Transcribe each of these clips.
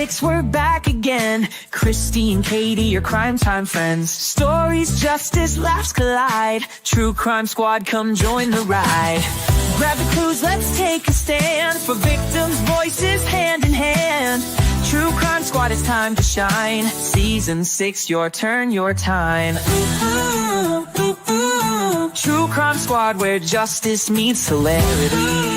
6, we're back again. Kristi and Katie, your crime time friends. Stories, justice, laughs collide. True Crime Squad, come join the ride. Grab the clues, let's take a stand. For victims' voices, hand in hand. True Crime Squad, it's time to shine. Season 6, your turn, your time. True Crime Squad, where justice meets hilarity.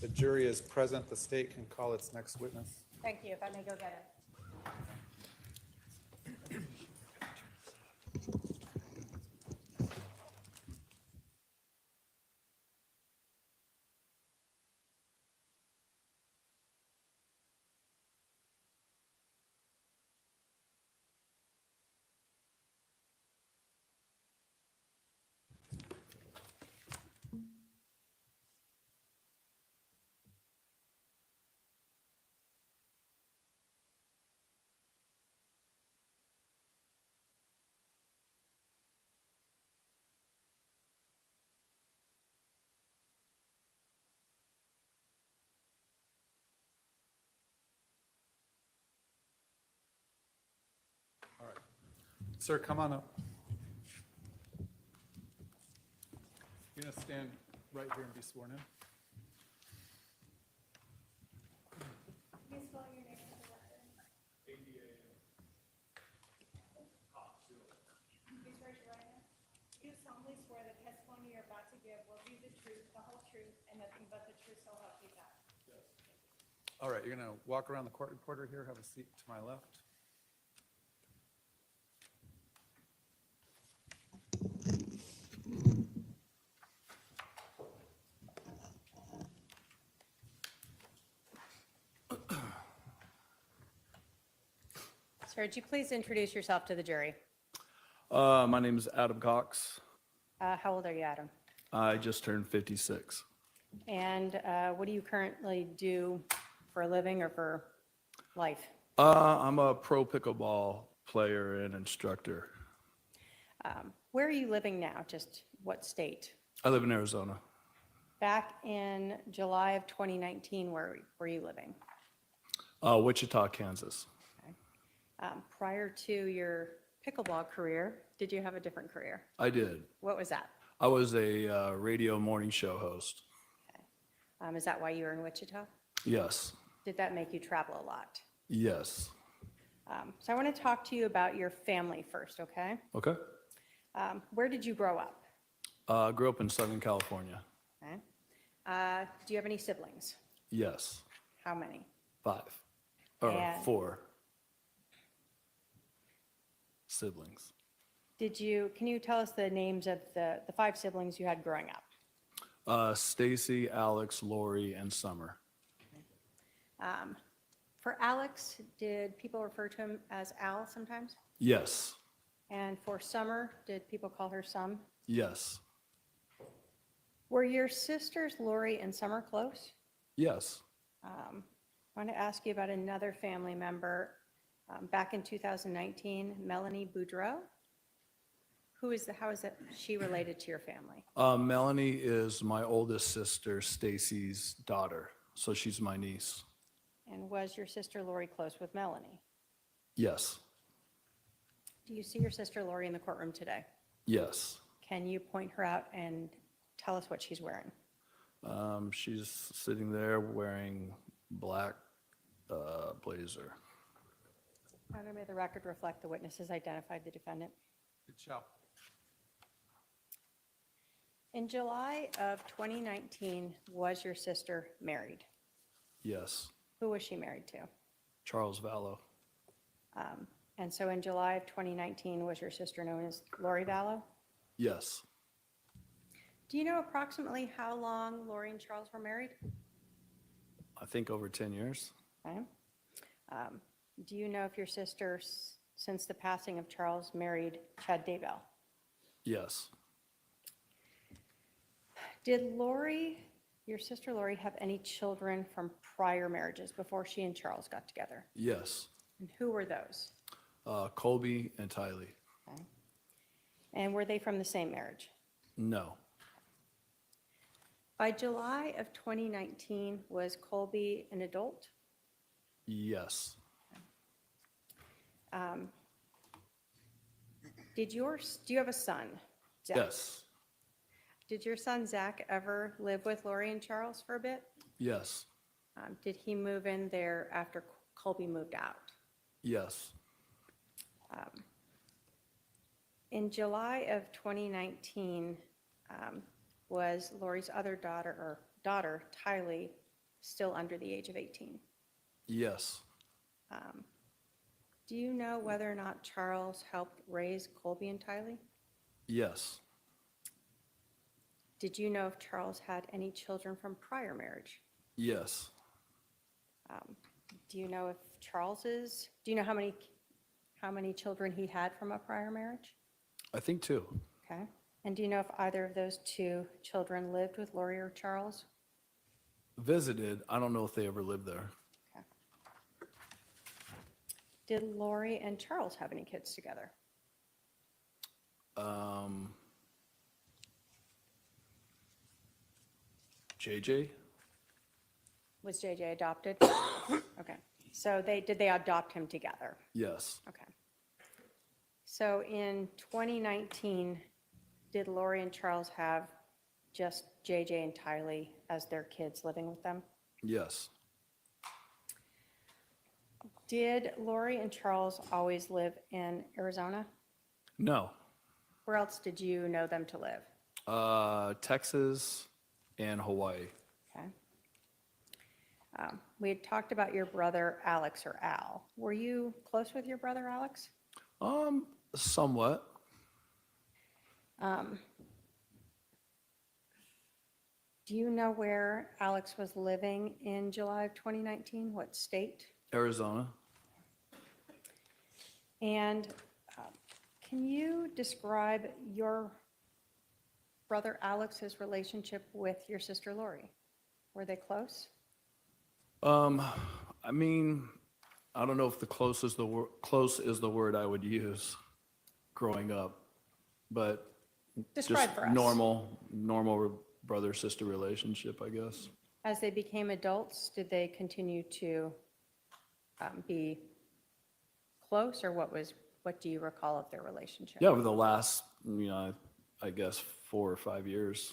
The jury is present. The state can call its next witness. Thank you. If I may go get it. All right. Sir, come on up. You're going to stand right here and be sworn in. Please spell your name for the record. Please raise your right hand. You solemnly swear the testimony you're about to give will be the truth, the whole truth, and nothing but the truth, so help you God. Yes. All right, you're going to walk around the court reporter here. Have a seat to my left. Sir, would you please introduce yourself to the jury? My name is Adam Cox. How old are you, Adam? I just turned 56. And what do you currently do for a living or for life? I'm a pro pickleball player and instructor. Where are you living now? Just what state? I live in Arizona. Back in July of 2019, where were you living? Wichita, Kansas. Prior to your pickleball career, did you have a different career? I did. What was that? I was a radio morning show host. Okay. Is that why you were in Wichita? Yes. Did that make you travel a lot? Yes. So I want to talk to you about your family first, okay? Okay. Where did you grow up? I grew up in Southern California. Okay. Do you have any siblings? Yes. How many? 5. Or And- 4 siblings. Can you tell us the names of the 5 siblings you had growing up? Stacy, Alex, Lori, and Summer. For Alex, did people refer to him as Al sometimes? Yes. And for Summer, did people call her Sum? Yes. Were your sisters Lori and Summer close? Yes. I want to ask you about another family member. Back in 2019, Melanie Boudreau. How is she related to your family? Melanie is my oldest sister, Stacy's daughter, so she's my niece. And was your sister Lori close with Melanie? Yes. Do you see your sister Lori in the courtroom today? Yes. Can you point her out and tell us what she's wearing? She's sitting there wearing black blazer. Honor, may the record reflect the witnesses identified the defendant. Good job. In July of 2019, was your sister married? Yes. Who was she married to? Charles Vallow. And so in July of 2019, was your sister known as Lori Vallow? Yes. Do you know approximately how long Lori and Charles were married? I think over 10 years. Okay. Do you know if your sister, since the passing of Charles, married Chad Daybell? Yes. Did Lori, your sister Lori, have any children from prior marriages before she and Charles got together? Yes. And who were those? Colby and Tylee. Okay. And were they from the same marriage? No. By July of 2019, was Colby an adult? Yes. Do you have a son? Zach? Yes. Did your son Zach ever live with Lori and Charles for a bit? Yes. Did he move in there after Colby moved out? Yes. In July of 2019, was Lori's other daughter, Tylee, still under the age of 18? Yes. Do you know whether or not Charles helped raise Colby and Tylee? Yes. Did you know if Charles had any children from prior marriage? Yes. Do you know if do you know how many children he had from a prior marriage? I think 2. Okay. And do you know if either of those 2 children lived with Lori or Charles? Visited. I don't know if they ever lived there. Okay. Did Lori and Charles have any kids together? JJ? Was JJ adopted? Okay. So did they adopt him together? Yes. Okay. So in 2019, did Lori and Charles have just JJ and Tylee as their kids living with them? Yes. Did Lori and Charles always live in Arizona? No. Where else did you know them to live? Texas and Hawaii. Okay. We had talked about your brother Alex, or Al. Were you close with your brother Alex? Somewhat. Do you know where Alex was living in July of 2019? What state? Arizona. And can you describe your brother Alex's relationship with your sister Lori? Were they close? I mean, I don't know if close is the word I would use growing up, but Describe just for us. normal brother-sister relationship, I guess. As they became adults, did they continue to be close, or what do you recall of their relationship? Yeah, over the last, I guess 4 or 5 years,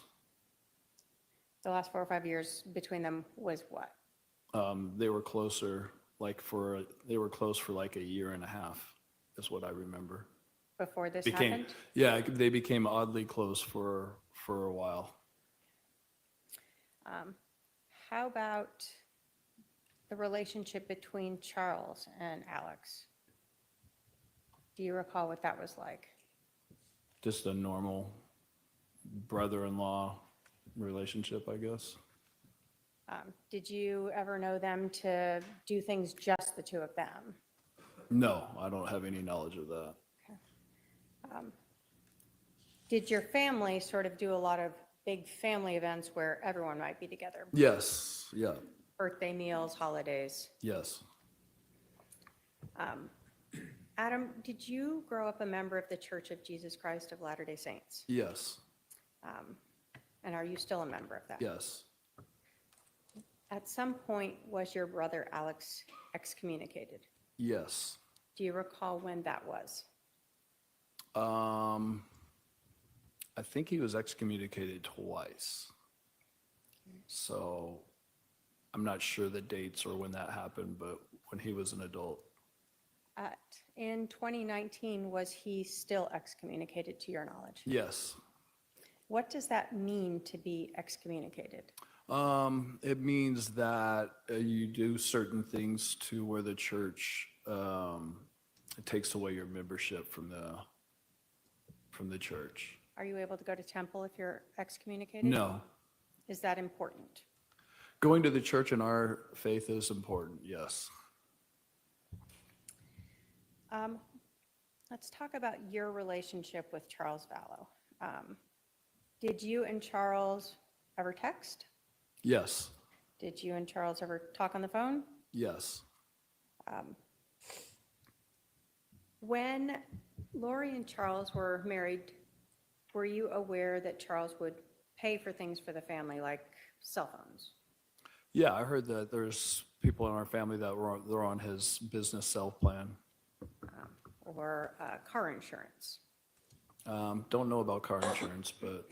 The last 4 or 5 years between them was what? they were closer, they were close for like a year and a half, is what I remember. Before this happened? Yeah, they became oddly close for a while. How about the relationship between Charles and Alex? Do you recall what that was like? Just a normal brother-in-law relationship, I guess. Did you ever know them to do things just the 2 of them? No, I don't have any knowledge of that. Did your family sort of do a lot of big family events where everyone might be together? Yes, yeah, Birthday meals, holidays? yes. Adam, did you grow up a member of the Church of Jesus Christ of Latter-day Saints? Yes, And are you still a member of that? yes. At some point, was your brother Alex excommunicated? Yes. Do you recall when that was? I think he was excommunicated twice. So I'm not sure the dates or when that happened, but when he was an adult. In 2019, was he still excommunicated to your knowledge? Yes. What does that mean to be excommunicated? It means that you do certain things to where the church it takes away your membership from the church. Are you able to go to temple if you're excommunicated? No. Is that important? Going to the church in our faith is important, yes. Let's talk about your relationship with Charles Vallow. Did you and Charles ever text? Yes, Did you and Charles ever talk on the phone? yes. When Lori and Charles were married, were you aware that Charles would pay for things for the family, like cell phones? Yeah, I heard that there's people in our family that they're on his business self plan. Or car insurance? Don't know about car insurance, but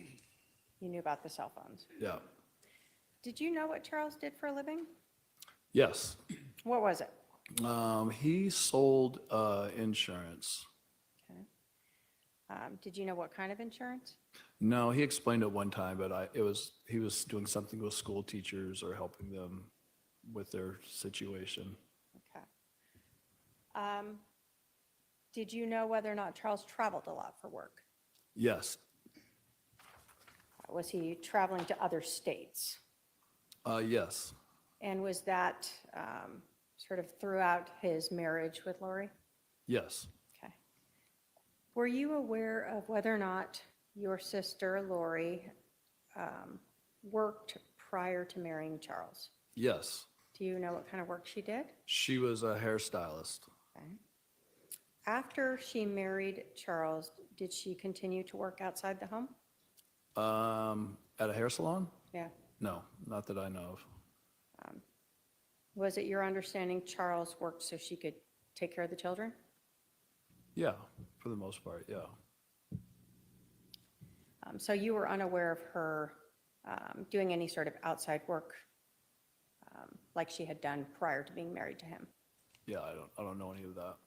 You knew about the cell phones. yeah. Did you know what Charles did for a living? Yes. What was it? He sold insurance. Okay. Did you know what kind of insurance? No, he explained it one time, but he was doing something with school teachers or helping them with their situation. Okay. Did you know whether or not Charles traveled a lot for work? Yes. Was he traveling to other states? Yes. And was that sort of throughout his marriage with Lori? Yes. Okay. Were you aware of whether or not your sister Lori worked prior to marrying Charles? Yes. Do you know what kind of work she did? She was a hairstylist. Okay. After she married Charles, did she continue to work outside the home? At a hair salon? Yeah. No, not that I know of. Was it your understanding Charles worked so she could take care of the children? Yeah, for the most part, yeah. So you were unaware of her doing any sort of outside work like she had done prior to being married to him? Yeah, I don't know any of that.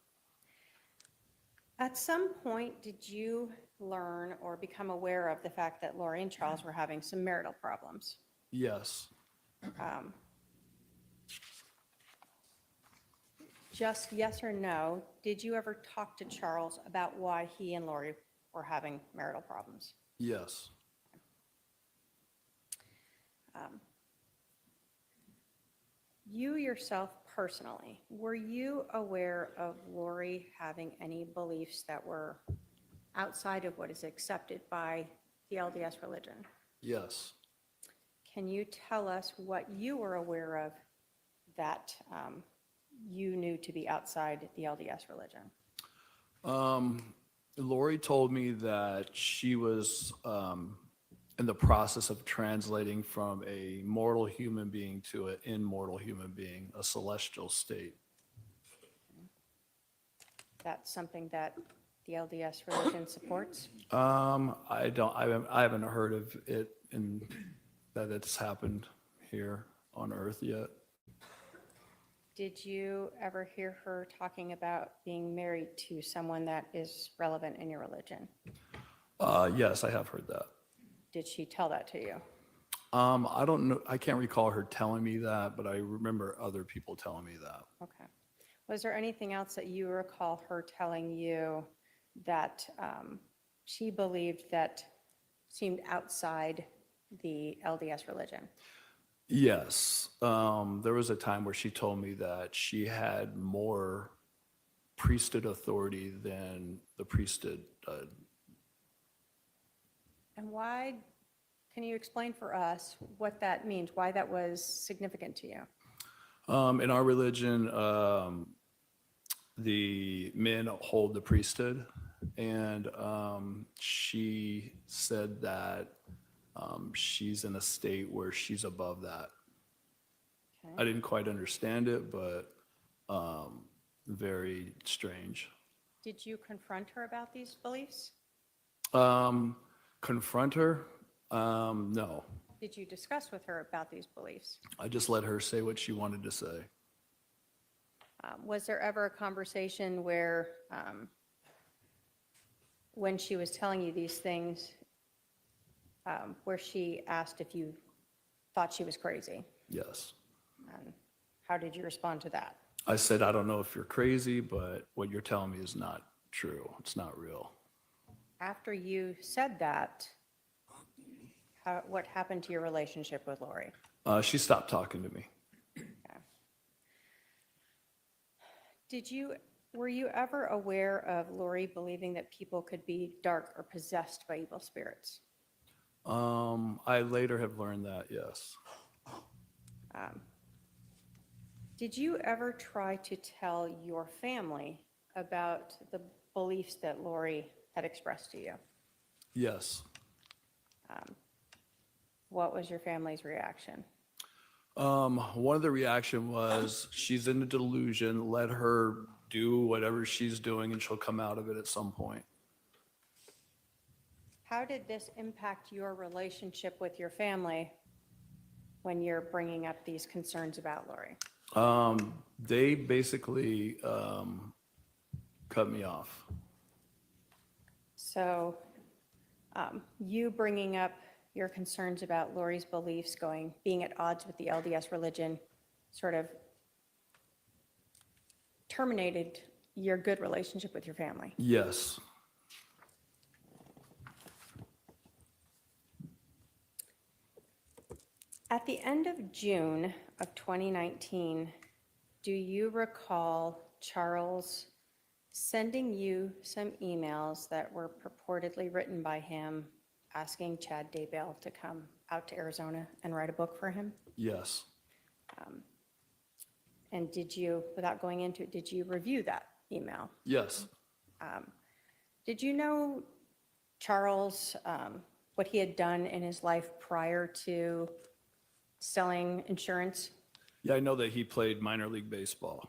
At some point, did you learn or become aware of the fact that Lori and Charles were having some marital problems? Yes. Just yes or no, did you ever talk to Charles about why he and Lori were having marital problems? Yes. You yourself personally, were you aware of Lori having any beliefs that were outside of what is accepted by the LDS religion? Yes. Can you tell us what you were aware of that you knew to be outside the LDS religion? Lori told me that she was in the process of translating from a mortal human being to an immortal human being, a celestial state. That's something that the LDS religion supports? I haven't heard of it and that it's happened here on Earth yet. Did you ever hear her talking about being married to someone that is relevant in your religion? Yes, I have heard that. Did she tell that to you? I don't know. I can't recall her telling me that, but I remember other people telling me that. Okay. Was there anything else that you recall her telling you that she believed that seemed outside the LDS religion? Yes. There was a time where she told me that she had more priesthood authority than the priesthood. And why, can you explain for us what that means, why that was significant to you? In our religion, the men hold the priesthood, and she said that she's in a state where she's above that. Okay. I didn't quite understand it, but very strange. Did you confront her about these beliefs? Confront her? No. Did you discuss with her about these beliefs? I just let her say what she wanted to say. Was there ever a conversation where, when she was telling you these things, where she asked if you thought she was crazy? Yes. And how did you respond to that? I said, I don't know if you're crazy, but what you're telling me is not true. It's not real. After you said that, what happened to your relationship with Lori? She stopped talking to me. Were you ever aware of Lori believing that people could be dark or possessed by evil spirits? I later have learned that, yes. Did you ever try to tell your family about the beliefs that Lori had expressed to you? Yes. What was your family's reaction? One of the reaction was, she's in a delusion, let her do whatever she's doing and she'll come out of it at some point. How did this impact your relationship with your family when you're bringing up these concerns about Lori? They basically cut me off. So you bringing up your concerns about Lori's beliefs being at odds with the LDS religion sort of terminated your good relationship with your family. Yes. At the end of June of 2019, do you recall Charles sending you some emails that were purportedly written by him asking Chad Daybell to come out to Arizona and write a book for him? Yes. And did you, without going into it, did you review that email? Yes. Did you know Charles, what he had done in his life prior to selling insurance? Yeah, I know that he played minor league baseball.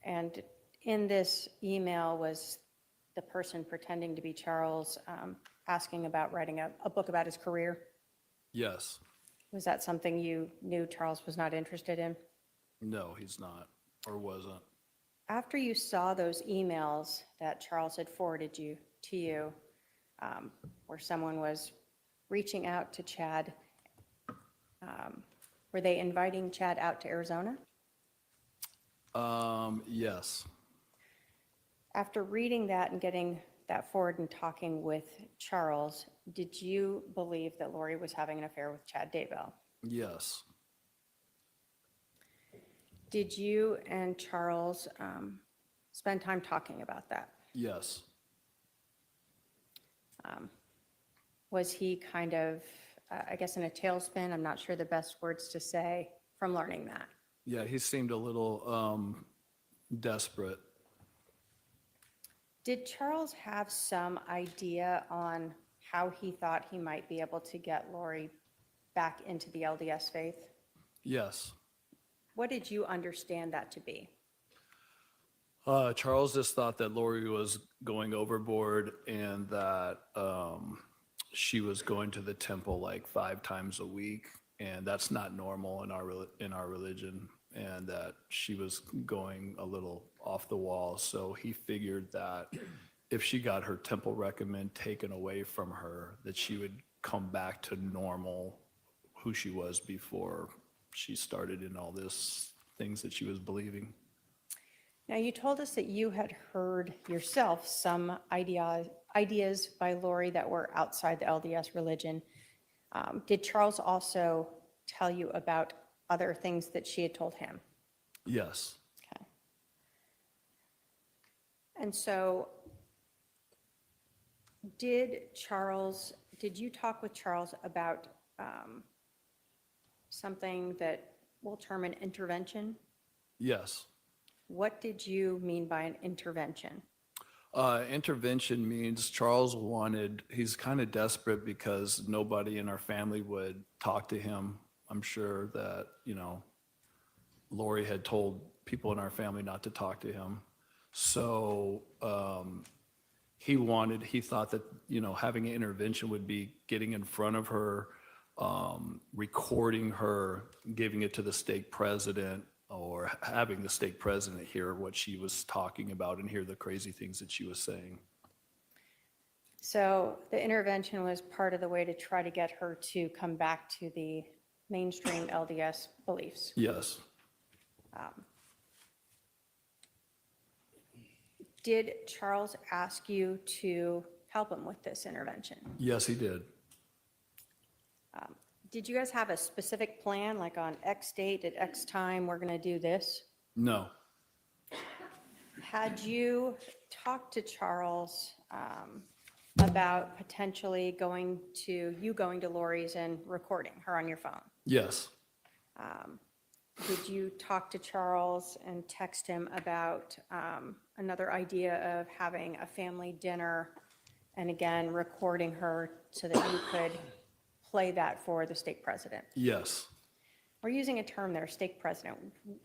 And in this email was the person pretending to be Charles asking about writing a book about his career? Yes. Was that something you knew Charles was not interested in? No, he's not, or wasn't. After you saw those emails that Charles had forwarded to you, where someone was reaching out to Chad, were they inviting Chad out to Arizona? Yes. After reading that and getting that forward and talking with Charles, did you believe that Lori was having an affair with Chad Daybell? Yes. Did you and Charles spend time talking about that? Yes. Was he kind of, I guess, in a tailspin? I'm not sure the best words to say from learning that. Yeah, he seemed a little desperate. Did Charles have some idea on how he thought he might be able to get Lori back into the LDS faith? Yes. What did you understand that to be? Charles just thought that Lori was going overboard and that she was going to the temple like 5 times a week, and that's not normal in our religion, and that she was going a little off the wall. So he figured that if she got her temple recommend taken away from her, that she would come back to normal, who she was before she started in all this things that she was believing. Now, you told us that you had heard yourself some ideas by Lori that were outside the LDS religion. Did Charles also tell you about other things that she had told him? Yes. Okay. And so did you talk with Charles about something that we'll term an intervention? Yes. What did you mean by an intervention? Intervention means he's kind of desperate because nobody in our family would talk to him. I'm sure that, Lori had told people in our family not to talk to him. So he thought that, having an intervention would be getting in front of her, recording her, giving it to the stake president, or having the stake president hear what she was talking about and hear the crazy things that she was saying. So the intervention was part of the way to try to get her to come back to the mainstream LDS beliefs. Yes. Did Charles ask you to help him with this intervention? Yes, he did. Did you guys have a specific plan, like on X date at X time, we're going to do this? No. Had you talked to Charles about potentially going to Lori's and recording her on your phone? Yes. Did you talk to Charles and text him about another idea of having a family dinner and again, recording her so that you could play that for the stake president? Yes. We're using a term there, stake president.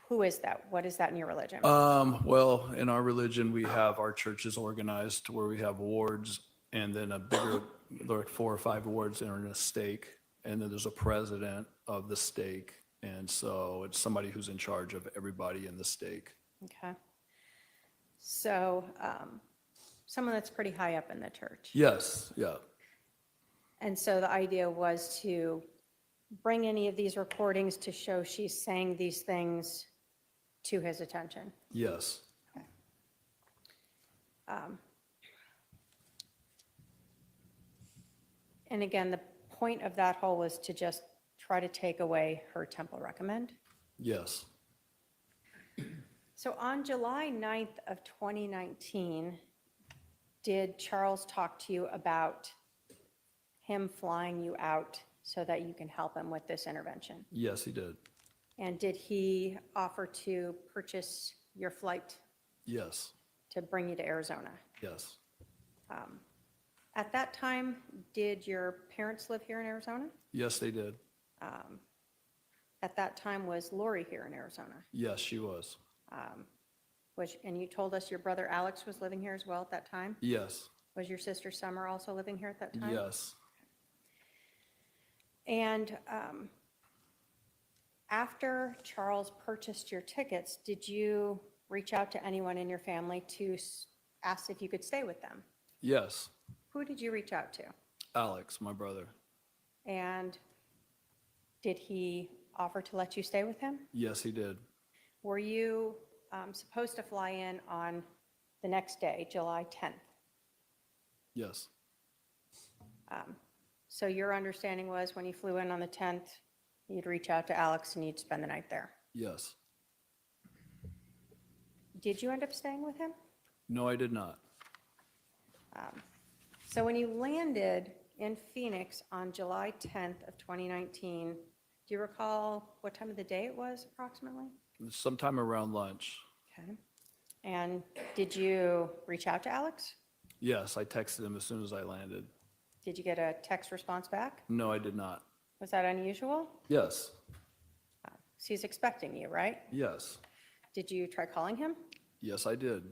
Who is that? What is that in your religion? Well, in our religion, we have our churches organized to where we have wards and then a bigger, like 4 or 5 wards that are in a stake. And then there's a president of the stake. And so it's somebody who's in charge of everybody in the stake. Okay. So someone that's pretty high up in the church. Yes, yeah. And so the idea was to bring any of these recordings to show she's saying these things to his attention. Yes. And again, the point of that whole was to just try to take away her temple recommend. Yes. So on July 9th of 2019, did Charles talk to you about him flying you out so that you can help him with this intervention? Yes, he did. And did he offer to purchase your flight Yes. to bring you to Arizona? Yes. At that time, did your parents live here in Arizona? Yes, they did. At that time, was Lori here in Arizona? Yes, she was. And you told us your brother Alex was living here as well at that time? Yes. Was your sister Summer also living here at that time? Yes. And after Charles purchased your tickets, did you reach out to anyone in your family to ask if you could stay with them? Yes. Who did you reach out to? Alex, my brother. And did he offer to let you stay with him? Yes, he did. Were you supposed to fly in on the next day, July 10th? Yes. So your understanding was when you flew in on the 10th, you'd reach out to Alex and you'd spend the night there. Yes. Did you end up staying with him? No, I did not. So when you landed in Phoenix on July 10th of 2019, do you recall what time of the day it was approximately? Sometime around lunch. Okay. And did you reach out to Alex? Yes, I texted him as soon as I landed. Did you get a text response back? No, I did not. Was that unusual? Yes. So he's expecting you, right? Yes. Did you try calling him? Yes, I did.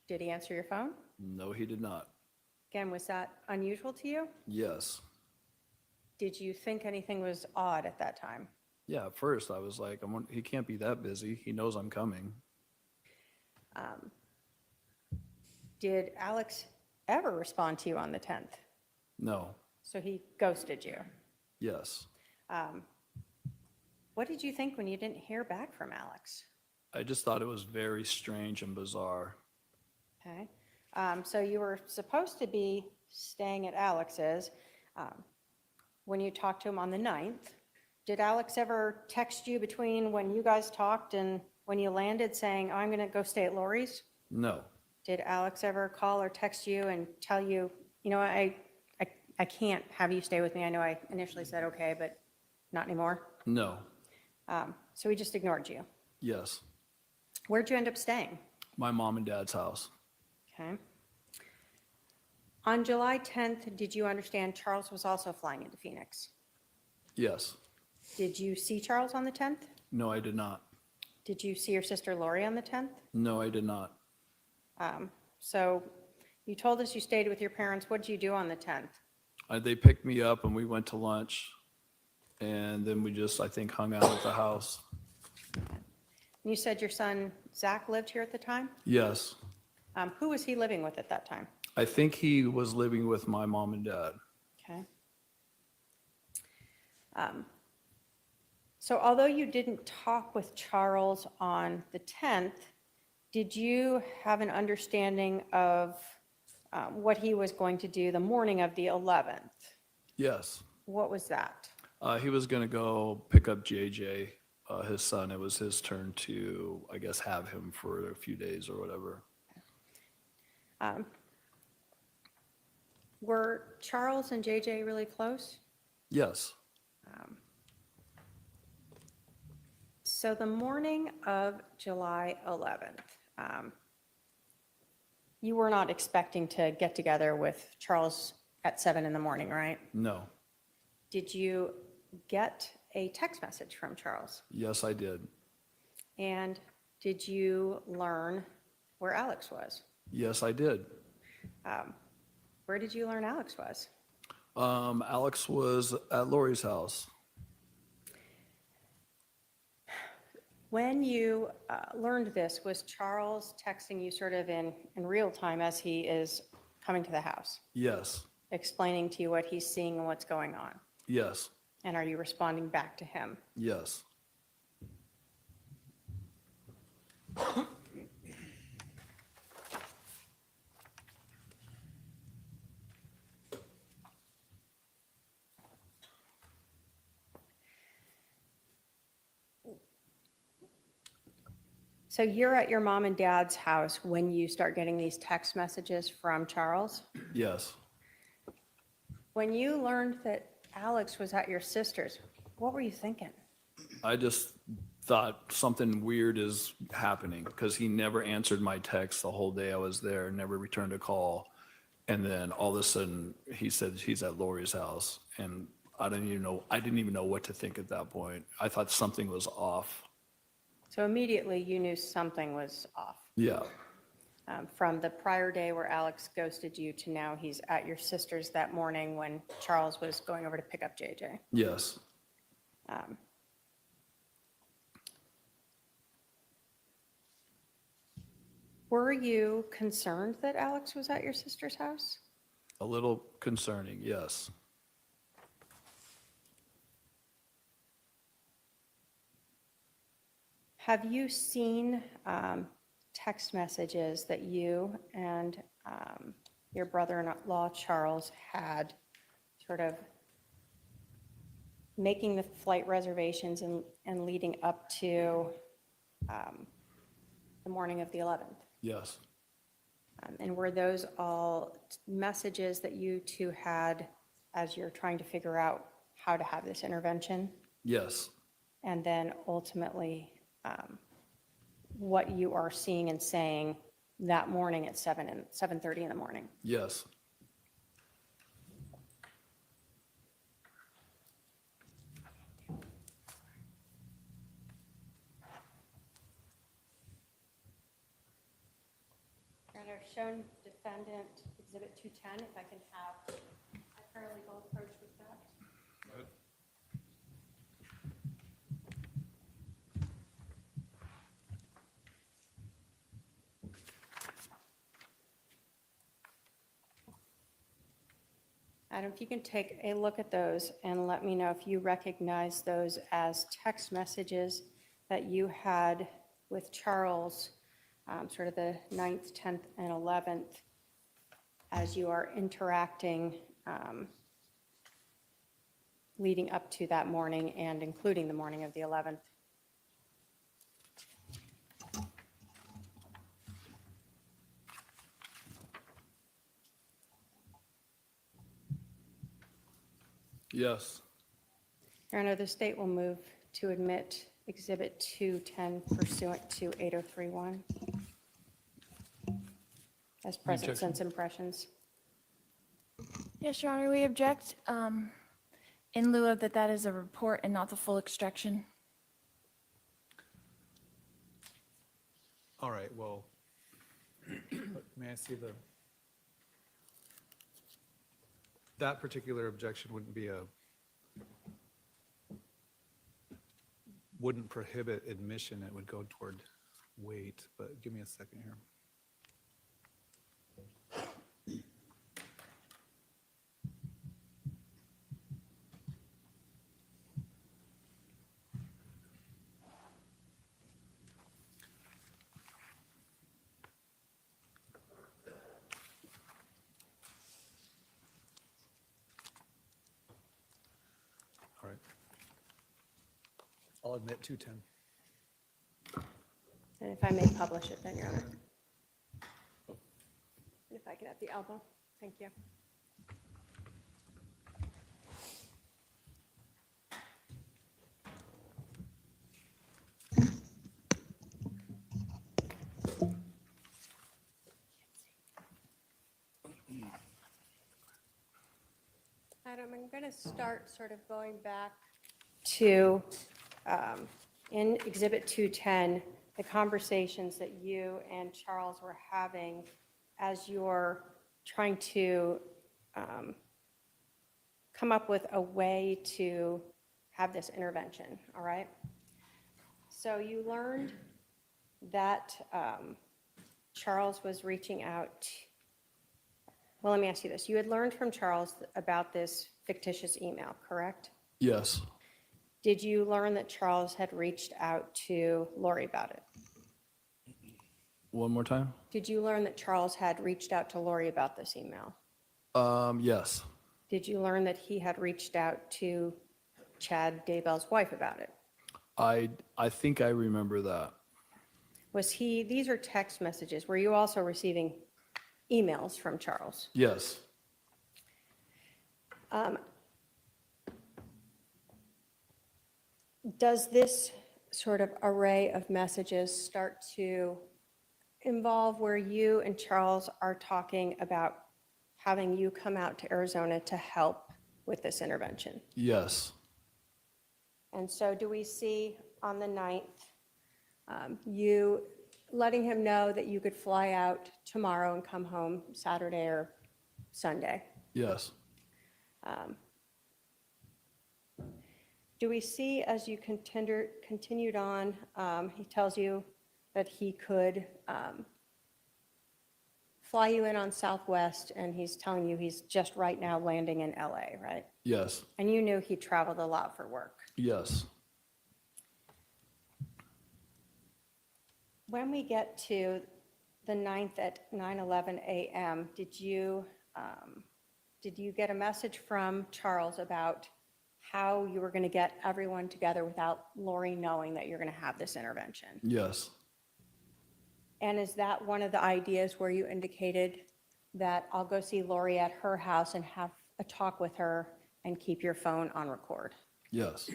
Did he answer your phone? No, he did not. Again, was that unusual to you? Yes. Did you think anything was odd at that time? Yeah, at first I was like, he can't be that busy. He knows I'm coming. Did Alex ever respond to you on the 10th? No. So he ghosted you. Yes. What did you think when you didn't hear back from Alex? I just thought it was very strange and bizarre. Okay. So you were supposed to be staying at Alex's when you talked to him on the 9th. Did Alex ever text you between when you guys talked and when you landed saying, oh, I'm going to go stay at Lori's? No. Did Alex ever call or text you and tell you, you know, I can't have you stay with me. I know I initially said okay, but not anymore. No. So he just ignored you. Yes. Where'd you end up staying? My mom and dad's house. Okay. On July 10th, did you understand Charles was also flying into Phoenix? Yes. Did you see Charles on the 10th? No, I did not. Did you see your sister Lori on the 10th? No, I did not. So you told us you stayed with your parents. What did you do on the 10th? They picked me up and we went to lunch. And then we just, I think, hung out at the house. You said your son Zach lived here at the time? Yes. Who was he living with at that time? I think he was living with my mom and dad. Okay. So although you didn't talk with Charles on the 10th, Did you have an understanding of what he was going to do the morning of the 11th? Yes. What was that? He was going to go pick up JJ, his son. It was his turn to, I guess, have him for a few days or whatever. Were Charles and JJ really close? Yes. So the morning of July 11th, you were not expecting to get together with Charles at 7 in the morning, right? No. Did you get a text message from Charles? Yes, I did. And did you learn where Alex was? Yes, I did. Where did you learn Alex was? Alex was at Lori's house. When you learned this, was Charles texting you sort of in real time as he is coming to the house, Yes. explaining to you what he's seeing and what's going on? Yes. And are you responding back to him? Yes. So you're at your mom and dad's house when you start getting these text messages from Charles? Yes. When you learned that Alex was at your sister's, what were you thinking? I just thought something weird is happening because he never answered my text the whole day I was there, never returned a call. And then all of a sudden he said he's at Lori's house. And I didn't even know what to think at that point. I thought something was off. So immediately you knew something was off. Yeah. From the prior day where Alex ghosted you to now he's at your sister's that morning when Charles was going over to pick up JJ. Yes. Were you concerned that Alex was at your sister's house? A little concerning. Yes. Have you seen text messages that you and your brother-in-law Charles had sort of making the flight reservations and leading up to the morning of the 11th? Yes. And were those all messages that you two had as you're trying to figure out how to have this intervention? Yes. And then ultimately, what you are seeing and saying that morning at 7:30 in the morning? Yes. And I've shown defendant exhibit 210, if I can have a paralegal approach with that. Adam, if you can take a look at those and let me know if you recognize those as text messages that you had with Charles, sort of the 9th, 10th, and 11th, as you are interacting leading up to that morning and including the morning of the 11th. Yes. Your Honor, the state will move to admit Exhibit 210 pursuant to 8031 as present sense impressions. Yes, Your Honor, we object in lieu of that is a report and not the full extraction. All right, well, may I see that particular objection wouldn't prohibit admission, it would go toward weight, but give me a second here. I'll admit 210. And if I may publish it, then, Your Honor. And if I could have the album, thank you. Adam, I'm going to start sort of going back to, in Exhibit 210, the conversations that you and Charles were having as you're trying to come up with a way to have this intervention, all right? So you learned that Charles was reaching out. Well, let me ask you this. You had learned from Charles about this fictitious email, correct? Yes. Did you learn that Charles had reached out to Lori about it? One more time? Did you learn that Charles had reached out to Lori about this email? Yes. Did you learn that he had reached out to Chad Daybell's wife about it? I think I remember that. Was he, these are text messages. Were you also receiving emails from Charles? Yes. Does this sort of array of messages start to involve where you and Charles are talking about having you come out to Arizona to help with this intervention? Yes. And so do we see on the 9th, you letting him know that you could fly out tomorrow and come home Saturday or Sunday? Yes. Do we see, as you continued on, he tells you that he could fly you in on Southwest, and he's telling you he's just right now landing in LA, right? Yes. And you knew he traveled a lot for work. Yes. When we get to the 9th at 9:11 a.m., did you get a message from Charles about how you were going to get everyone together without Lori knowing that you're going to have this intervention? Yes. And is that one of the ideas where you indicated that I'll go see Lori at her house and have a talk with her and keep your phone on record? Yes.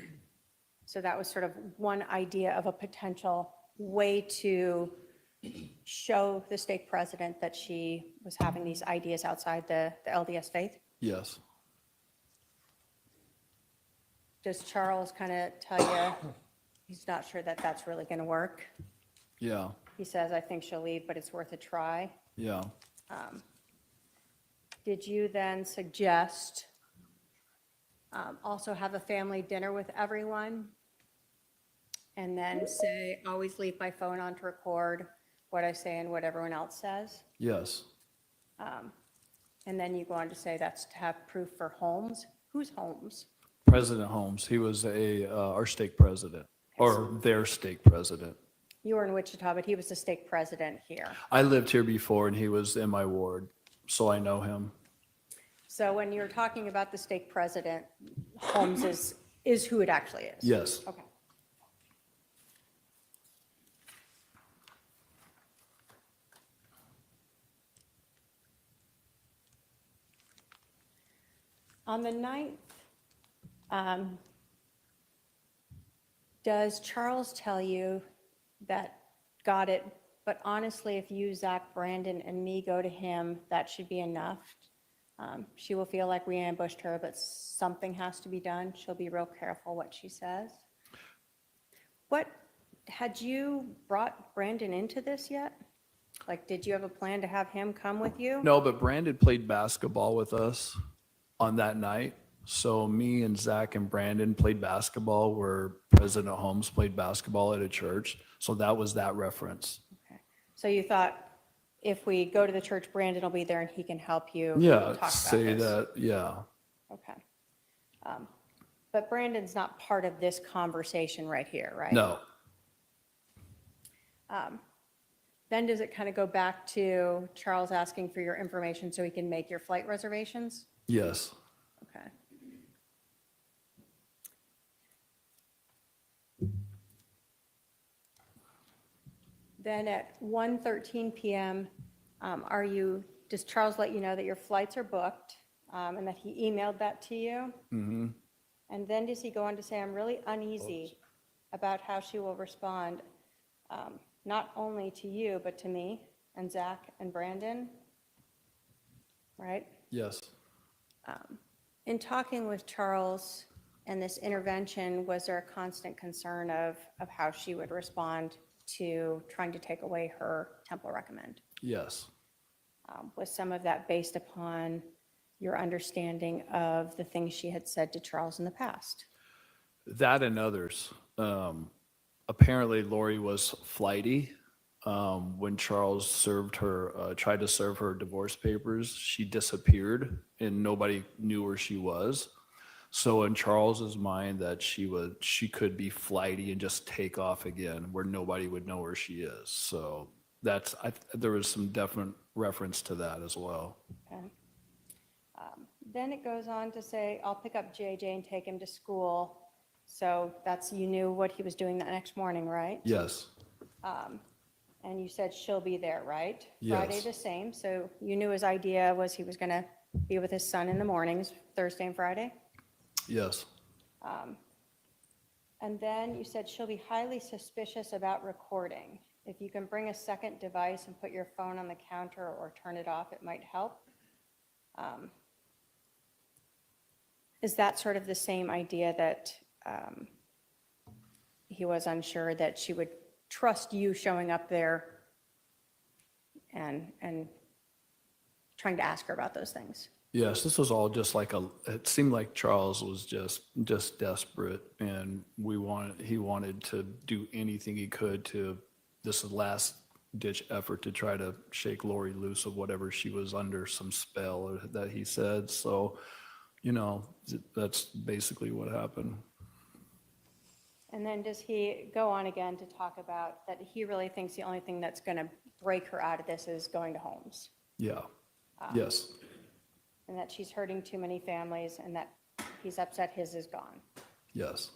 So that was sort of one idea of a potential way to show the stake president that she was having these ideas outside the LDS faith? Yes. Does Charles kind of tell you he's not sure that that's really going to work? Yeah. He says, I think she'll leave, but it's worth a try. Yeah. Did you then suggest also have a family dinner with everyone? And then say, always leave my phone on to record what I say and what everyone else says? Yes. And then you go on to say that's to have proof for Holmes. Who's Holmes? President Holmes. He was our stake president, or their stake president. You were in Wichita, but he was the stake president here. I lived here before, and he was in my ward, so I know him. So when you're talking about the stake president, Holmes is who it actually is? Yes. Okay. On the 9th, does Charles tell you that, got it, but honestly, if you, Zach, Brandon, and me go to him, that should be enough? She will feel like we ambushed her, but something has to be done. She'll be real careful what she says. Had you brought Brandon into this yet? Like, did you have a plan to have him come with you? No, but Brandon played basketball with us on that night. So me and Zach and Brandon played basketball where President Holmes played basketball at a church. So that was that reference. Okay. So you thought if we go to the church, Brandon will be there and he can help you Yeah, talk about say this? that, yeah. Okay. But Brandon's not part of this conversation right here, right? No, Then does it kind of go back to Charles asking for your information so he can make your flight reservations? yes, Okay. then at 1:13 PM, does Charles let you know that your flights are booked and that he emailed that to you? Mm-hmm. And then does he go on to say, I'm really uneasy about how she will respond, not only to you, but to me and Zach and Brandon? Right? Yes. In talking with Charles and this intervention, was there a constant concern of how she would respond to trying to take away her temple recommend? Yes. Was some of that based upon your understanding of the things she had said to Charles in the past? That and others. Apparently Lori was flighty. When Charles tried to serve her divorce papers, she disappeared and nobody knew where she was. So in Charles's mind, that she could be flighty and just take off again where nobody would know where she is. So there was some definite reference to that as well. Okay. Then it goes on to say, I'll pick up JJ and take him to school. So you knew what he was doing that next morning, right? Yes. And you said she'll be there, right? Yes. Friday the same. So you knew his idea was he was going to be with his son in the mornings, Thursday and Friday? Yes. And then you said she'll be highly suspicious about recording. If you can bring a second device and put your phone on the counter or turn it off, it might help. Is that sort of the same idea that he was unsure that she would trust you showing up there and trying to ask her about those things? Yes, this was all just it seemed like Charles was just desperate, and he wanted to do anything he could this last ditch effort to try to shake Lori loose of whatever she was under, some spell that he said. So, that's basically what happened. And then does he go on again to talk about that he really thinks the only thing that's going to break her out of this is going to Holmes? Yeah. Yes. And that she's hurting too many families and that he's upset his is gone? Yes.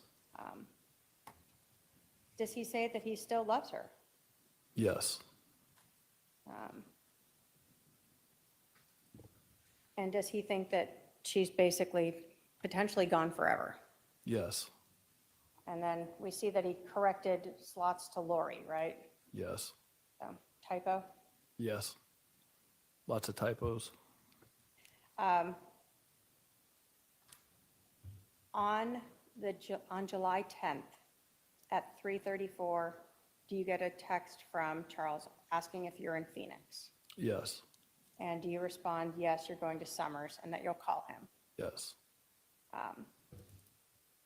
Does he say that he still loves her? Yes. And does he think that she's basically potentially gone forever? Yes. And then we see that he corrected slots to Lori, right? Yes. So, typo? Yes. Lots of typos. On July 10th at 3:34, do you get a text from Charles asking if you're in Phoenix? Yes. And do you respond, yes, you're going to Summers, and that you'll call him? Yes.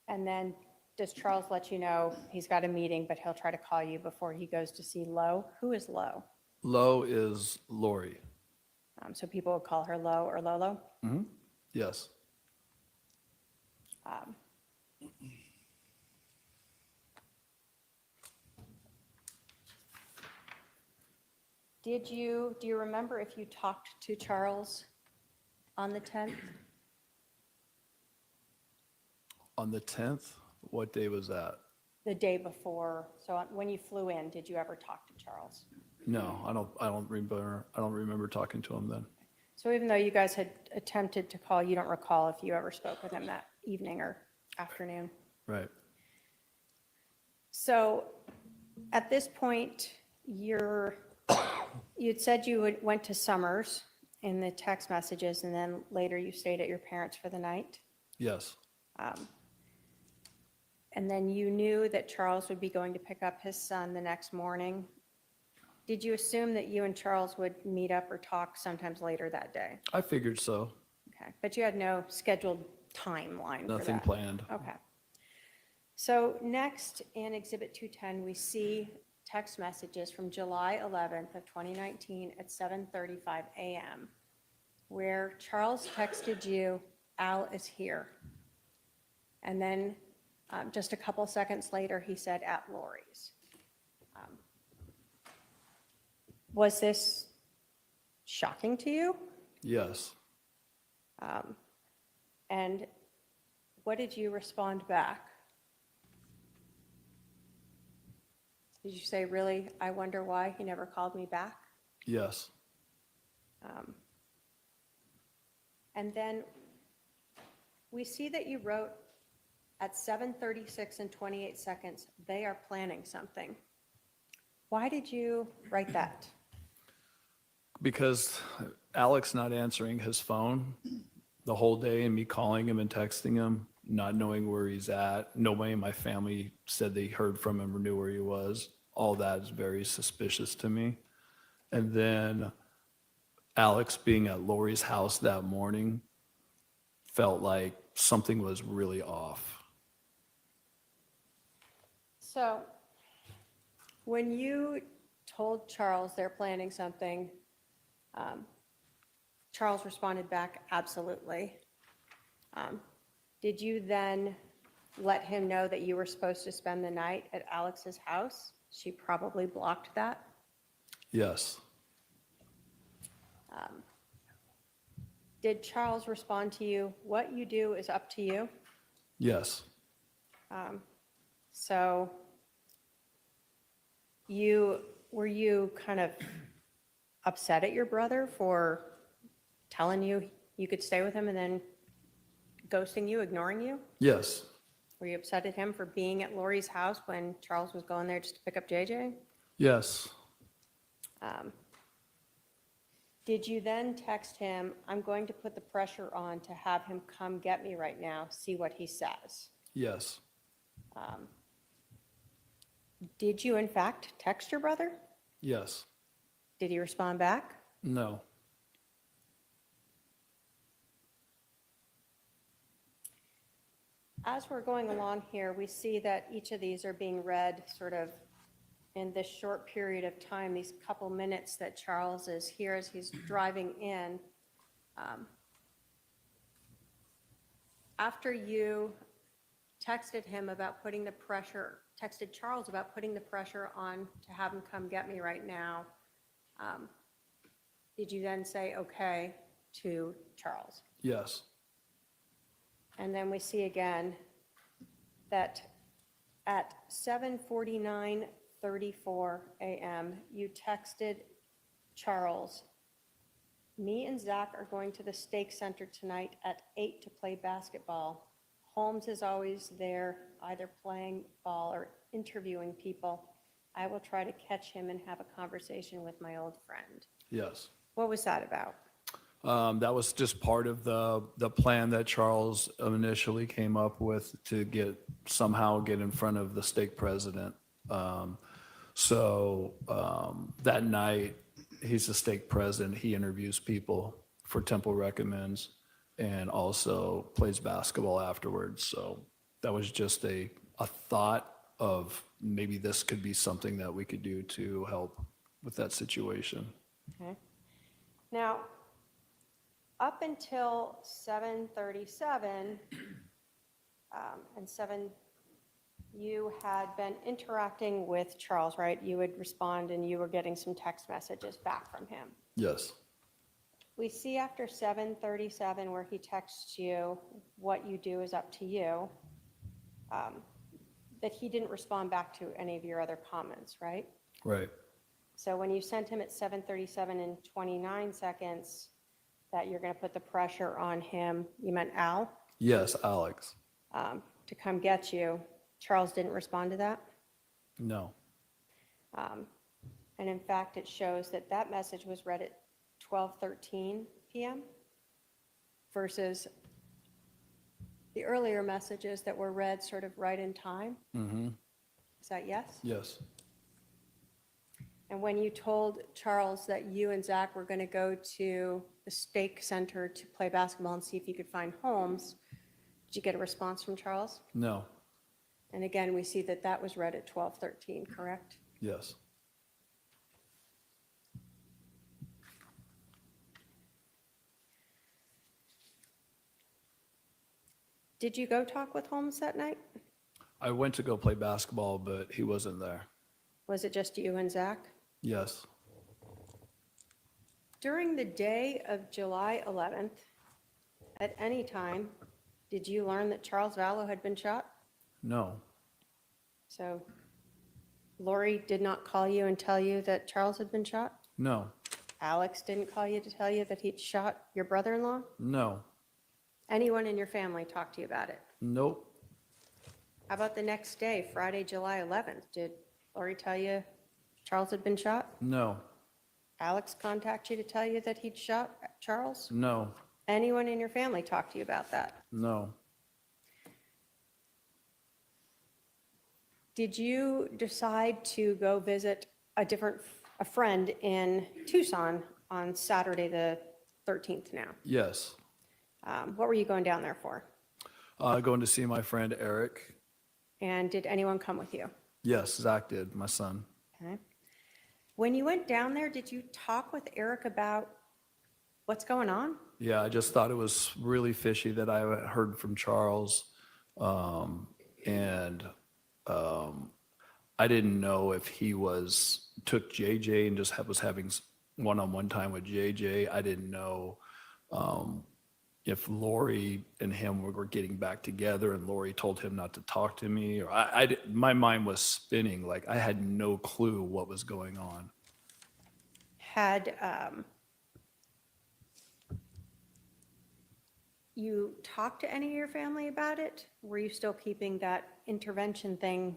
And then does Charles let you know he's got a meeting, but he'll try to call you before he goes to see Lo? Who is Lo? Lo is Lori. So people would call her Lo or Lolo? Mm-hmm. Yes. Do you remember if you talked to Charles on the 10th? On the 10th, what day was that? The day before, so when you flew in, did you ever talk to Charles? No, I don't remember talking to him then. So even though you guys had attempted to call, you don't recall if you ever spoke with him that evening or afternoon? Right. So at this point, you'd said you went to Summers in the text messages, and then later you stayed at your parents' for the night. Yes. And then you knew that Charles would be going to pick up his son the next morning. Did you assume that you and Charles would meet up or talk sometimes later that day? I figured so. Okay, but you had no scheduled timeline for Nothing that? planned. Okay. So next in Exhibit 210, we see text messages from July 11th of 2019 at 7:35 a.m. where Charles texted you, Al is here. And then just a couple seconds later, he said, at Lori's. Was this shocking to you? Yes. And what did you respond back? Did you say, really, I wonder why he never called me back? Yes. And then we see that you wrote at 7:36 and 28 seconds, they are planning something. Why did you write that? Because Alex not answering his phone the whole day and me calling him and texting him, not knowing where he's at. Nobody in my family said they heard from him or knew where he was. All that is very suspicious to me. And then Alex being at Lori's house that morning felt like something was really off. So when you told Charles they're planning something, Charles responded back, absolutely. Did you then let him know that you were supposed to spend the night at Alex's house? She probably blocked that. Yes. Did Charles respond to you, what you do is up to you? Yes. So were you kind of upset at your brother for telling you you could stay with him and then ghosting you, ignoring you? Yes. Were you upset at him for being at Lori's house when Charles was going there just to pick up JJ? Yes. Did you then text him, I'm going to put the pressure on to have him come get me right now, see what he says? Yes. Did you in fact text your brother? Yes. Did he respond back? No. As we're going along here, we see that each of these are being read sort of in this short period of time, these couple minutes that Charles is here as he's driving in. After you texted him about putting the pressure, texted Charles about putting the pressure on to have him come get me right now, did you then say okay to Charles? Yes. And then we see again that at 7:49:34 a.m., you texted Charles, me and Zach are going to the Stake Center tonight at 8 to play basketball. Holmes is always there, either playing ball or interviewing people. I will try to catch him and have a conversation with my old friend. Yes. What was that about? That was just part of the plan that Charles initially came up with to somehow get in front of the stake president. That night, he's the stake president. He interviews people for Temple Recommends and also plays basketball afterwards. So that was just a thought of maybe this could be something that we could do to help with that situation. Okay. Now, up until 7:37 and 7, you had been interacting with Charles, right? You would respond and you were getting some text messages back from him. Yes. We see after 7:37 where he texts you, what you do is up to you, that he didn't respond back to any of your other comments, right? Right. So when you sent him at 7:37 and 29 seconds, that you're going to put the pressure on him, you meant Al, Yes, Alex. to come get you. Charles didn't respond to that. No. And in fact, it shows that that message was read at 12:13 p.m. versus the earlier messages that were read sort of right in time. Mm-hmm. Is that yes? Yes. And when you told Charles that you and Zach were going to go to the Stake Center to play basketball and see if you could find Holmes, did you get a response from Charles? No. And again, we see that that was read at 12:13, correct? Yes. Did you go talk with Holmes that night? I went to go play basketball, but he wasn't there. Was it just you and Zach? Yes. During the day of July 11th, at any time, did you learn that Charles Vallow had been shot? No. So Lori did not call you and tell you that Charles had been shot? No, Alex didn't call you to tell you that he'd shot your brother-in-law? no, Anyone in your family talked to you about it? nope, How about the next day, Friday, July 11th? Did Lori tell you Charles had been shot? no, Alex contact you to tell you that he'd shot Charles? no, Anyone in your family talk to you about that? no. Did you decide to go visit a friend in Tucson on Saturday, the 13th now? Yes. What were you going down there for? Going to see my friend Eric. And did anyone come with you? Yes, Zach did, my son. Okay. When you went down there, did you talk with Eric about what's going on? Yeah, I just thought it was really fishy that I heard from Charles. And I didn't know if he took JJ and just was having one-on-one time with JJ. I didn't know if Lori and him were getting back together and Lori told him not to talk to me. Or my mind was spinning. Like I had no clue what was going on. Had you talked to any of your family about it? Were you still keeping that intervention thing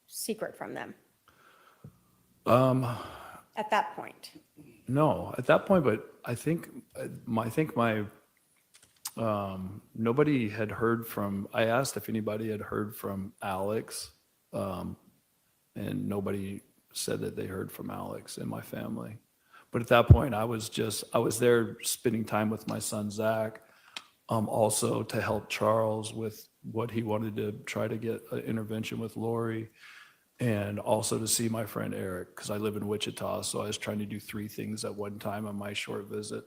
secret from them at that point? No, at that point, but I think nobody had heard from, I asked if anybody had heard from Alex, and nobody said that they heard from Alex in my family. But at that point, I was there spending time with my son, Zach, also to help Charles with what he wanted to try to get an intervention with Lori, and also to see my friend Eric, because I live in Wichita, so I was trying to do 3 things at one time on my short visit.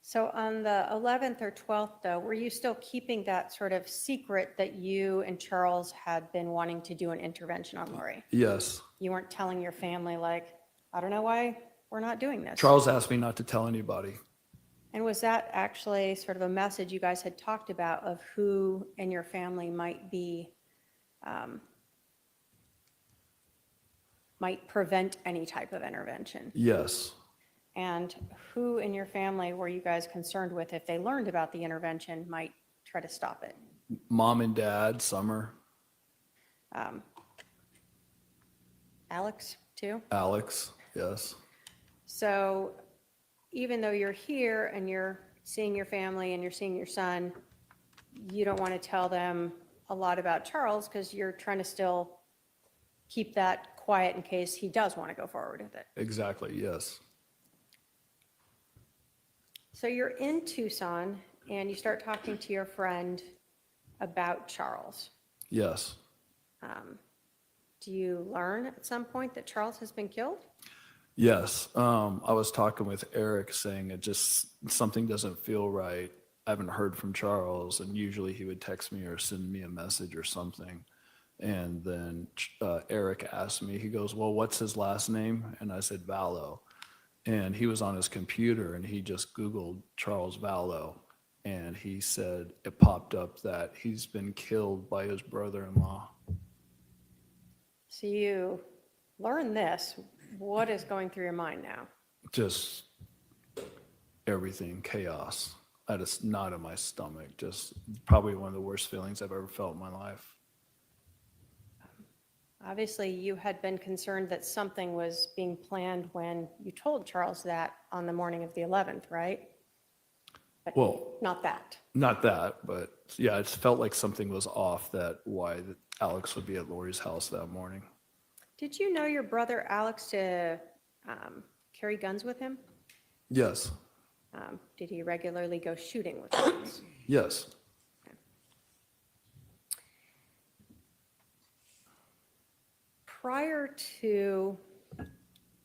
So on the 11th or 12th, though, were you still keeping that sort of secret that you and Charles had been wanting to do an intervention on Lori? Yes. You weren't telling your family, like, I don't know why we're not doing this? Charles asked me not to tell anybody. And was that actually sort of a message you guys had talked about of who in your family might prevent any type of intervention? Yes. And who in your family were you guys concerned with if they learned about the intervention might try to stop it? Mom and Dad, Summer, Alex, too? Alex, yes. So even though you're here and you're seeing your family and you're seeing your son, you don't want to tell them a lot about Charles because you're trying to still keep that quiet in case he does want to go forward with it. Exactly, yes. So you're in Tucson and you start talking to your friend about Charles. Yes. Do you learn at some point that Charles has been killed? Yes. I was talking with Eric saying something doesn't feel right. I haven't heard from Charles, and usually he would text me or send me a message or something. And then Eric asked me, he goes, well, what's his last name? And I said, Vallow. And he was on his computer and he just Googled Charles Vallow. And he said, it popped up that he's been killed by his brother-in-law. So you learn this. What is going through your mind now? Just everything, chaos. I had a knot in my stomach. Just probably one of the worst feelings I've ever felt in my life. Obviously, you had been concerned that something was being planned when you told Charles that on the morning of the 11th, right? But Well, not that. not that, but yeah, it felt like something was off, that why Alex would be at Lori's house that morning. Did you know your brother Alex to carry guns with him? Yes. Did he regularly go shooting with guns? Yes. Prior to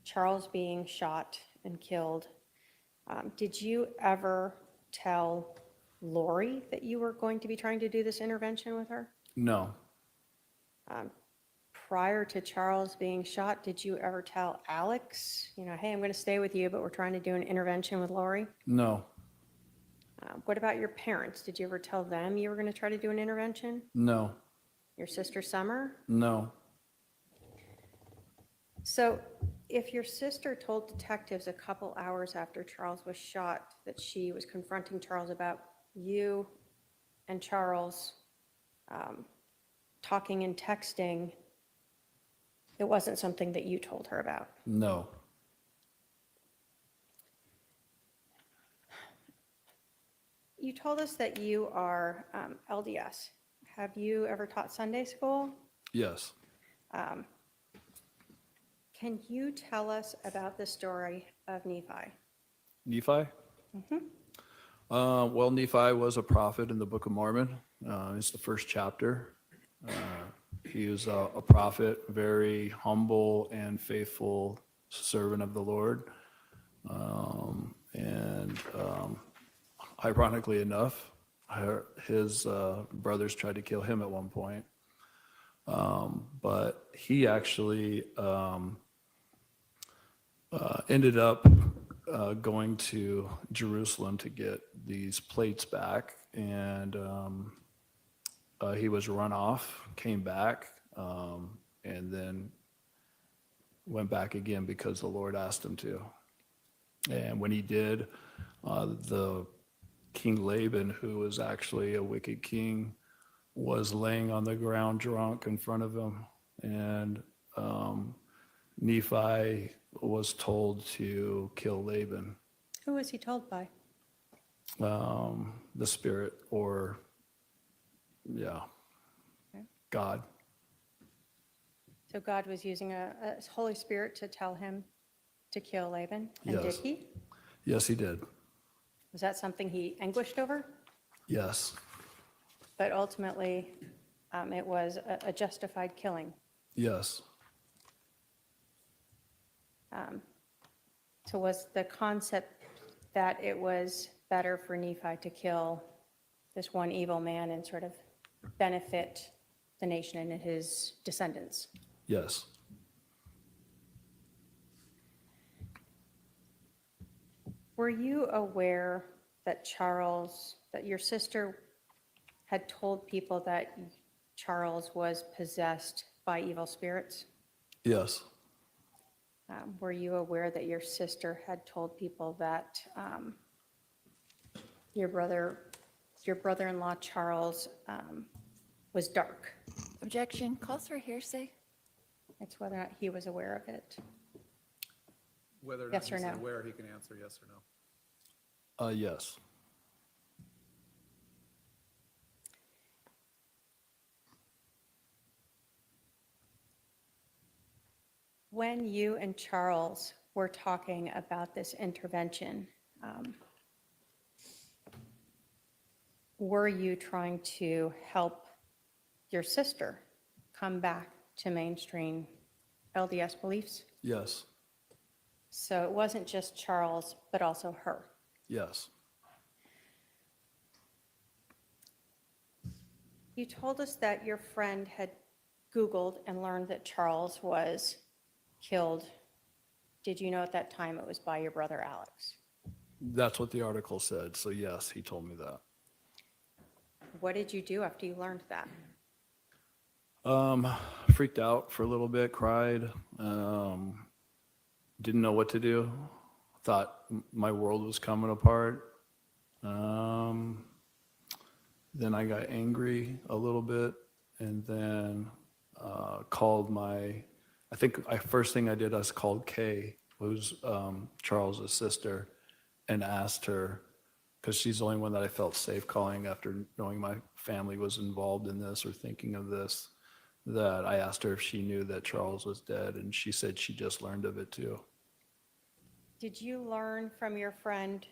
Charles being shot and killed, did you ever tell Lori that you were going to be trying to do this intervention with her? No. Prior to Charles being shot, did you ever tell Alex, hey, I'm going to stay with you, but we're trying to do an intervention with Lori? No. What about your parents? Did you ever tell them you were going to try to do an intervention? No. Your sister Summer? No. So if your sister told detectives a couple hours after Charles was shot that she was confronting Charles about you and Charles talking and texting, it wasn't something that you told her about? No. You told us that you are LDS. Have you ever taught Sunday school? Yes. Can you tell us about the story of Nephi? Nephi? Well, Nephi was a prophet in the Book of Mormon. It's the first chapter. He was a prophet, very humble and faithful servant of the Lord. Ironically enough, his brothers tried to kill him at one point. But he actually ended up going to Jerusalem to get these plates back, and he was run off, came back, and then went back again because the Lord asked him to. And when he did, the King Laban, who was actually a wicked king, was laying on the ground drunk in front of him, and Nephi was told to kill Laban. Who was he told by? The spirit, or God. So God was using a Holy Spirit to tell him to kill Laban? And did Yes. he? Yes, he did. Was that something he anguished over? Yes. But ultimately, it was a justified killing. Yes. So was the concept that it was better for Nephi to kill this one evil man and sort of benefit the nation and his descendants? Yes. Were you aware that that your sister had told people that Charles was possessed by evil spirits? Yes. Were you aware that your sister had told people that your brother-in-law Charles was dark? Objection. Calls for hearsay. It's whether or not he was aware of it. Whether or not Yes or he's no? aware, he can answer yes or no. Yes. When you and Charles were talking about this intervention, were you trying to help your sister come back to mainstream LDS beliefs? Yes. So it wasn't just Charles, but also her. Yes. You told us that your friend had Googled and learned that Charles was killed. Did you know at that time it was by your brother Alex? That's what the article said. So yes, he told me that. What did you do after you learned that? Freaked out for a little bit, cried, didn't know what to do, thought my world was coming apart. Then I got angry a little bit, and then called first thing I did, I called Kay, who's Charles's sister, and asked her, because she's the only one that I felt safe calling after knowing my family was involved in this or thinking of this, that I asked her if she knew that Charles was dead, and she said she just learned of it too. Did you learn from your friend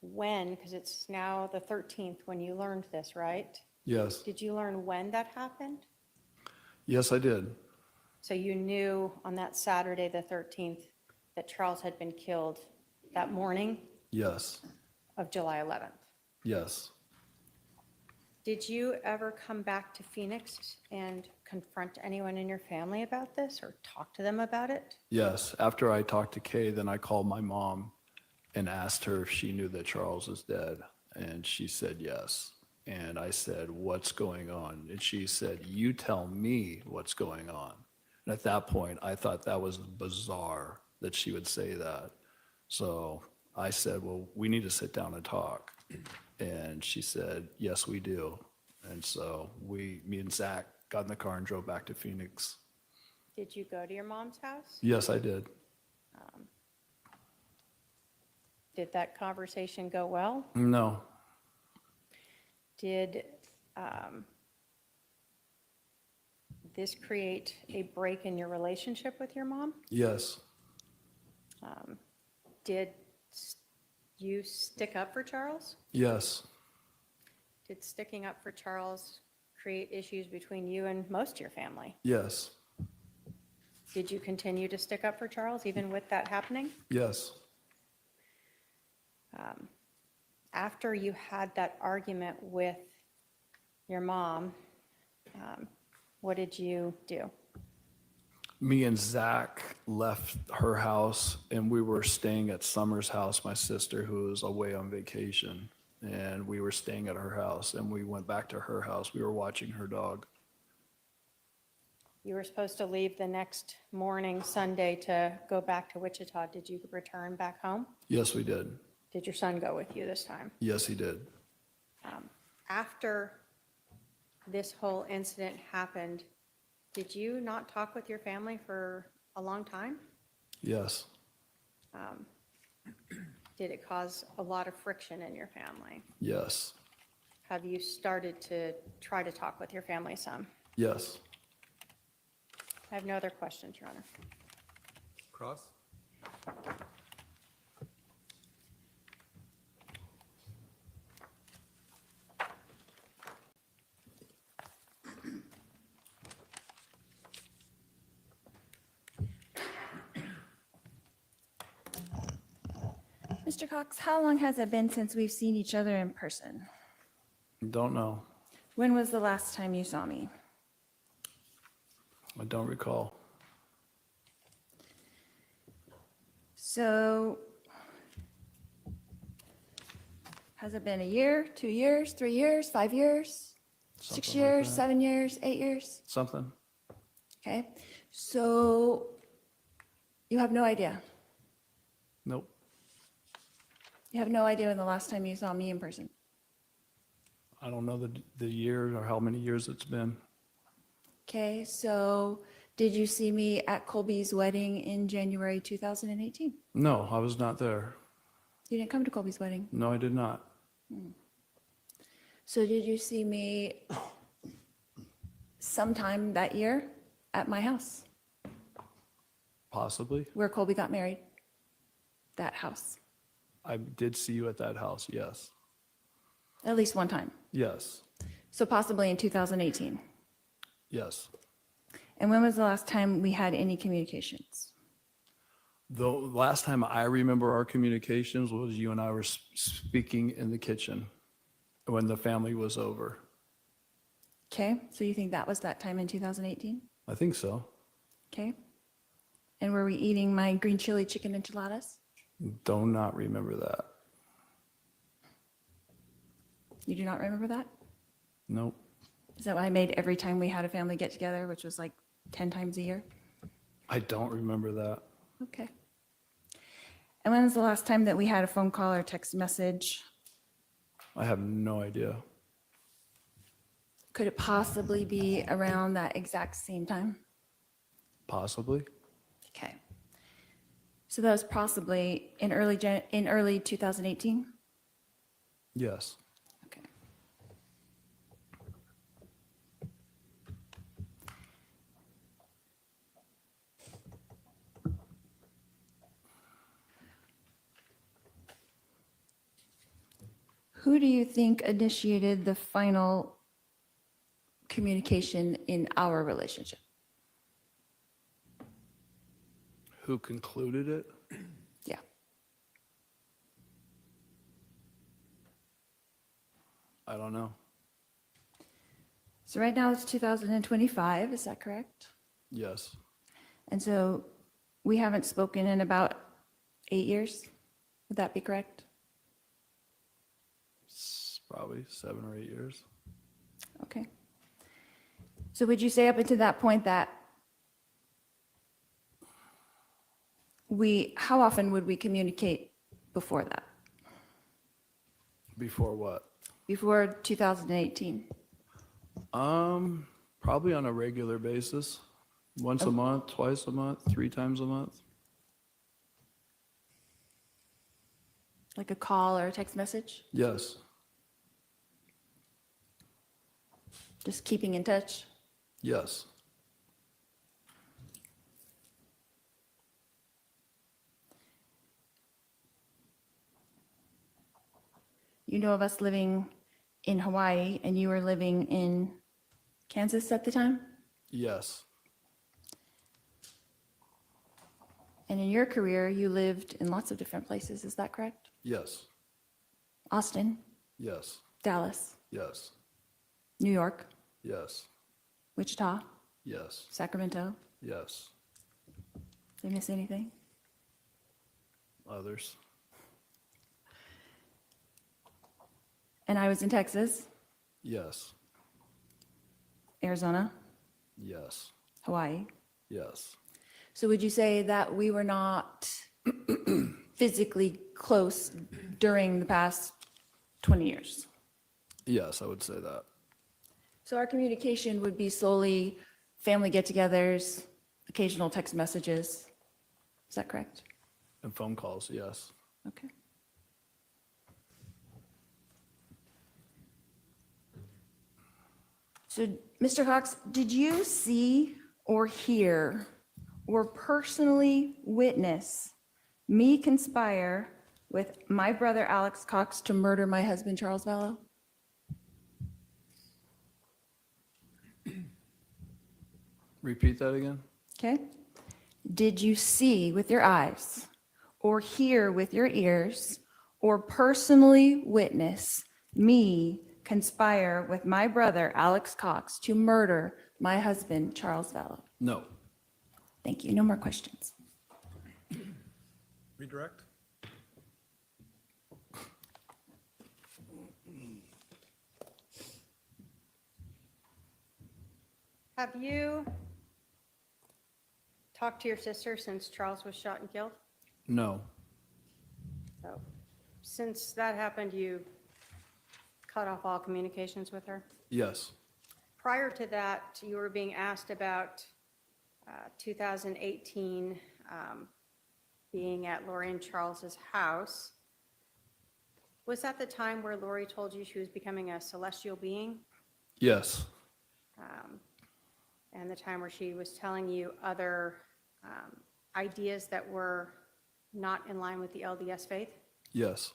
when, because it's now the 13th when you learned this, right? Yes. Did you learn when that happened? Yes, I did. So you knew on that Saturday, the 13th, that Charles had been killed that morning Yes. of July 11th. Yes. Did you ever come back to Phoenix and confront anyone in your family about this or talk to them about it? Yes. After I talked to Kay, then I called my mom and asked her if she knew that Charles was dead. And she said yes. And I said, what's going on? And she said, you tell me what's going on. And at that point, I thought that was bizarre that she would say that. So I said, well, we need to sit down and talk. And she said, yes, we do. And so me and Zach got in the car and drove back to Phoenix. Did you go to your mom's house? Yes, I did. Did that conversation go well? No, Did this create a break in your relationship with your mom? yes, Did you stick up for Charles? yes, Did sticking up for Charles create issues between you and most of your family? yes, Did you continue to stick up for Charles even with that happening? yes. After you had that argument with your mom, what did you do? Me and Zach left her house and we were staying at Summer's house, my sister, who was away on vacation. And we were staying at her house and we went back to her house. We were watching her dog. You were supposed to leave the next morning, Sunday, to go back to Wichita. Did you return back home? Yes, we did. Did your son go with you this time? Yes, he did. After this whole incident happened, did you not talk with your family for a long time? Yes, Did it cause a lot of friction in your family? yes, Have you started to try to talk with your family some? yes. I have no other questions, Your Honor. Cross? Mr. Cox, how long has it been since we've seen each other in person? Don't know. When was the last time you saw me? I don't recall. So, has it been a year, 2 years, 3 years, 5 years, 6 Something like years, that. 7 years, 8 years? Something? Okay, so you have no idea. Nope. You have no idea when the last time you saw me in person. I don't know the year or how many years it's been. Okay, so did you see me at Colby's wedding in January 2018? No, I was not there. You didn't come to Colby's wedding. No, I did not. So did you see me sometime that year at my house Possibly. where Colby got married? That house, I did see you at that house, yes. at least one time. Yes, So possibly in 2018. yes. And when was the last time we had any communications? The last time I remember our communications was you and I were speaking in the kitchen when the family was over. Okay, so you think that was that time in 2018? I think so. Okay. And were we eating my green chili chicken enchiladas? Do not remember that. You do not remember that? Nope. Is that what I made every time we had a family get together, which was like 10 times a year? I don't remember that. Okay. And when was the last time that we had a phone call or text message? I have no idea. Could it possibly be around that exact same time? Possibly. Okay. So that was possibly in early 2018? Yes. Okay. Who do you think initiated the final communication in our relationship? Who concluded it? Yeah. I don't know. So right now it's 2025, is that correct? Yes. And so we haven't spoken in about 8 years? Would that be correct? Probably 7 or 8 years. Okay. So would you say up until that point that how often would we communicate before that? Before what? Before 2018? Probably on a regular basis. Once a month, twice a month, 3 times a month. Like a call or a text message? Yes, Just keeping in touch? yes, You know of us living in Hawaii and you were living in Kansas at the time? yes, And in your career, you lived in lots of different places, is that correct? yes, Austin, yes, Dallas, yes, New York, yes, Wichita, yes, Sacramento. yes. Did I miss anything? Others? And I was in Texas, Yes, Arizona, yes, Hawaii. yes, So would you say that we were not physically close during the past 20 years? yes, I would say that. So our communication would be solely family get-togethers, occasional text messages. Is that correct? And phone calls, yes. Okay. So, Mr. Cox, did you see or hear or personally witness me conspire with my brother Alex Cox to murder my husband Charles Vallow? Repeat that again? Okay. Did you see with your eyes or hear with your ears or personally witness me conspire with my brother Alex Cox to murder my husband Charles Vallow? No. Thank you. No more questions. Redirect? Have you talked to your sister since Charles was shot and killed? No. So, since that happened, you cut off all communications with her? Yes, Prior to that, you were being asked about 2018 being at Lori and Charles's house. Was that the time where Lori told you she was becoming a celestial being? yes, And the time where she was telling you other ideas that were not in line with the LDS faith? yes,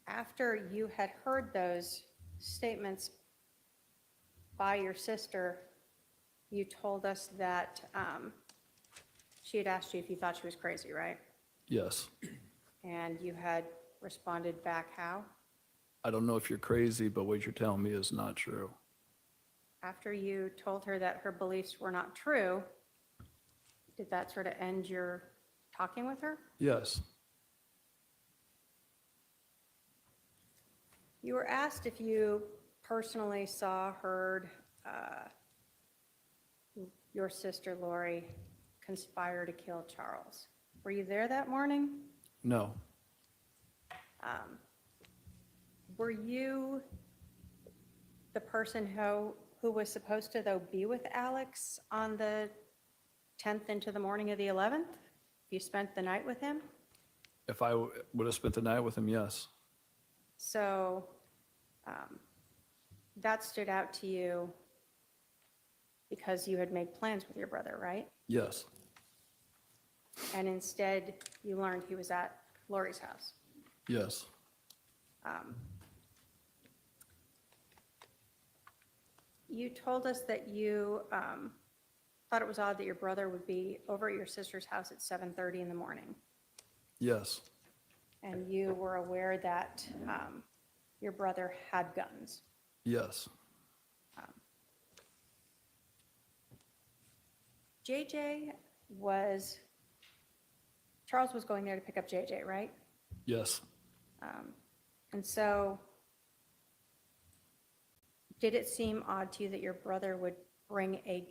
After you had heard those statements by your sister, you told us that she had asked you if you thought she was crazy, right? yes. And you had responded back how? I don't know if you're crazy, but what you're telling me is not true. After you told her that her beliefs were not true, did that sort of end your talking with her? Yes, You were asked if you personally saw, heard your sister Lori conspire to kill Charles. Were you there that morning? no, Were you the person who was supposed to, though, be with Alex on the 10th into the morning of the 11th? You spent the night with him? if I would have spent the night with him, yes, So that stood out to you because you had made plans with your brother, right? yes, And instead, you learned he was at Lori's house. yes, You told us that you thought it was odd that your brother would be over at your sister's house at 7:30 in the morning. yes, And you were aware that your brother had guns. yes, Charles was going there to pick up JJ, right? yes. And so, did it seem odd to you that your brother would bring a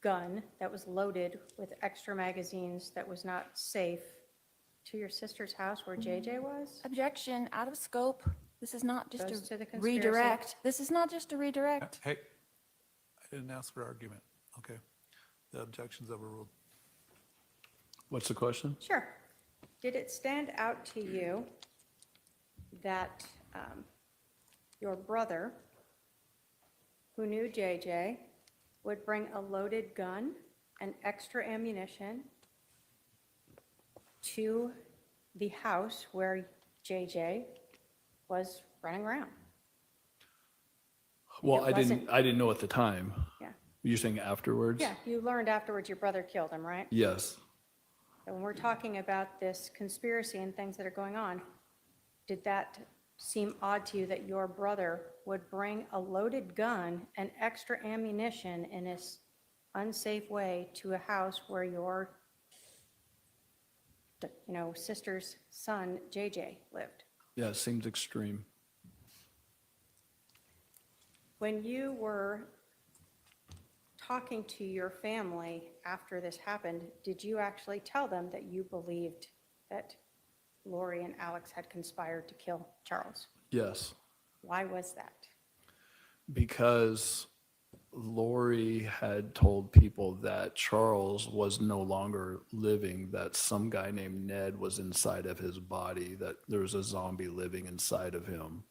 gun that was loaded with extra magazines that was not safe to your sister's house where JJ was? Objection, out of scope. This is not just Goes to the a conspiracy. redirect. This is not just a redirect. Hey, I didn't ask for argument. Okay. The objection's overruled. What's the question? Sure. Did it stand out to you that your brother, who knew JJ, would bring a loaded gun and extra ammunition to the house where JJ was running around? Well, It wasn't- I didn't know at the time. Yeah. You're saying afterwards? Yeah, you learned afterwards your brother killed him, right? Yes. So when we're talking about this conspiracy and things that are going on, did that seem odd to you that your brother would bring a loaded gun and extra ammunition in his unsafe way to a house where your, sister's son, JJ, lived? Yeah, it seems extreme. When you were talking to your family after this happened, did you actually tell them that you believed that Lori and Alex had conspired to kill Charles? Yes. Why was that? Because Lori had told people that Charles was no longer living, that some guy named Ned was inside of his body, that there was a zombie living inside of him.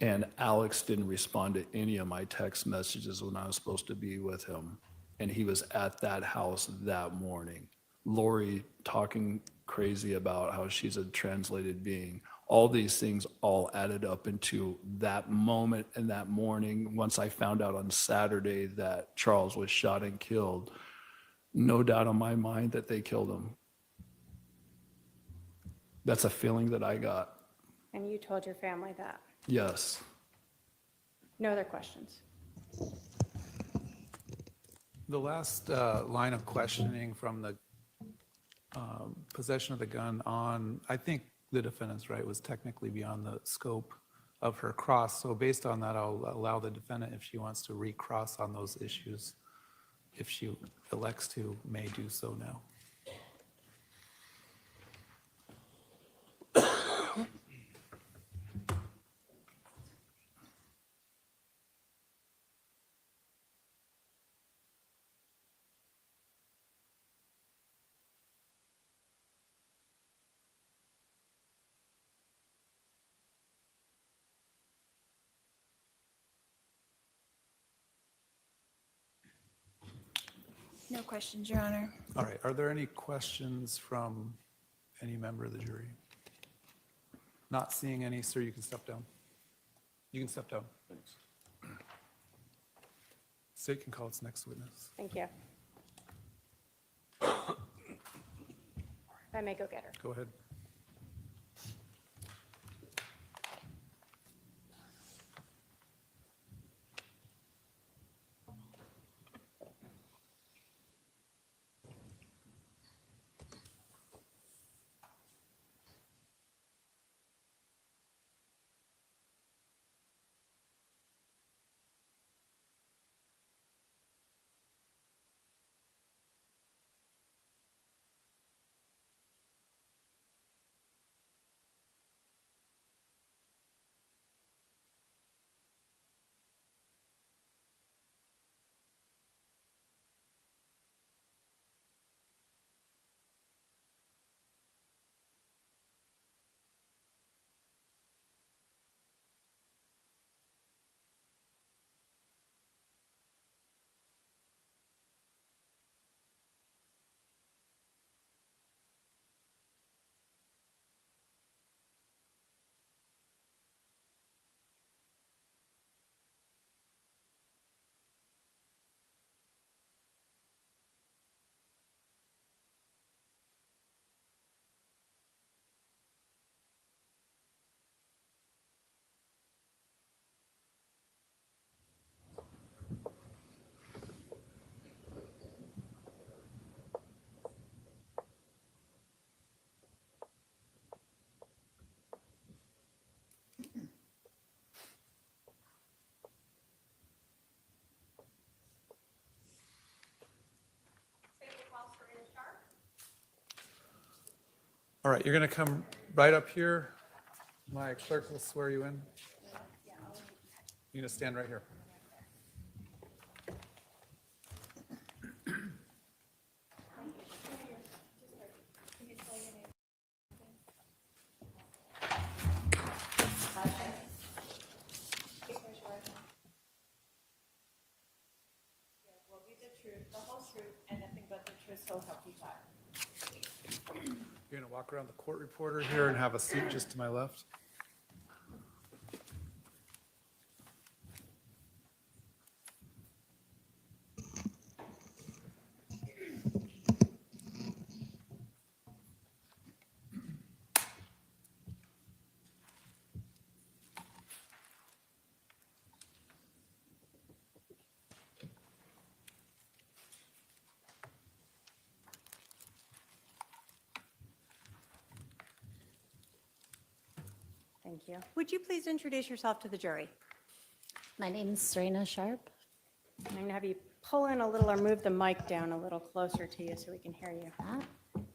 And Alex didn't respond to any of my text messages when I was supposed to be with him. And he was at that house that morning. Lori talking crazy about how she's a translated being. All these things all added up into that moment and that morning. Once I found out on Saturday that Charles was shot and killed, no doubt on my mind that they killed him. That's a feeling that I got. And you told your family that? Yes. No other questions? The last line of questioning from the possession of the gun on, I think the defendant's right, was technically beyond the scope of her cross. So based on that, I'll allow the defendant, if she wants to recross on those issues, if she elects to, may do so now. No questions, Your Honor. All right, are there any questions from any member of the jury? Not seeing any, sir, you can step down. You can step down. Thanks. State can call its next witness. Thank you. I may go get her. Go ahead. All right, you're going to come right up here. My clerk will swear you in. You're going to stand right here. Will be the truth, the whole truth, and nothing but the truth, so help you God. You're going to walk around the court reporter here and have a seat just to my left. Thank you. Would you please introduce yourself to the jury? My name's Serena Sharp. I'm going to have you pull in a little or move the mic down a little closer to you so we can hear you. Ah,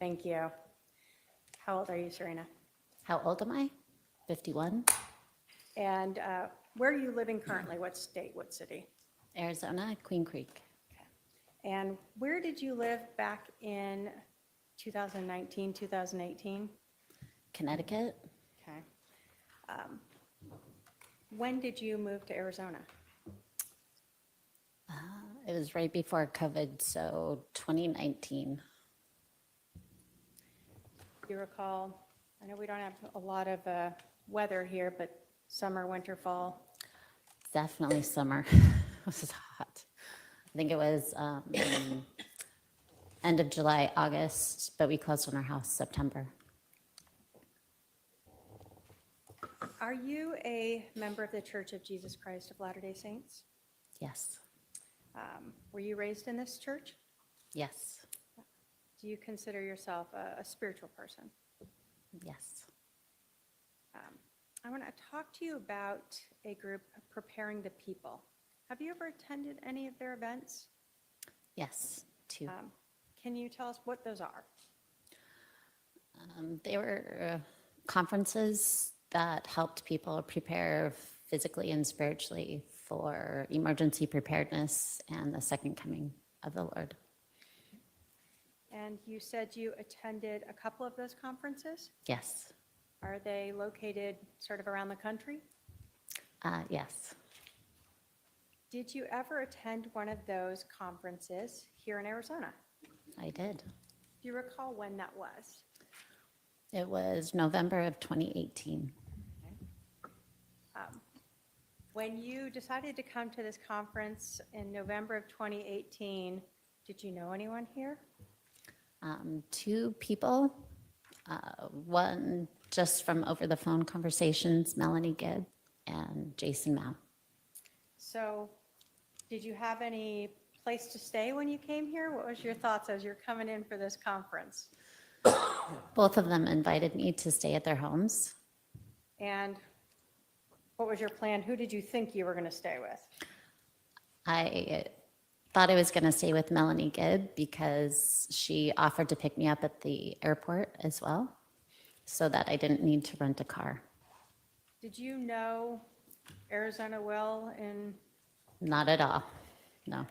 Thank you. How old are you, Serena? How old am I? 51. And where are you living currently? What state, what city? Arizona, Queen Creek. And where did you live back in 2019, 2018? Connecticut. Okay. When did you move to Arizona? It was right before COVID, so 2019. Do you recall, I know we don't have a lot of weather here, but summer, winter, fall? Definitely summer. This is hot. I think it was end of July, August, but we closed on our house September. Are you a member of the Church of Jesus Christ of Latter-day Saints? Yes. Were you raised in this church? Yes. Do you consider yourself a spiritual person? Yes. I want to talk to you about a group, Preparing the People. Have you ever attended any of their events? Yes. Two. Can you tell us what those are? They were conferences that helped people prepare physically and spiritually for emergency preparedness and the second coming of the Lord. And you said you attended a couple of those conferences? Yes. Are they located sort of around the country? Yes. Did you ever attend one of those conferences here in Arizona? I did. Do you recall when that was? It was November of 2018. When you decided to come to this conference in November of 2018, did you know anyone here? Two people, one just from over the phone conversations, Melanie Gibb and Jason Mao. So did you have any place to stay when you came here? What was your thoughts as you're coming in for this conference? Both of them invited me to stay at their homes. And what was your plan? Who did you think you were going to stay with? I thought I was going to stay with Melanie Gibb because she offered to pick me up at the airport as well, so that I didn't need to rent a car. Did you know Arizona well? Not at all, no.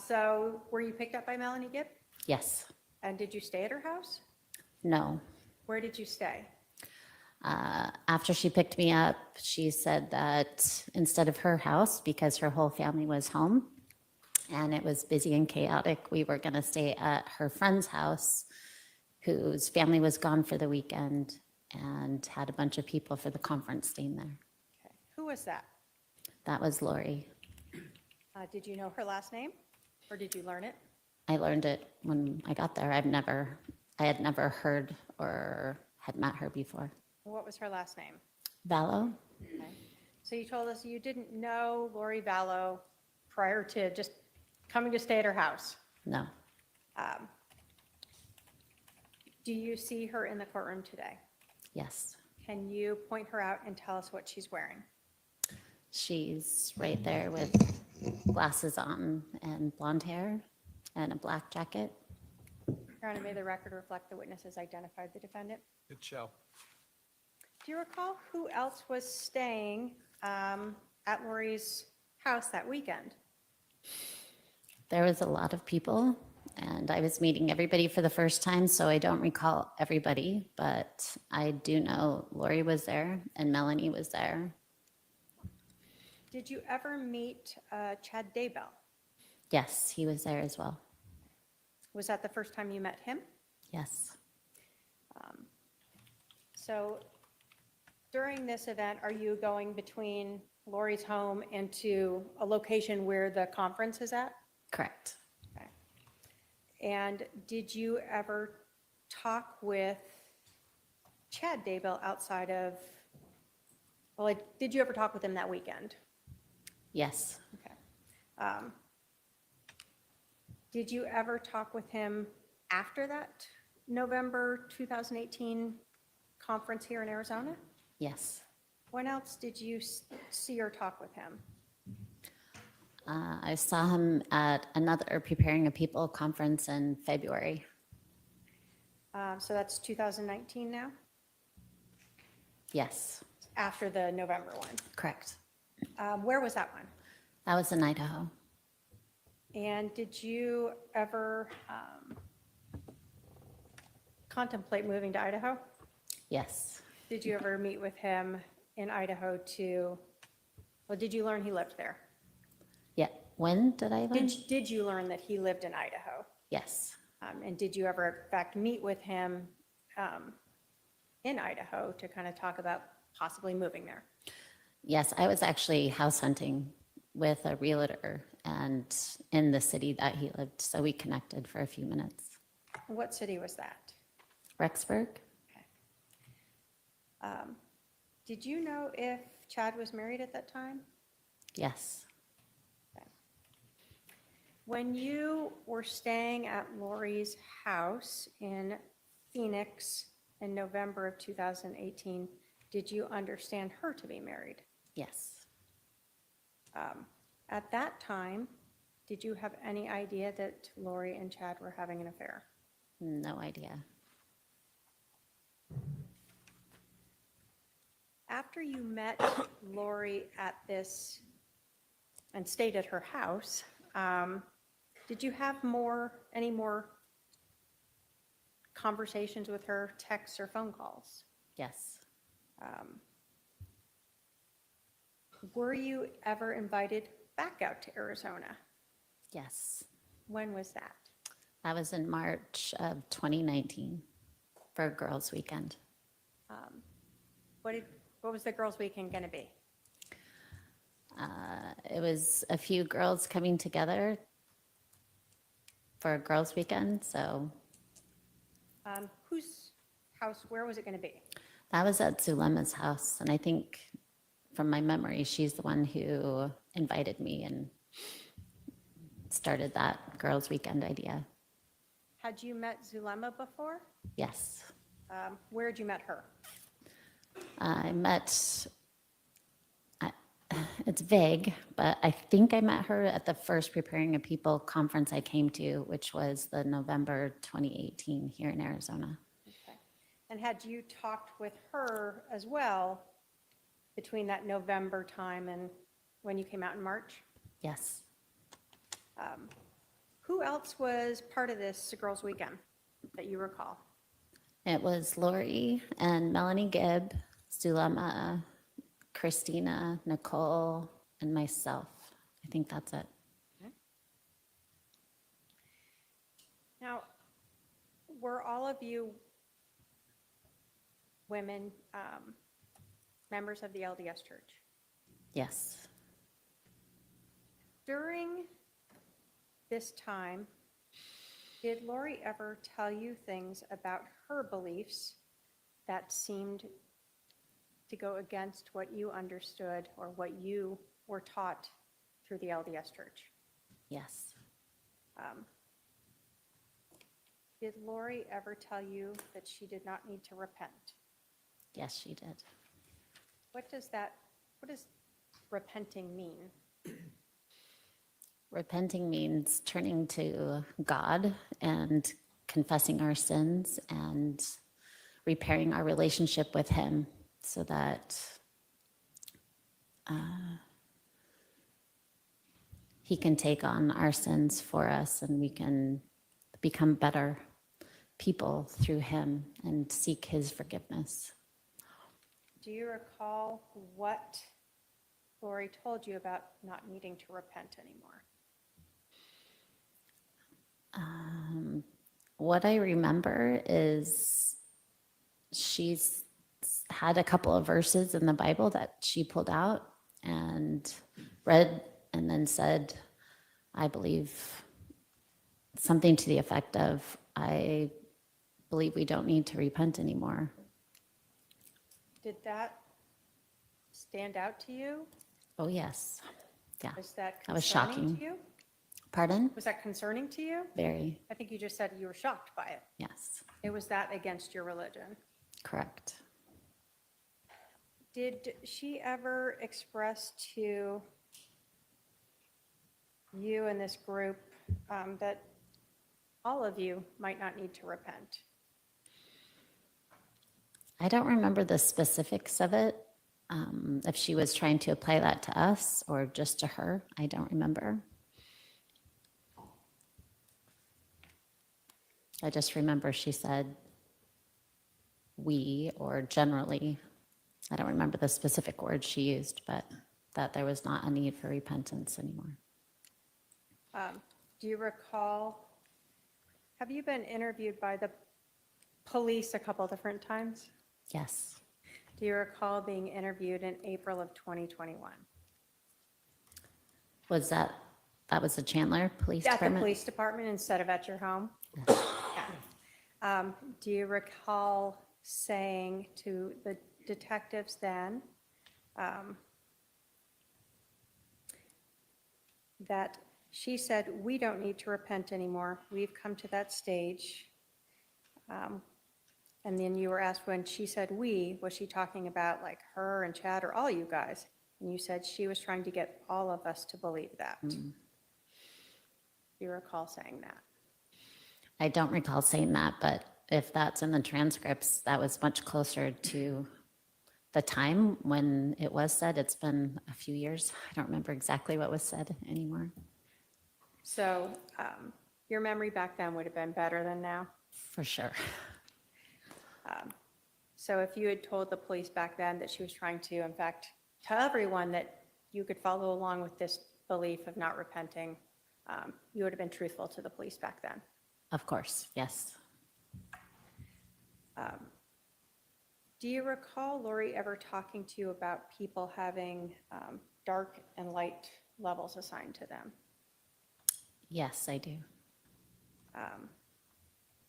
So were you picked up by Melanie Gibb? Yes, And did you stay at her house? no. Where did you stay? After she picked me up, she said that instead of her house, because her whole family was home and it was busy and chaotic, we were going to stay at her friend's house, whose family was gone for the weekend and had a bunch of people for the conference staying there. Okay. Who was that? That was Lori. Did you know her last name, or did you learn it? I learned it when I got there. I had never heard or had met her before. What was her last name? Vallow? Okay. So you told us you didn't know Lori Vallow prior to just coming to stay at her house. No. Do you see her in the courtroom today? Yes. Can you point her out and tell us what she's wearing? She's right there with glasses on and blonde hair and a black jacket. Crown, and may the record reflect the witnesses identified the defendant. It shall. Do you recall who else was staying at Lori's house that weekend? There was a lot of people, and I was meeting everybody for the first time, so I don't recall everybody, but I do know Lori was there and Melanie was there. Did you ever meet Chad Daybell? Yes, he was there as well. Was that the first time you met him? Yes. So during this event, are you going between Lori's home and to a location where the conference is at? Correct. Okay. And did you ever talk with Chad Daybell outside of, well, did you ever talk with him that weekend? Yes. Okay. Did you ever talk with him after that November 2018 conference here in Arizona? Yes. When else did you see or talk with him? I saw him at another Preparing a People conference in February. So that's 2019 now, Yes. after the November one. Correct. Where was that one? That was in Idaho. And did you ever contemplate moving to Idaho? Yes. Did you ever meet with him in Idaho well, did you learn he lived there? Yeah. When did I learn? Did you learn that he lived in Idaho? Yes. And did you ever, in fact, meet with him in Idaho to kind of talk about possibly moving there? Yes, I was actually house hunting with a realtor and in the city that he lived, so we connected for a few minutes. What city was that? Rexburg? Did you know if Chad was married at that time? Yes. When you were staying at Lori's house in Phoenix in November of 2018, did you understand her to be married? Yes. At that time, did you have any idea that Lori and Chad were having an affair? No idea. After you met Lori at this and stayed at her house, did you have any more conversations with her, texts or phone calls? Yes. Were you ever invited back out to Arizona? Yes. When was that? That was in March of 2019 for a girls' weekend. What was the girls' weekend going to be? It was a few girls coming together for a girls' weekend, so Whose house, where was it going to be? that was at Zulema's house. And I think from my memory, she's the one who invited me and started that girls' weekend idea. Had you met Zulema before? Yes. Where had you met her? I met, it's vague, but I think I met her at the first Preparing a People conference I came to, which was the November 2018 here in Arizona. Okay. And had you talked with her as well between that November time and when you came out in March? Yes. Who else was part of this girls' weekend that you recall? It was Lori and Melanie Gibb, Zulema, Christina, Nicole, and myself. I think that's it. Now, were all of you women members of the LDS Church? Yes. During this time, did Lori ever tell you things about her beliefs that seemed to go against what you understood or what you were taught through the LDS Church? Yes. Did Lori ever tell you that she did not need to repent? Yes, she did. What does repenting mean? Repenting means turning to God and confessing our sins and repairing our relationship with him so that he can take on our sins for us and we can become better people through him and seek his forgiveness. Do you recall what Lori told you about not needing to repent anymore? What I remember is she's had a couple of verses in the Bible that she pulled out and read and then said, I believe something to the effect of, I believe we don't need to repent anymore. Did that stand out to you? Oh, yes. Yeah. Was that That was concerning shocking. to you? Pardon? Was that concerning to you? Very. I think you just said you were shocked by it. Yes. It was that against your religion. Correct. Did she ever express to you and this group that all of you might not need to repent? I don't remember the specifics of it. If she was trying to apply that to us or just to her, I don't remember. I just remember she said we, or generally, I don't remember the specific words she used, but that there was not a need for repentance anymore. Do you recall, have you been interviewed by the police a couple different times? Yes. Do you recall being interviewed in April of 2021? Was that was the Chandler Police At the Department? police department instead of at your home? Yeah. Do you recall saying to the detectives then that she said, we don't need to repent anymore, we've come to that stage? And then you were asked when she said we, was she talking about like her and Chad or all you guys? And you said she was trying to get all of us to believe that. Do you recall saying that? I don't recall saying that, but if that's in the transcripts, that was much closer to the time when it was said. It's been a few years. I don't remember exactly what was said anymore. So your memory back then would have been better than now? For sure. So if you had told the police back then that she was trying to, in fact, tell everyone that you could follow along with this belief of not repenting, you would have been truthful to the police back then. Of course, yes. Do you recall Lori ever talking to you about people having dark and light levels assigned to them? Yes, I do.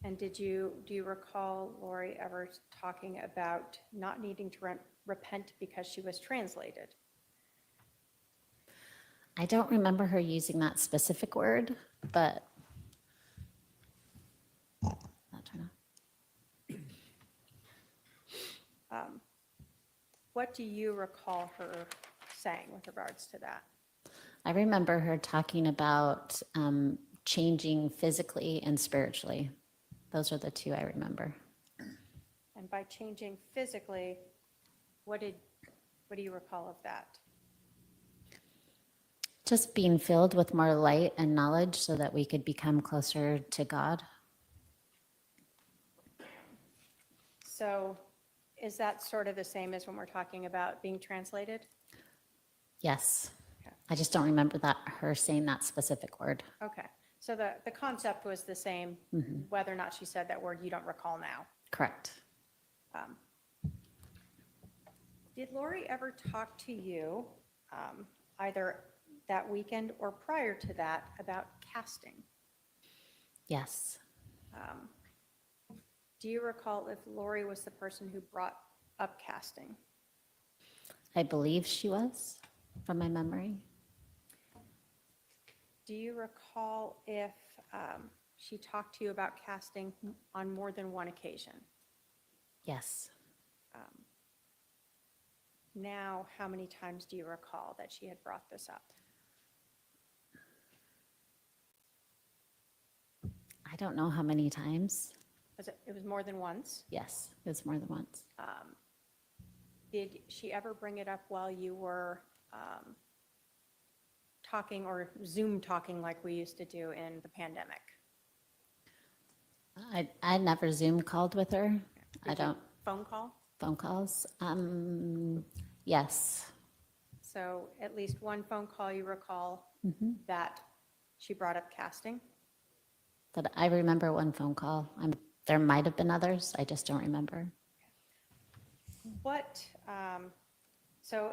And do you recall Lori ever talking about not needing to repent because she was translated? I don't remember her using that specific word, but What do you recall her saying with regards to that? I remember her talking about changing physically and spiritually. Those are the two I remember. And by changing physically, what do you recall of that? Just being filled with more light and knowledge so that we could become closer to God. So is that sort of the same as when we're talking about being translated? Yes. Okay. I just don't remember her saying that specific word. Okay, so the concept was the same, whether or not she said that word, you don't recall now. Correct. Did Lori ever talk to you, either that weekend or prior to that, about casting? Yes. Do you recall if Lori was the person who brought up casting? I believe she was, from my memory. Do you recall if she talked to you about casting on more than one occasion? Yes. Now, how many times do you recall that she had brought this up? I don't know how many times. It was more than once? Yes, it was more than once. Did she ever bring it up while you were talking or Zoom talking like we used to do in the pandemic? I never Zoom called with her. I Did you don't, phone call? phone calls. Yes, So at least one phone call you recall that she brought up casting? that I remember one phone call. There might have been others. I just don't remember. What, so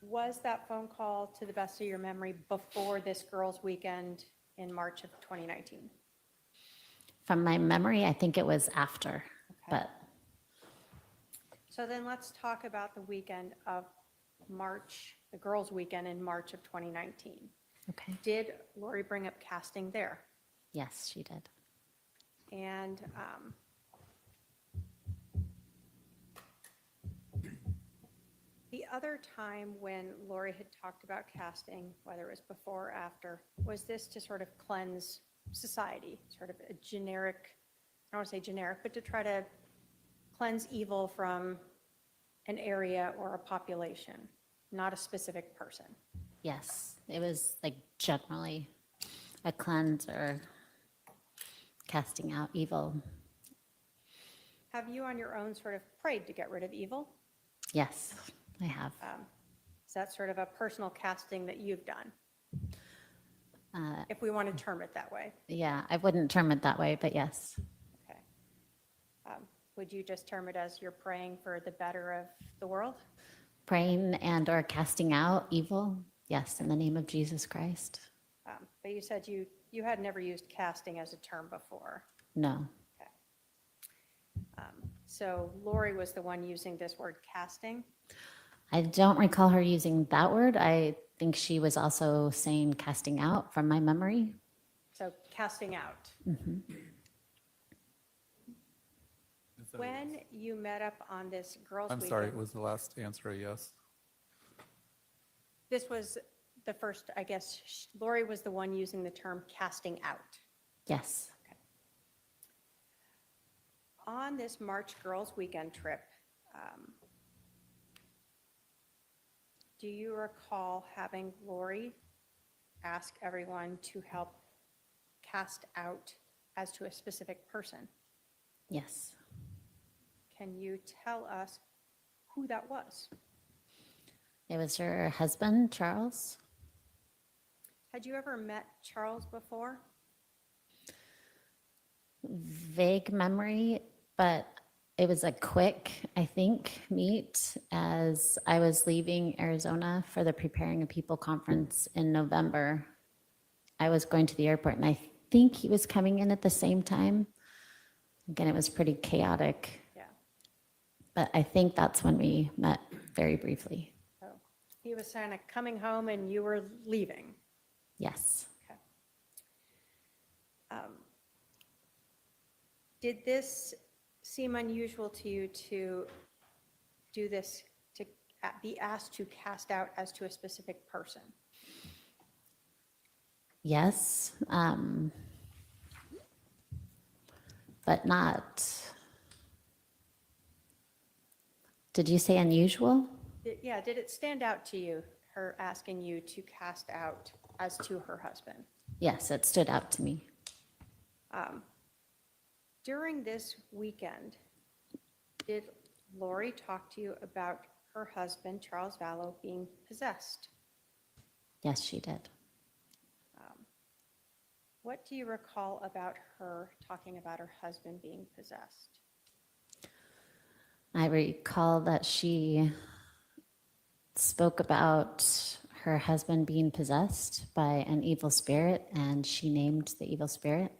was that phone call, to the best of your memory, before this girls' weekend in March of 2019? From my memory, I think it was after, but So then let's talk about the weekend of March, the girls' weekend in March of 2019. okay. Did Lori bring up casting there? Yes, she did. And the other time when Lori had talked about casting, whether it was before or after, was this to sort of cleanse society, sort of a generic, I don't want to say generic, but to try to cleanse evil from an area or a population, not a specific person? Yes, it was like generally a cleanse or casting out evil. Have you on your own sort of prayed to get rid of evil? Yes, I have. Is that sort of a personal casting that you've done? If we want to term it that way. Yeah, I wouldn't term it that way, but yes. Okay. Would you just term it as you're praying for the better of the world? Praying and or casting out evil. Yes, in the name of Jesus Christ. But you said you had never used casting as a term before. No. Okay. So Lori was the one using this word casting. I don't recall her using that word. I think she was also saying casting out from my memory. So casting out. When you met up on this girls' I'm weekend. sorry, was the last answer a yes? This was the first, I guess, Lori was the one using the term casting out. Yes. On this March girls' weekend trip, do you recall having Lori ask everyone to help cast out as to a specific person? Yes. Can you tell us who that was? It was her husband, Charles. Had you ever met Charles before? Vague memory, but it was a quick, I think, meet as I was leaving Arizona for the Preparing a People conference in November. I was going to the airport and I think he was coming in at the same time. Again, it was pretty chaotic, Yeah. but I think that's when we met very briefly. So he was kind of coming home and you were leaving. Yes. Okay. Did this seem unusual to you to do this, to be asked to cast out as to a specific person? Yes. But not. Did you say unusual? Yeah, did it stand out to you, her asking you to cast out as to her husband? Yes, it stood out to me. During this weekend, did Lori talk to you about her husband, Charles Vallow, being possessed? Yes, she did. What do you recall about her talking about her husband being possessed? I recall that she spoke about her husband being possessed by an evil spirit, and she named the evil spirit.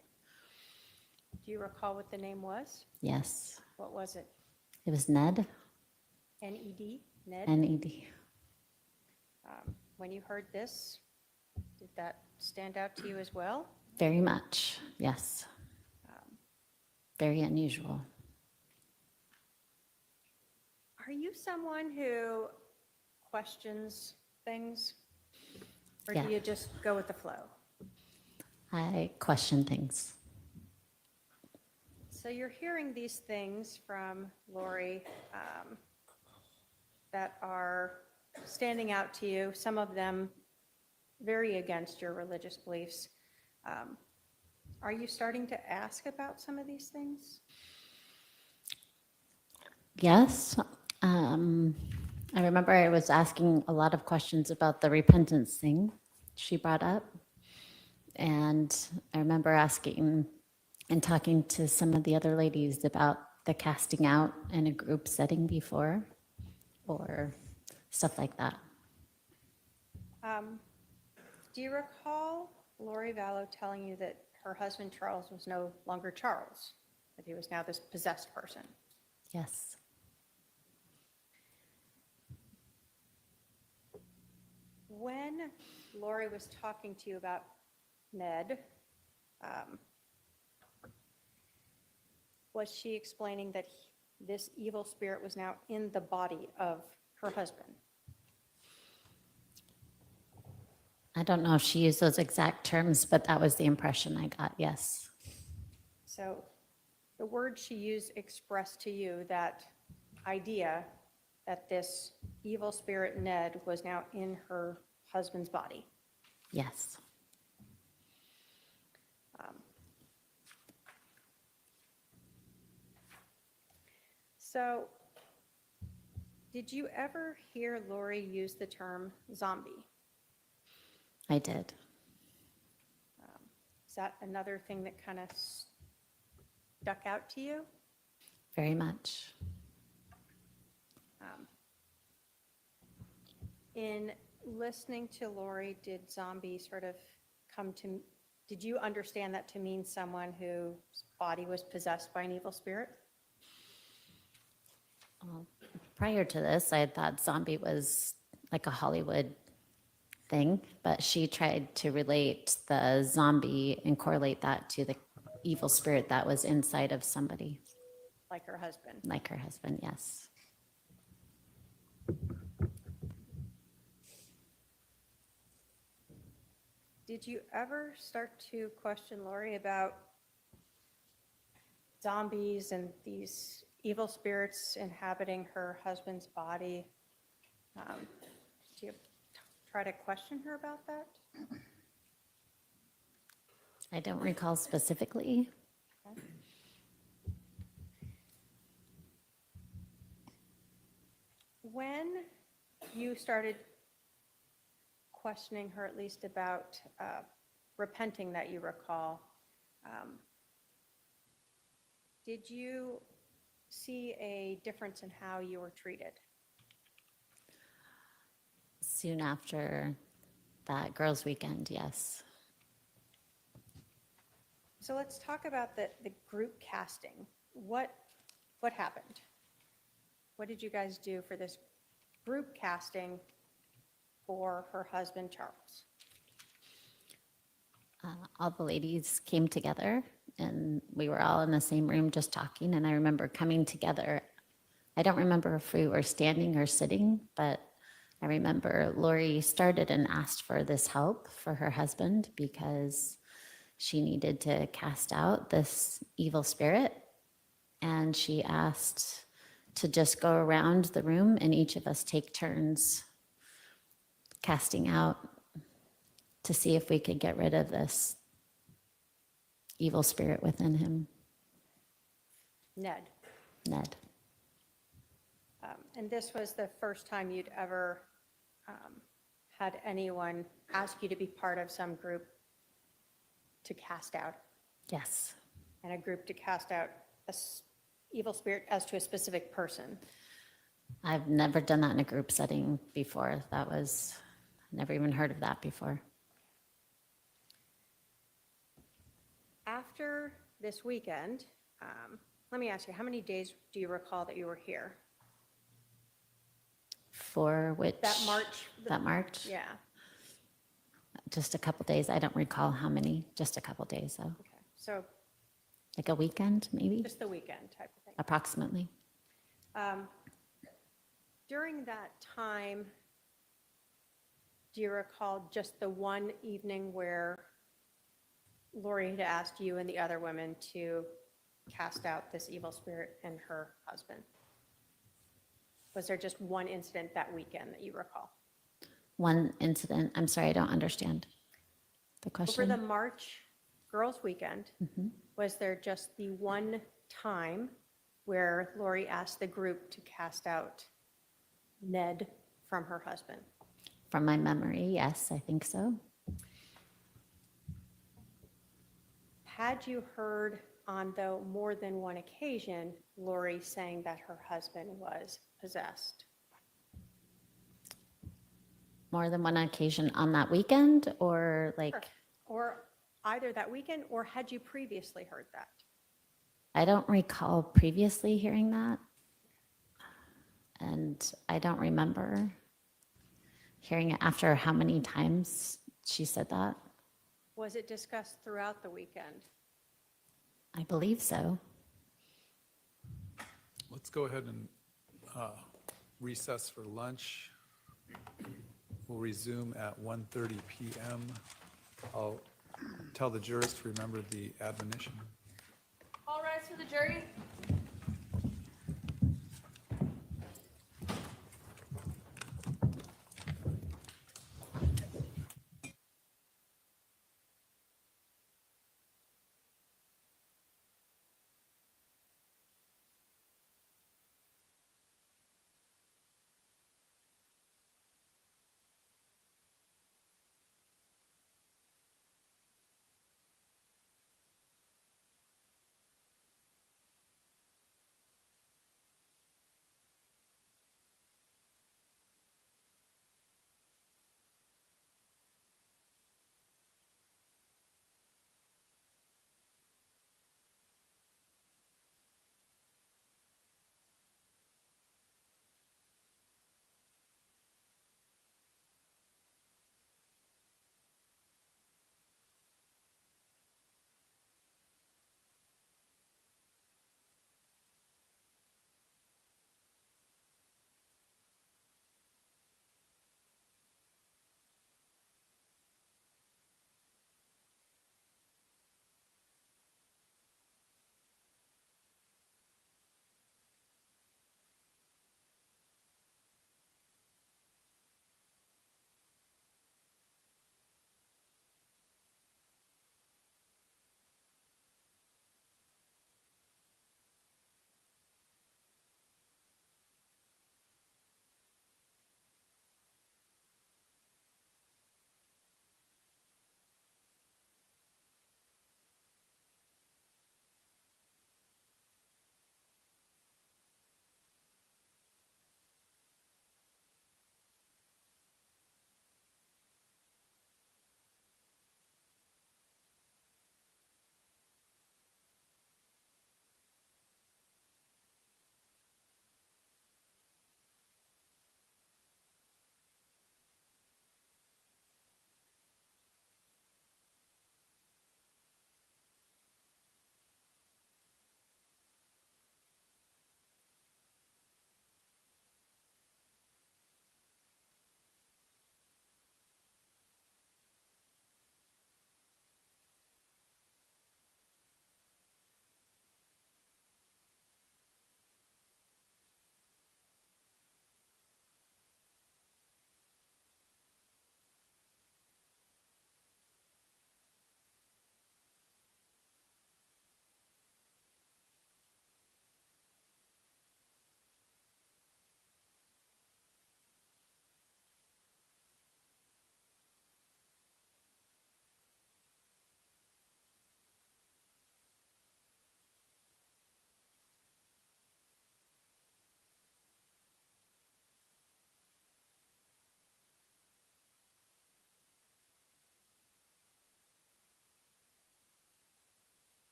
Do you recall what the name was? Yes, What was it? it was Ned, N-E-D? Ned? N-E-D. When you heard this, did that stand out to you as well? Very much, yes. Very unusual. Are you someone who questions things? Or Yeah. do you just go with the flow? I question things. So you're hearing these things from Lori that are standing out to you, some of them very against your religious beliefs. Are you starting to ask about some of these things? Yes. I remember I was asking a lot of questions about the repentance thing she brought up. And I remember asking and talking to some of the other ladies about the casting out in a group setting before, or stuff like that. Do you recall Lori Vallow telling you that her husband Charles was no longer Charles, that he was now this possessed person? Yes. When Lori was talking to you about Ned, was she explaining that this evil spirit was now in the body of her husband? I don't know if she used those exact terms, but that was the impression I got, yes. So the word she used expressed to you that idea that this evil spirit Ned was now in her husband's body. Yes. So did you ever hear Lori use the term zombie? I did. Is that another thing that kind of stuck out to you? Very much. In listening to Lori, did zombie sort of did you understand that to mean someone whose body was possessed by an evil spirit? Prior to this, I had thought zombie was like a Hollywood thing, but she tried to relate the zombie and correlate that to the evil spirit that was inside of somebody, Like her husband? like her husband, yes. Did you ever start to question Lori about zombies and these evil spirits inhabiting her husband's body? Do you try to question her about that? I don't recall specifically. When you started questioning her, at least about repenting that you recall, did you see a difference in how you were treated? Soon after that girls' weekend, yes. So let's talk about the group casting. What happened? What did you guys do for this group casting for her husband, Charles? All the ladies came together and we were all in the same room just talking. And I remember coming together. I don't remember if we were standing or sitting, but I remember Lori started and asked for this help for her husband because she needed to cast out this evil spirit. And she asked to just go around the room and each of us take turns casting out to see if we could get rid of this evil spirit within him, Ned. And this was the first time you'd ever had anyone ask you to be part of some group to cast out, Yes. and a group to cast out a evil spirit as to a specific person. I've never done that in a group setting before. Never even heard of that before. After this weekend, let me ask you, how many days do you recall that you were here? For which? That March? That March? Yeah. Just a couple days. I don't recall how many. Just a couple days, though. Okay. So Like a weekend, maybe? just the weekend type of thing. Approximately. During that time, do you recall just the one evening where Lori had asked you and the other women to cast out this evil spirit and her husband? Was there just one incident that weekend that you recall? One incident, I'm sorry, I don't understand the Over the question. March Girls Weekend, was there just the one time where Lori asked the group to cast out Ned from her husband? From my memory, yes, I think so. Had you heard on, though, more than one occasion, Lori saying that her husband was possessed? More than one occasion on that weekend, or like, Or either that weekend, or had you previously heard that? I don't recall previously hearing that. And I don't remember hearing it after how many times she said that. Was it discussed throughout the weekend? I believe so. Let's go ahead and recess for lunch. We'll resume at 1:30 PM. I'll tell the jurors to remember the admonition. All rise for the jury.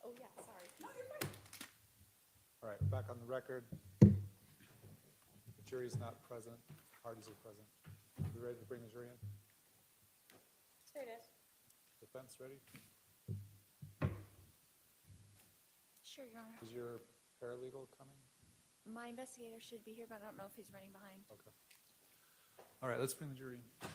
All right, back on the record. The jury's not present, parties are present. You ready to bring the jury in? Here it is. Defense ready? Sure, Your Honor. Is your paralegal coming? My investigator should be here, but I don't know if he's running behind. Okay. All right, let's bring the jury in.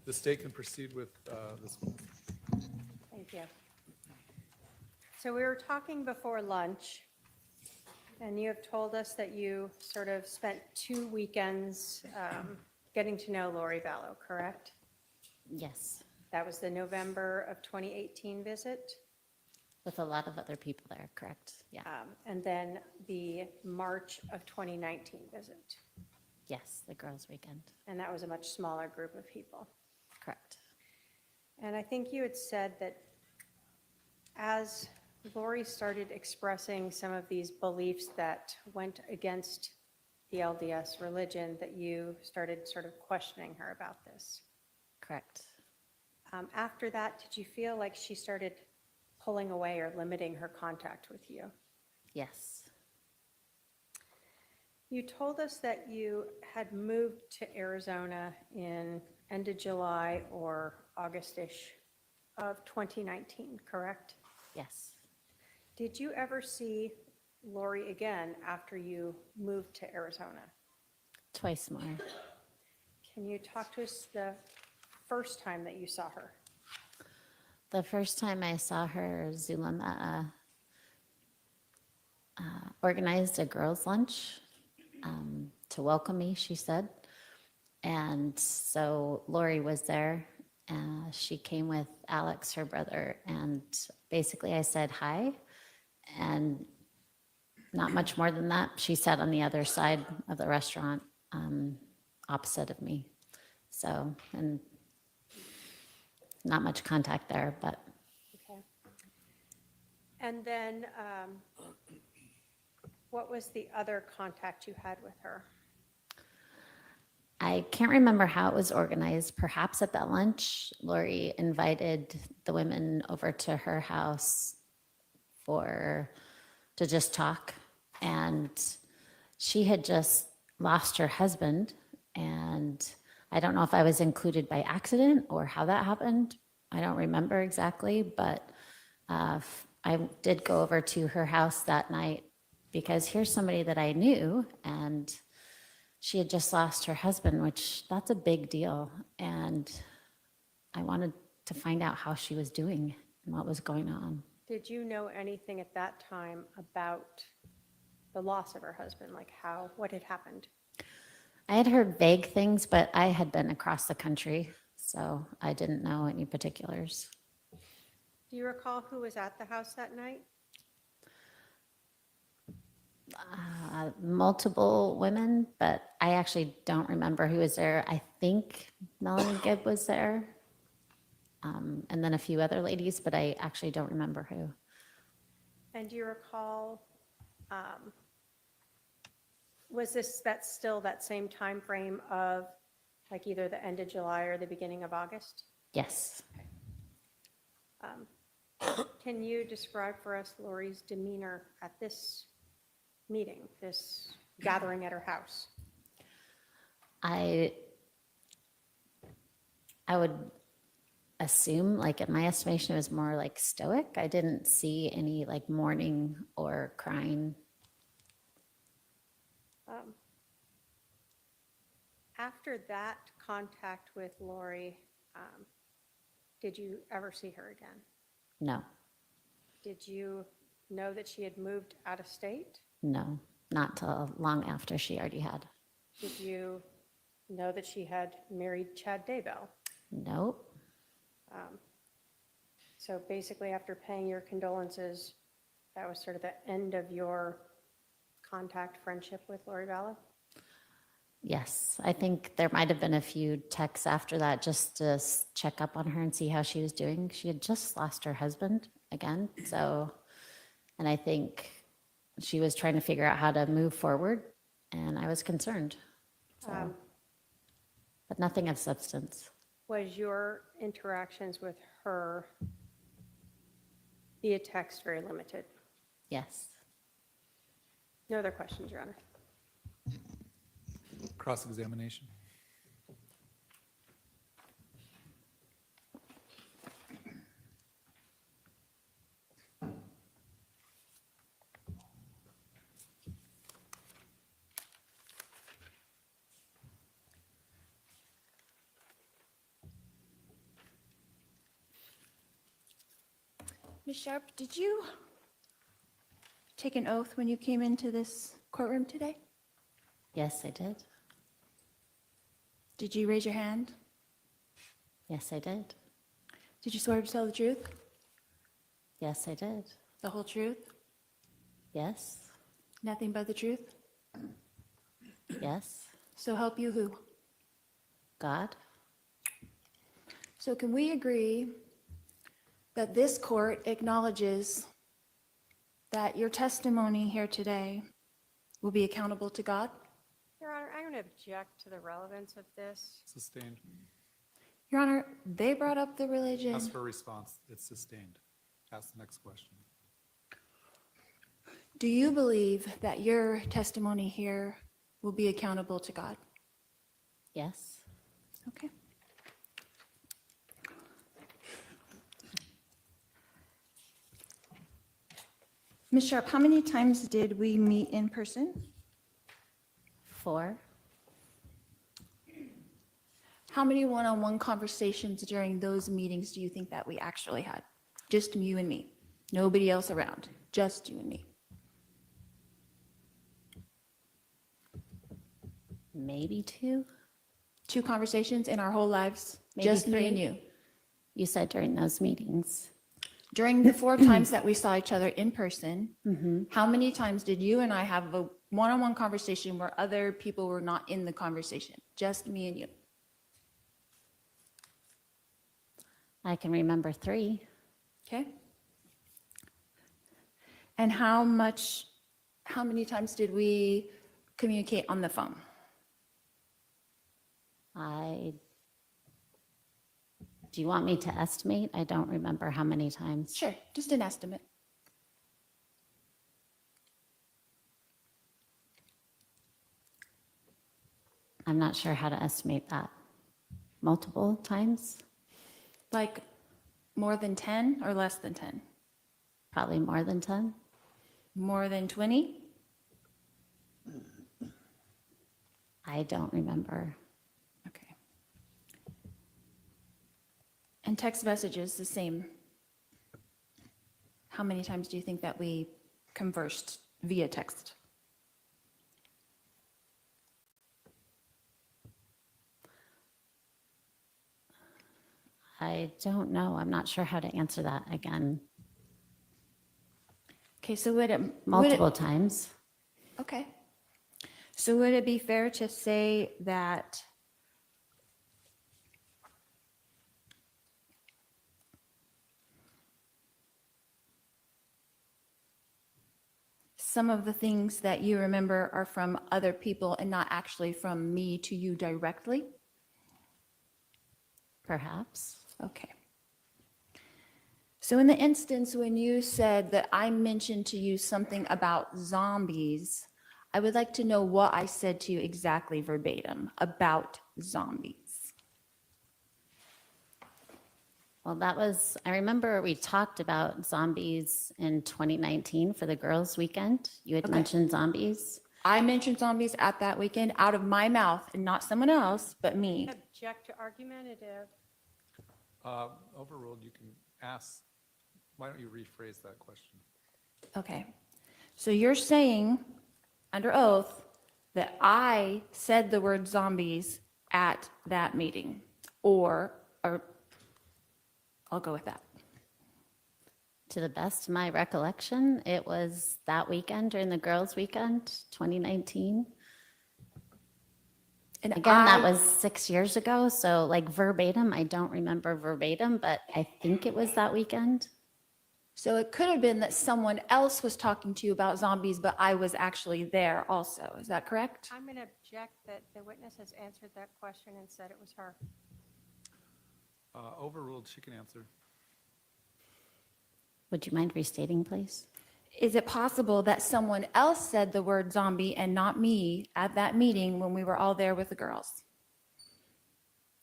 The state can proceed with this. Thank you. So we were talking before lunch, and you have told us that you sort of spent 2 weekends getting to know Lori Vallow, correct? Yes, That was the November of 2018 visit, with a lot of other people there, correct? Yeah, and then the March of 2019 visit. yes, the girls' weekend, And that was a much smaller group of people. correct. And I think you had said that as Lori started expressing some of these beliefs that went against the LDS religion, that you started sort of questioning her about this. Correct. After that, did you feel like she started pulling away or limiting her contact with you? Yes, You told us that you had moved to Arizona in end of July or August-ish of 2019, correct? yes. Did you ever see Lori again after you moved to Arizona? Twice more. Can you talk to us the first time that you saw her? The first time I saw her, Zulema organized a girls' lunch to welcome me, she said. And so Lori was there. She came with Alex, her brother, and basically I said hi. And not much more than that. She sat on the other side of the restaurant, opposite of me. So, and not much contact there, but Okay. And then what was the other contact you had with her? I can't remember how it was organized. Perhaps at that lunch, Lori invited the women over to her house to just talk. And she had just lost her husband. And I don't know if I was included by accident or how that happened. I don't remember exactly, but I did go over to her house that night because here's somebody that I knew, and she had just lost her husband, which that's a big deal. And I wanted to find out how she was doing and what was going on. Did you know anything at that time about the loss of her husband, like what had happened? I had heard vague things, but I had been across the country, so I didn't know any particulars. Do you recall who was at the house that night? Multiple women, but I actually don't remember who was there. I think Melanie Gibb was there, and then a few other ladies, but I actually don't remember who. And do you recall Was that's still that same time frame of like either the end of July or the beginning of August? Yes. Can you describe for us Lori's demeanor at this meeting, this gathering at her house? I would assume, like in my estimation, it was more like stoic. I didn't see any like mourning or crying. After that contact with Lori, did you ever see her again? No, Did you know that she had moved out of state? no, not till long after she already had. Did you know that she had married Chad Daybell? Nope. So basically, after paying your condolences, that was sort of the end of your contact friendship with Lori Vallow? Yes, I think there might have been a few texts after that just to check up on her and see how she was doing. She had just lost her husband again. So, and I think she was trying to figure out how to move forward, and I was concerned. So, but nothing of substance. Was your interactions with her via text very limited? Yes. No other questions, Your Honor. Cross-examination. Ms. Sharp, did you take an oath when you came into this courtroom today? Yes, I did. Did you raise your hand? Yes, I did. Did you swear to tell the truth? Yes, I did. The whole truth? Yes. Nothing but the truth? Yes. So help you who? God. So can we agree that this court acknowledges that your testimony here today will be accountable to God? Your Honor, I'm going to object to the relevance of this. Sustained. Your Honor, they brought up the religion. Ask for a response. It's sustained. Ask the next question. Do you believe that your testimony here will be accountable to God? Yes. Okay. Ms. Sharp, how many times did we meet in person? 4. How many one-on-one conversations during those meetings do you think that we actually had? Just you and me, nobody else around, just you and me. Maybe 2. 2 conversations in our whole lives, Maybe just me 3. and you. You said during those meetings. During the 4 times that we saw each other in person, how many times did you and I have a one-on-one conversation where other people were not in the conversation? Just me and you. I can remember 3. Okay? And how many times did we communicate on the phone? Do you want me to estimate? I don't remember how many times. Sure, just an estimate. I'm not sure how to estimate that. Multiple times? Like more than 10 or less than 10? Probably more than 10. More than 20? I don't remember. Okay. And text messages, the same. How many times do you think that we conversed via text? I don't know. I'm not sure how to answer that again. Okay, so would it... Multiple times. Okay. So would it be fair to say that some of the things that you remember are from other people and not actually from me to you directly? Perhaps. Okay. So in the instance when you said that I mentioned to you something about zombies, I would like to know what I said to you exactly verbatim about zombies. Well, I remember we talked about zombies in 2019 for the girls' weekend. You had Okay. mentioned zombies. I mentioned zombies at that weekend out of my mouth and not someone else, but me. Object to argumentative. Overruled, you can ask, why don't you rephrase that question? Okay. So you're saying under oath that I said the word zombies at that meeting, or I'll go with that. To the best of my recollection, it was that weekend during the girls' weekend, 2019. And Again, that was 6 years ago, so like verbatim, I don't remember verbatim, but I think it was that weekend. So it could have been that someone else was talking to you about zombies, but I was actually there also. Is that correct? I'm going to object that the witness has answered that question and said it was her. Overruled, she can answer. Would you mind restating, please? Is it possible that someone else said the word zombie and not me at that meeting when we were all there with the girls?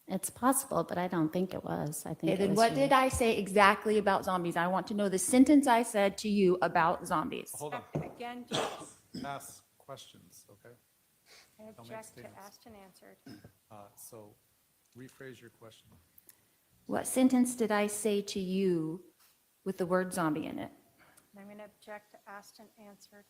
It's possible, but I don't think it was. I think Okay, it then was what you. did I say exactly about zombies? I want to know the sentence I said to you about zombies. Hold on, Again, ask questions, okay? I make object to statements. asked and answered. So rephrase your question. What sentence did I say to you with the word zombie in it? And I'm going to object to asked and answered.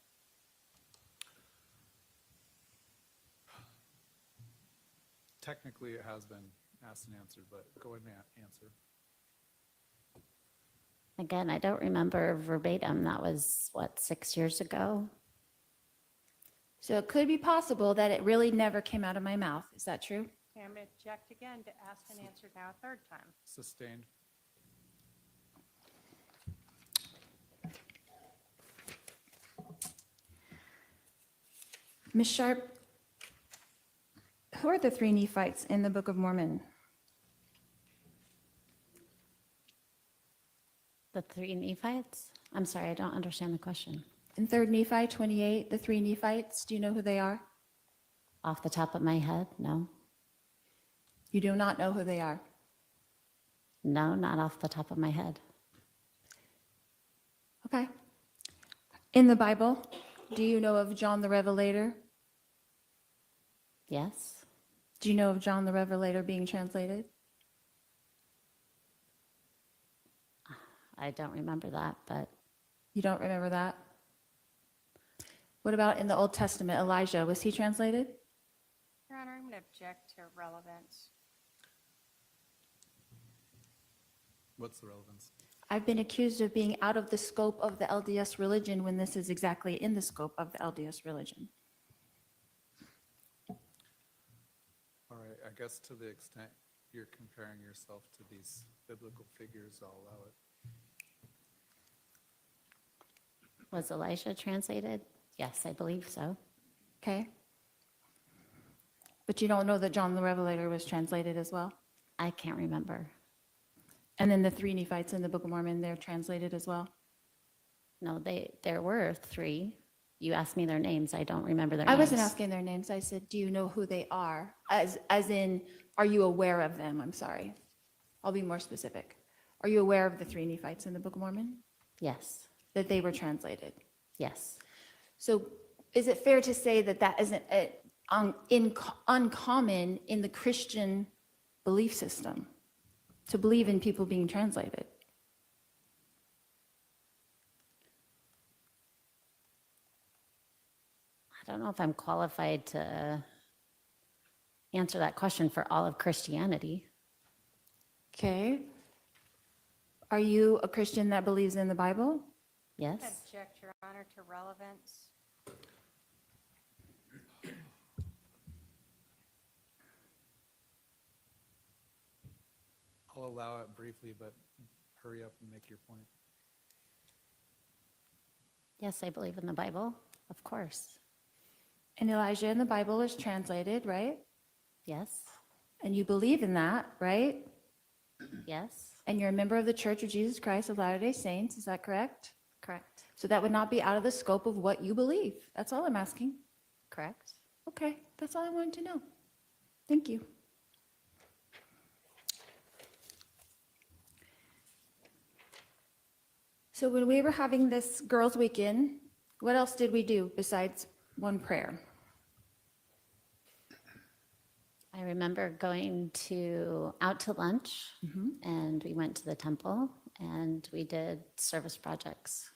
Technically, it has been asked and answered, but go ahead and answer. Again, I don't remember verbatim. That was, 6 years ago? So it could be possible that it really never came out of my mouth. Is that true? Okay, I'm going to object again to asked and answered now a third time. Sustained. Ms. Sharp, who are the three Nephites in the Book of Mormon? The 3 Nephites? I'm sorry, I don't understand the question. In 3 Nephi 28, the three Nephites, do you know who they are? Off the top of my head, no. You do not know who they are. No, not off the top of my head. Okay. In the Bible, do you know of John the Revelator? Yes? Do you know of John the Revelator being translated? I don't remember that, but You don't remember that? What about in the Old Testament, Elijah? Was he translated? Your Honor, I'm going to object to relevance. What's the relevance? I've been accused of being out of the scope of the LDS religion when this is exactly in the scope of the LDS religion. All right, I guess to the extent you're comparing yourself to these biblical figures, I'll allow it. was Elisha translated? Yes, I believe so. Okay? But you don't know that John the Revelator was translated as well? I can't remember. And then the three Nephites in the Book of Mormon, they're translated as well? No, there were 3. You asked me their names. I don't remember their names. I wasn't asking their names. I said, do you know who they are? As in, are you aware of them? I'm sorry. I'll be more specific. Are you aware of the three Nephites in the Book of Mormon? Yes, That they were translated? yes. So is it fair to say that that isn't uncommon in the Christian belief system, to believe in people being translated? I don't know if I'm qualified to answer that question for all of Christianity. Okay. Are you a Christian that believes in the Bible? Yes? Object, Your Honor, to relevance. I'll allow it briefly, but hurry up and make your point. Yes, I believe in the Bible. Of course. And Elijah in the Bible is translated, right? Yes. And you believe in that, right? Yes. And you're a member of the Church of Jesus Christ of Latter-day Saints, is that correct? Correct. So that would not be out of the scope of what you believe. That's all I'm asking. Correct. Okay, that's all I wanted to know. Thank you. So when we were having this girls' weekend, what else did we do besides one prayer? I remember going out to lunch, and we went to the temple, and we did service projects.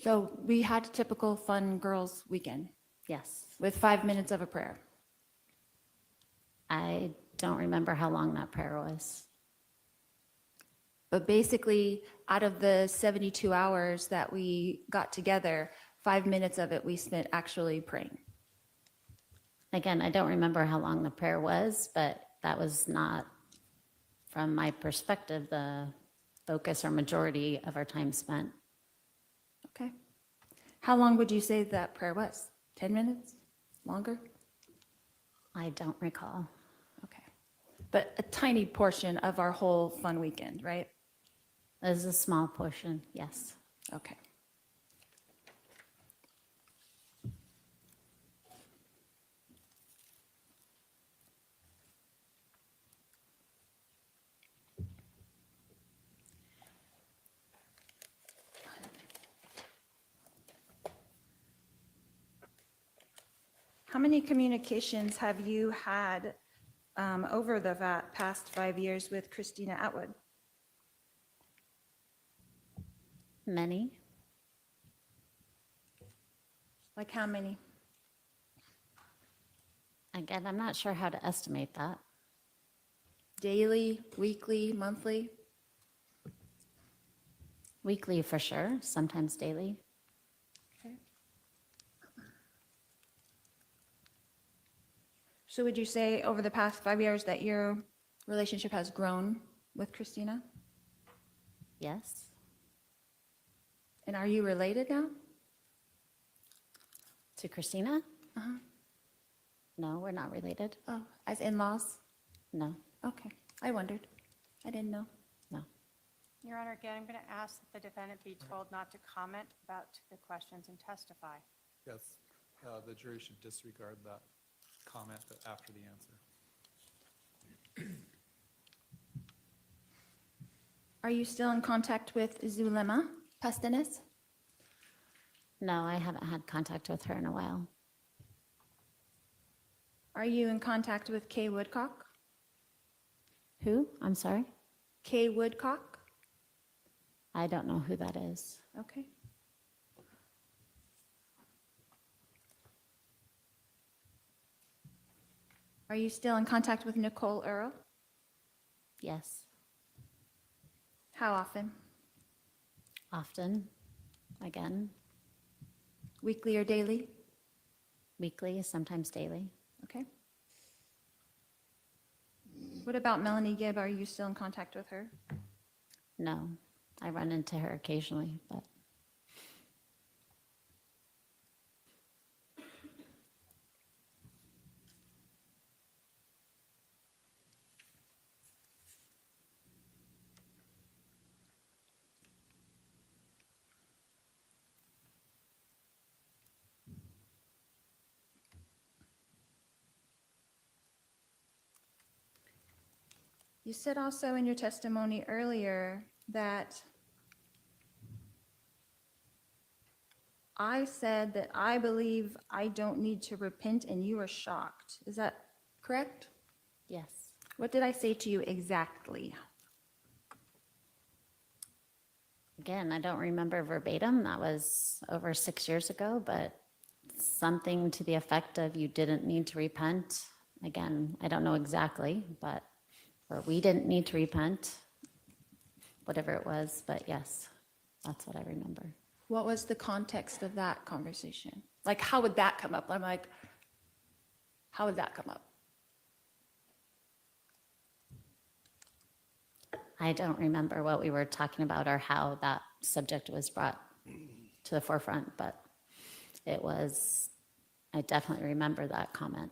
So we had a typical fun girls' weekend Yes. with 5 minutes of a prayer. I don't remember how long that prayer was. But basically, out of the 72 hours that we got together, 5 minutes of it we spent actually praying. Again, I don't remember how long the prayer was, but that was not, from my perspective, the focus or majority of our time spent. Okay. How long would you say that prayer was? 10 minutes? Longer? I don't recall. Okay. But a tiny portion of our whole fun weekend, right? It was a small portion, yes. Okay. How many communications have you had over the past 5 years with Christina Atwood? Many. Like how many? Again, I'm not sure how to estimate that. Daily, weekly, monthly? Weekly for sure, sometimes daily. Okay. So would you say over the past 5 years that your relationship has grown with Christina? Yes. And are you related now? To Christina? Uh-huh. No, we're not related. Oh, as in-laws? No, Okay, I wondered. I didn't know. no. Your Honor, again, I'm going to ask that the defendant be told not to comment about the questions and testify. Yes, the jury should disregard that comment after the answer. Are you still in contact with Zulema Pastenes? No, I haven't had contact with her in a while. Are you in contact with Kay Woodcock? Who? I'm sorry? Kay Woodcock? I don't know who that is. Okay. Are you still in contact with Nicole Earl? Yes, How often? often. Again, Weekly or daily? weekly, sometimes daily. Okay. What about Melanie Gibb? Are you still in contact with her? No, I run into her occasionally, but You said also in your testimony earlier that I said that I believe I don't need to repent and you were shocked. Is that correct? yes. What did I say to you exactly? Again, I don't remember verbatim. That was over 6 years ago, but something to the effect of you didn't need to repent. Again, I don't know exactly, but, or we didn't need to repent, whatever it was, but yes, that's what I remember. What was the context of that conversation? Like, how would that come up? I'm like, how would that come up? I don't remember what we were talking about or how that subject was brought to the forefront, but I definitely remember that comment.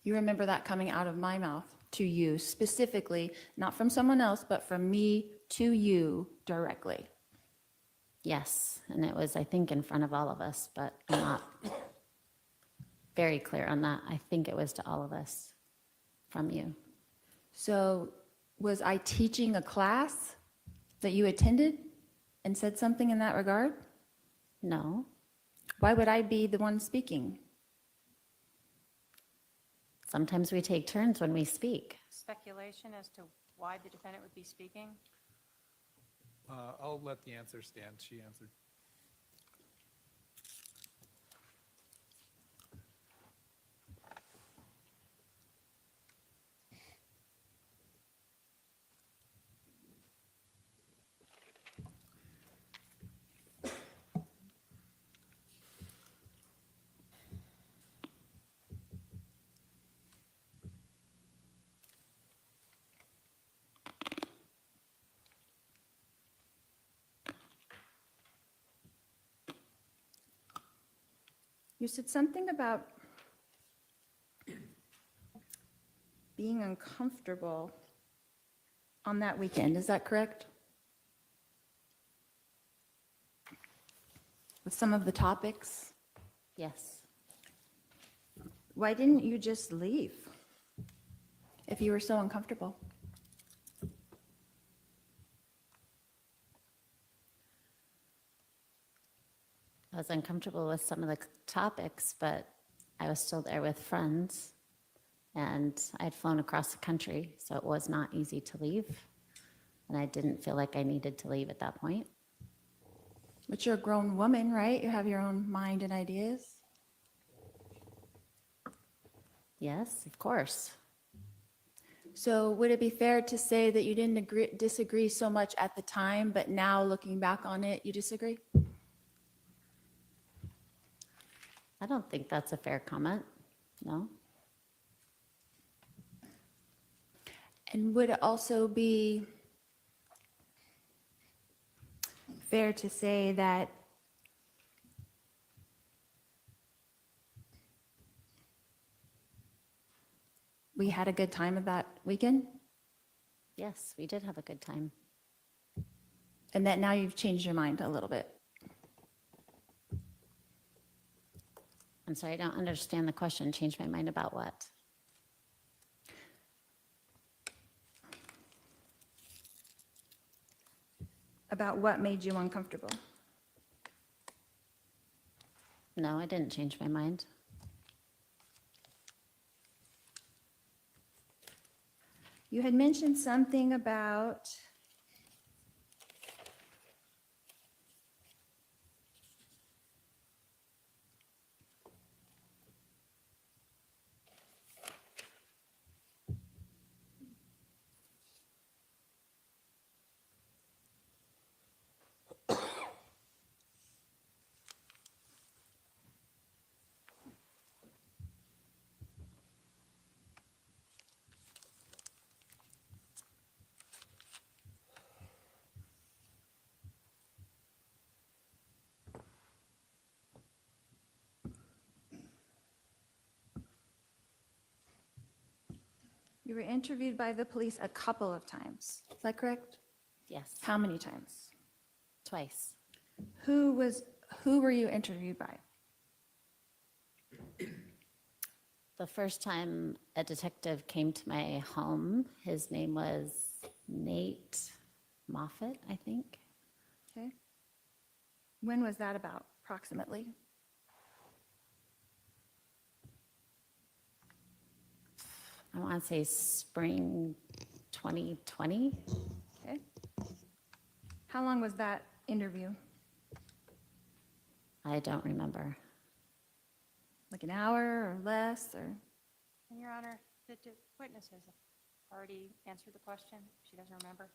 You remember that coming out of my mouth to you specifically, not from someone else, but from me to you directly. Yes, and it was, I think, in front of all of us, but I'm not very clear on that. I think it was to all of us from you. So was I teaching a class that you attended and said something in that regard? No, Why would I be the one speaking? sometimes we take turns when we speak. Speculation as to why the defendant would be speaking? I'll let the answer stand. She answered. You said something about being uncomfortable on that weekend. Is that correct? With some of the topics? Yes, Why didn't you just leave if you were so uncomfortable? I was uncomfortable with some of the topics, but I was still there with friends, and I'd flown across the country, so it was not easy to leave, and I didn't feel like I needed to leave at that point. But you're a grown woman, right? You have your own mind and ideas. Yes, of course. So would it be fair to say that you didn't disagree so much at the time, but now looking back on it, you disagree? I don't think that's a fair comment, no? And would it also be fair to say that we had a good time of that weekend? Yes, we did have a good time. And that now you've changed your mind a little bit? I'm sorry, I don't understand the question. Change my mind about what? About what made you uncomfortable? No, I didn't change my mind. You had mentioned something about you were interviewed by the police a couple of times. Is that correct? Yes, How many times? twice. Who were you interviewed by? The first time a detective came to my home, his name was Nate Moffett, I think. Okay. When was that about, approximately? I want to say spring 2020. Okay. How long was that interview? I don't remember. Like an hour or less, or? And Your Honor, the witness has already answered the question. She doesn't remember.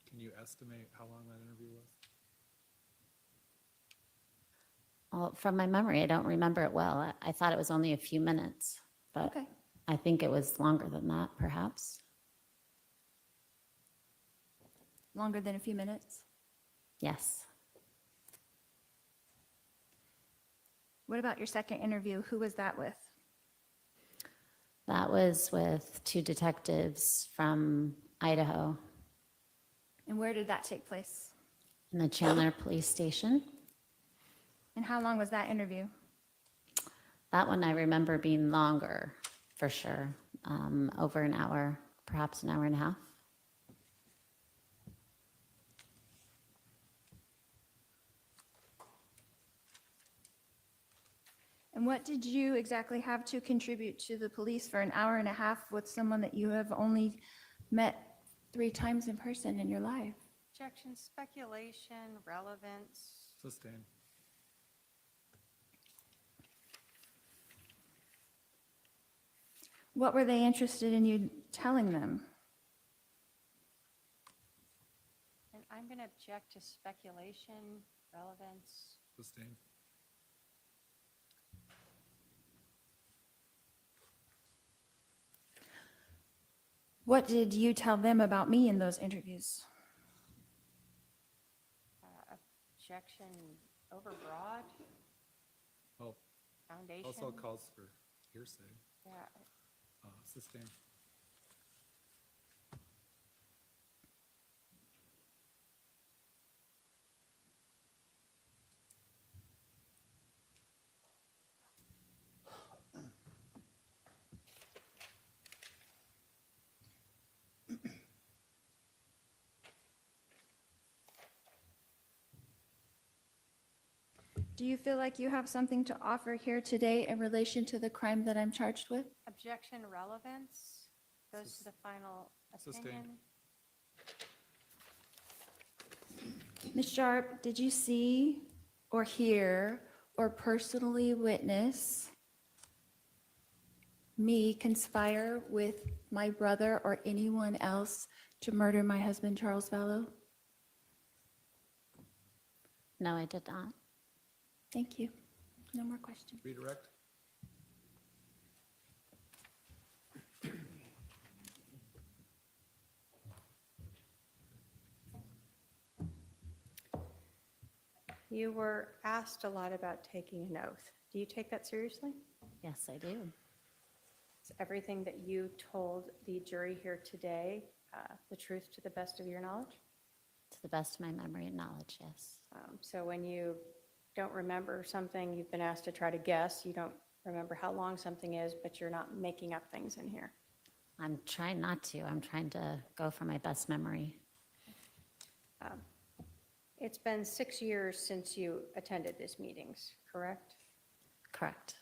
Can you estimate how long that interview was? Well, from my memory, I don't remember it well. I thought it was only a few minutes, but Okay. I think it was longer than that, perhaps. Longer than a few minutes? Yes. What about your second interview? Who was that with? That was with 2 detectives from Idaho And where did that take place? in the Chandler Police Station. And how long was that interview? That one I remember being longer, for sure, over an hour, perhaps an hour and a half. And what did you exactly have to contribute to the police for an hour and a half with someone that you have only met 3 times in person in your life? Objection, speculation, relevance. Sustained. What were they interested in you telling them? And I'm going to object to speculation, relevance. Sustained. What did you tell them about me in those interviews? Objection, overbroad, Oh, foundation. also calls for hearsay. Yeah, Sustained. Do you feel like you have something to offer here today in relation to the crime that I'm charged with? objection, relevance, goes to the final Sustained. opinion. Ms. Sharp, did you see or hear or personally witness me conspire with my brother or anyone else to murder my husband, Charles Vallow? No, I did not. Thank you. No more questions. Redirect. You were asked a lot about taking an oath. Do you take that seriously? Yes, I do. Is everything that you told the jury here today the truth to the best of your knowledge? To the best of my memory and knowledge, yes. So when you don't remember something, you've been asked to try to guess, you don't remember how long something is, but you're not making up things in here. I'm trying not to. I'm trying to go for my best memory. It's been 6 years since you attended these meetings, correct? Correct.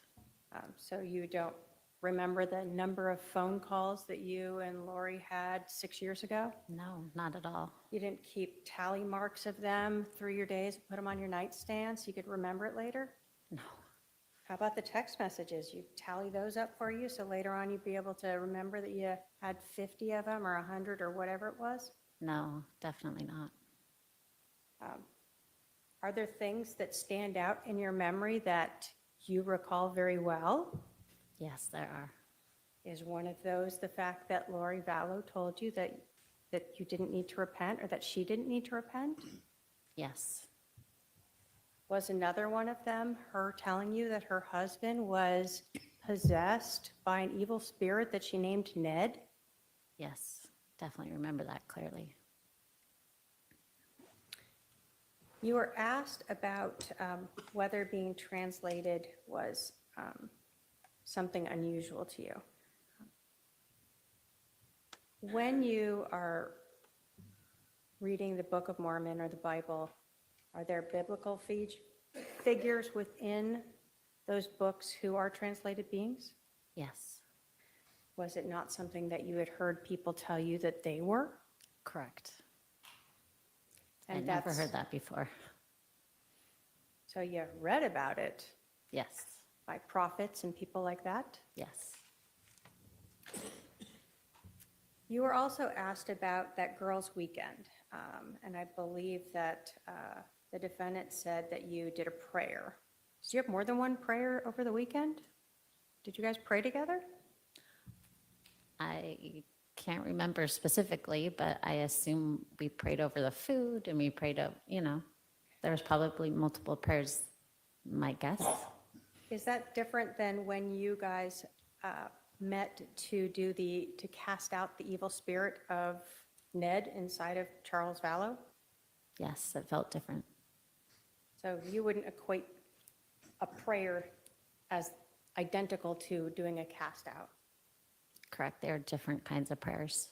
So you don't remember the number of phone calls that you and Lori had 6 years ago? No, not at all. You didn't keep tally marks of them through your days, put them on your nightstand so you could remember it later? No, How about the text messages? You tally those up for you so later on you'd be able to remember that you had 50 of them or 100 or whatever it was? no, definitely not. Are there things that stand out in your memory that you recall very well? Yes, there are. Is one of those the fact that Lori Vallow told you that you didn't need to repent or that she didn't need to repent? Yes, Was another one of them her telling you that her husband was possessed by an evil spirit that she named Ned? yes, definitely remember that clearly. You were asked about whether being translated was something unusual to you. When you are reading the Book of Mormon or the Bible, are there biblical figures within those books who are translated beings? Yes, Was it not something that you had heard people tell you that they were? correct. I And never that's- heard that before. So you read about it Yes, by prophets and people like that? yes, You were also asked about that girls' weekend, and I believe that the defendant said that you did a prayer. Did you have more than one prayer over the weekend? Did you guys pray together? I can't remember specifically, but I assume we prayed over the food and we prayed, there's probably multiple prayers, my guess. Is that different than when you guys met to cast out the evil spirit of Ned inside of Charles Vallow? Yes, it felt different. So you wouldn't equate a prayer as identical to doing a cast out? Correct. There are different kinds of prayers.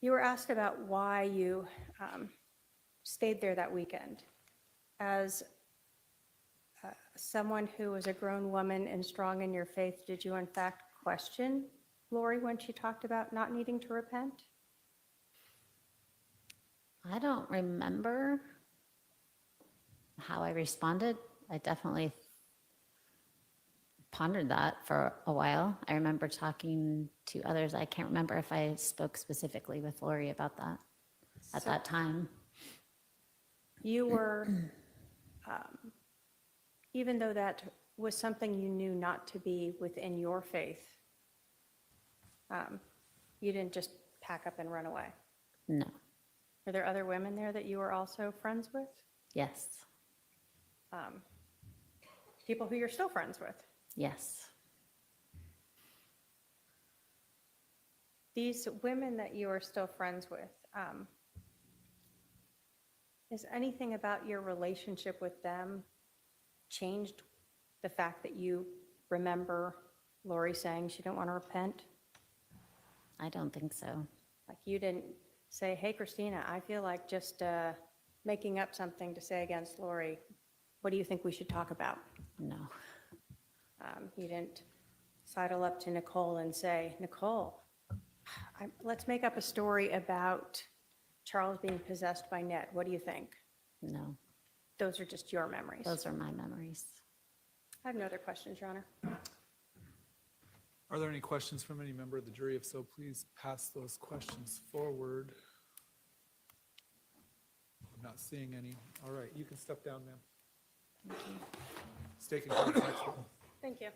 You were asked about why you stayed there that weekend. As someone who was a grown woman and strong in your faith, did you in fact question Lori when she talked about not needing to repent? I don't remember how I responded. I definitely pondered that for a while. I remember talking to others. I can't remember if I spoke specifically with Lori about that at that time. You were, even though that was something you knew not to be within your faith, you didn't just pack up and run away. No. Were there other women there that you were also friends with? Yes. People who you're still friends with? Yes. These women that you are still friends with, is anything about your relationship with them changed the fact that you remember Lori saying she didn't want to repent? I don't think so. Like you didn't say, hey, Christina, I feel like just making up something to say against Lori. What do you think we should talk about? No. You didn't sidle up to Nicole and say, Nicole, let's make up a story about Charles being possessed by Ned. What do you think? No. Those are just your memories. Those are my memories. I have no other questions, Your Honor. Are there any questions from any member of the jury? If so, please pass those questions forward. I'm not seeing any. All right, you can step down, ma'am. Stake and cards next. Thank you.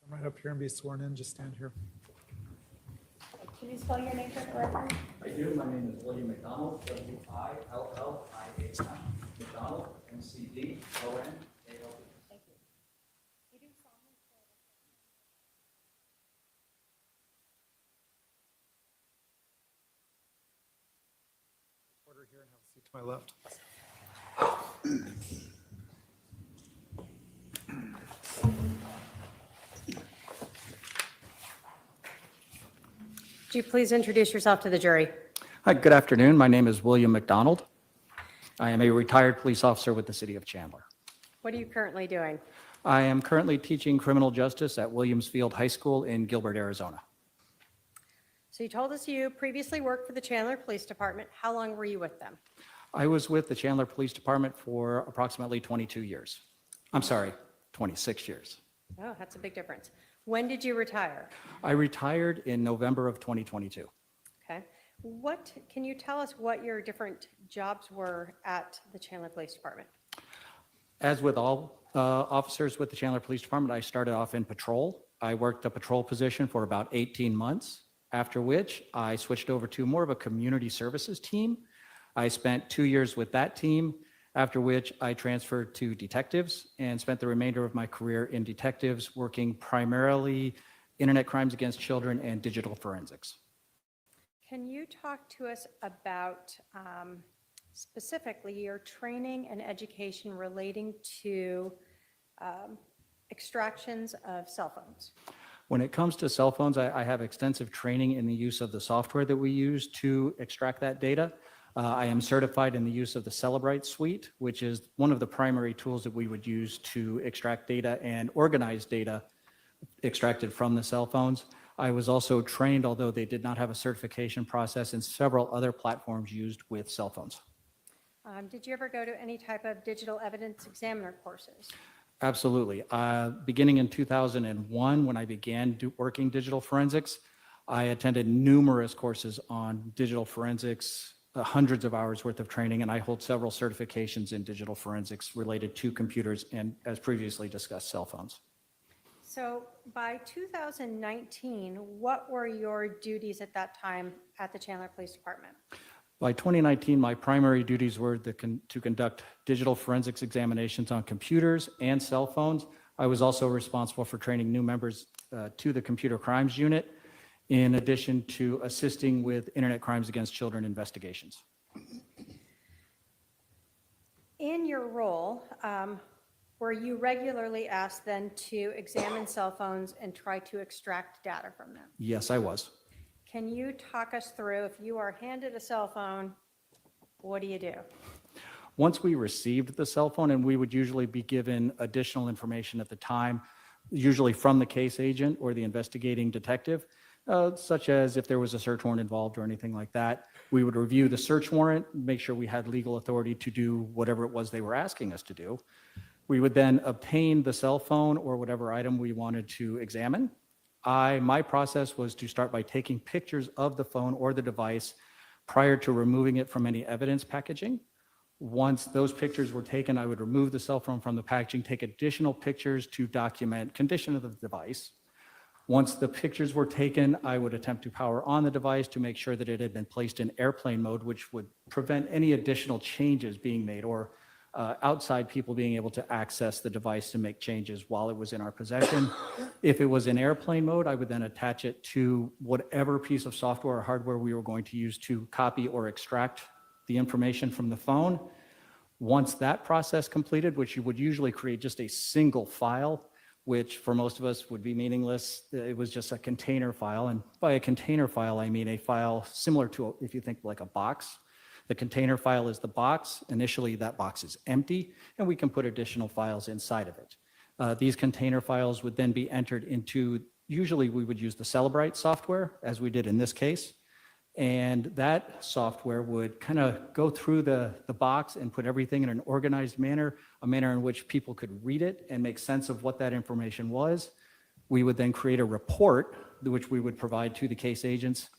Come right up here and be sworn in. Just stand here. Can you spell your name for the record? I do. My name is William McDonald, W-I-L-L-I-A-M. McDonald, M-C-D-O-N-A-L-D. Thank you. You do solemnly swear that Order here and have a seat to my left. Would you please introduce yourself to the jury? Hi, good afternoon. My name is William McDonald. I am a retired police officer with the city of Chandler. What are you currently doing? I am currently teaching criminal justice at Williams Field High School in Gilbert, Arizona. So you told us you previously worked for the Chandler Police Department. How long were you with them? I was with the Chandler Police Department for approximately 22 years. I'm sorry, 26 years. Oh, that's a big difference. When did you retire? I retired in November of 2022. Okay. Can you tell us what your different jobs were at the Chandler Police Department? As with all officers with the Chandler Police Department, I started off in patrol. I worked a patrol position for about 18 months, after which I switched over to more of a community services team. I spent 2 years with that team, after which I transferred to detectives and spent the remainder of my career in detectives, working primarily internet crimes against children and digital forensics. Can you talk to us about specifically your training and education relating to extractions of cell phones? When it comes to cell phones, I have extensive training in the use of the software that we use to extract that data. I am certified in the use of the Celebrite suite, which is one of the primary tools that we would use to extract data and organize data extracted from the cell phones. I was also trained, although they did not have a certification process, in several other platforms used with cell phones. Did you ever go to any type of digital evidence examiner courses? Absolutely. Beginning in 2001, when I began working digital forensics, I attended numerous courses on digital forensics, hundreds of hours worth of training, and I hold several certifications in digital forensics related to computers and, as previously discussed, cell phones. So by 2019, what were your duties at that time at the Chandler Police Department? By 2019, my primary duties were to conduct digital forensics examinations on computers and cell phones. I was also responsible for training new members to the computer crimes unit, in addition to assisting with internet crimes against children investigations. In your role, were you regularly asked then to examine cell phones and try to extract data from them? Yes, I was. Can you talk us through, if you are handed a cell phone, what do you do? Once we received the cell phone, and we would usually be given additional information at the time, usually from the case agent or the investigating detective, such as if there was a search warrant involved or anything like that, we would review the search warrant, make sure we had legal authority to do whatever it was they were asking us to do. We would then obtain the cell phone or whatever item we wanted to examine. My process was to start by taking pictures of the phone or the device prior to removing it from any evidence packaging. Once those pictures were taken, I would remove the cell phone from the packaging, take additional pictures to document condition of the device. Once the pictures were taken, I would attempt to power on the device to make sure that it had been placed in airplane mode, which would prevent any additional changes being made or outside people being able to access the device to make changes while it was in our possession. If it was in airplane mode, I would then attach it to whatever piece of software or hardware we were going to use to copy or extract the information from the phone. Once that process completed, which you would usually create just a single file, which for most of us would be meaningless. It was just a container file. And by a container file, I mean a file similar to, if you think like a box. The container file is the box. Initially, that box is empty, and we can put additional files inside of it. These container files would then be entered into, usually we would use the Celebrite software, as we did in this case. And that software would kind of go through the box and put everything in an organized manner, a manner in which people could read it and make sense of what that information was. We would then create a report, which we would provide to the case agents,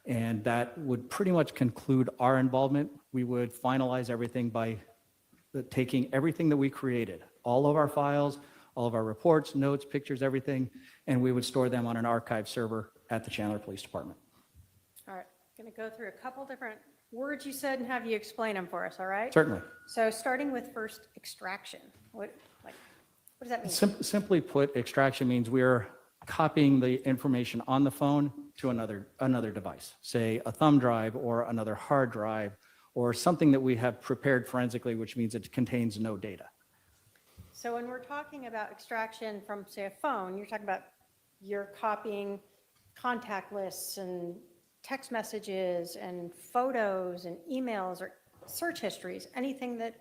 and that would pretty much conclude our involvement. We would finalize everything by taking everything that we created, all of our files, all of our reports, notes, pictures, everything, and we would store them on an archive server at the Chandler Police Department. All right, going to go through a couple different words you said and have you explain them for us, all right? Certainly. So starting with first, extraction. What does that mean? Simply put, extraction means we're copying the information on the phone to another device, say a thumb drive or another hard drive or something that we have prepared forensically, which means it contains no data. So when we're talking about extraction from, say, a phone, you're copying contact lists and text messages and photos and emails or search histories, anything that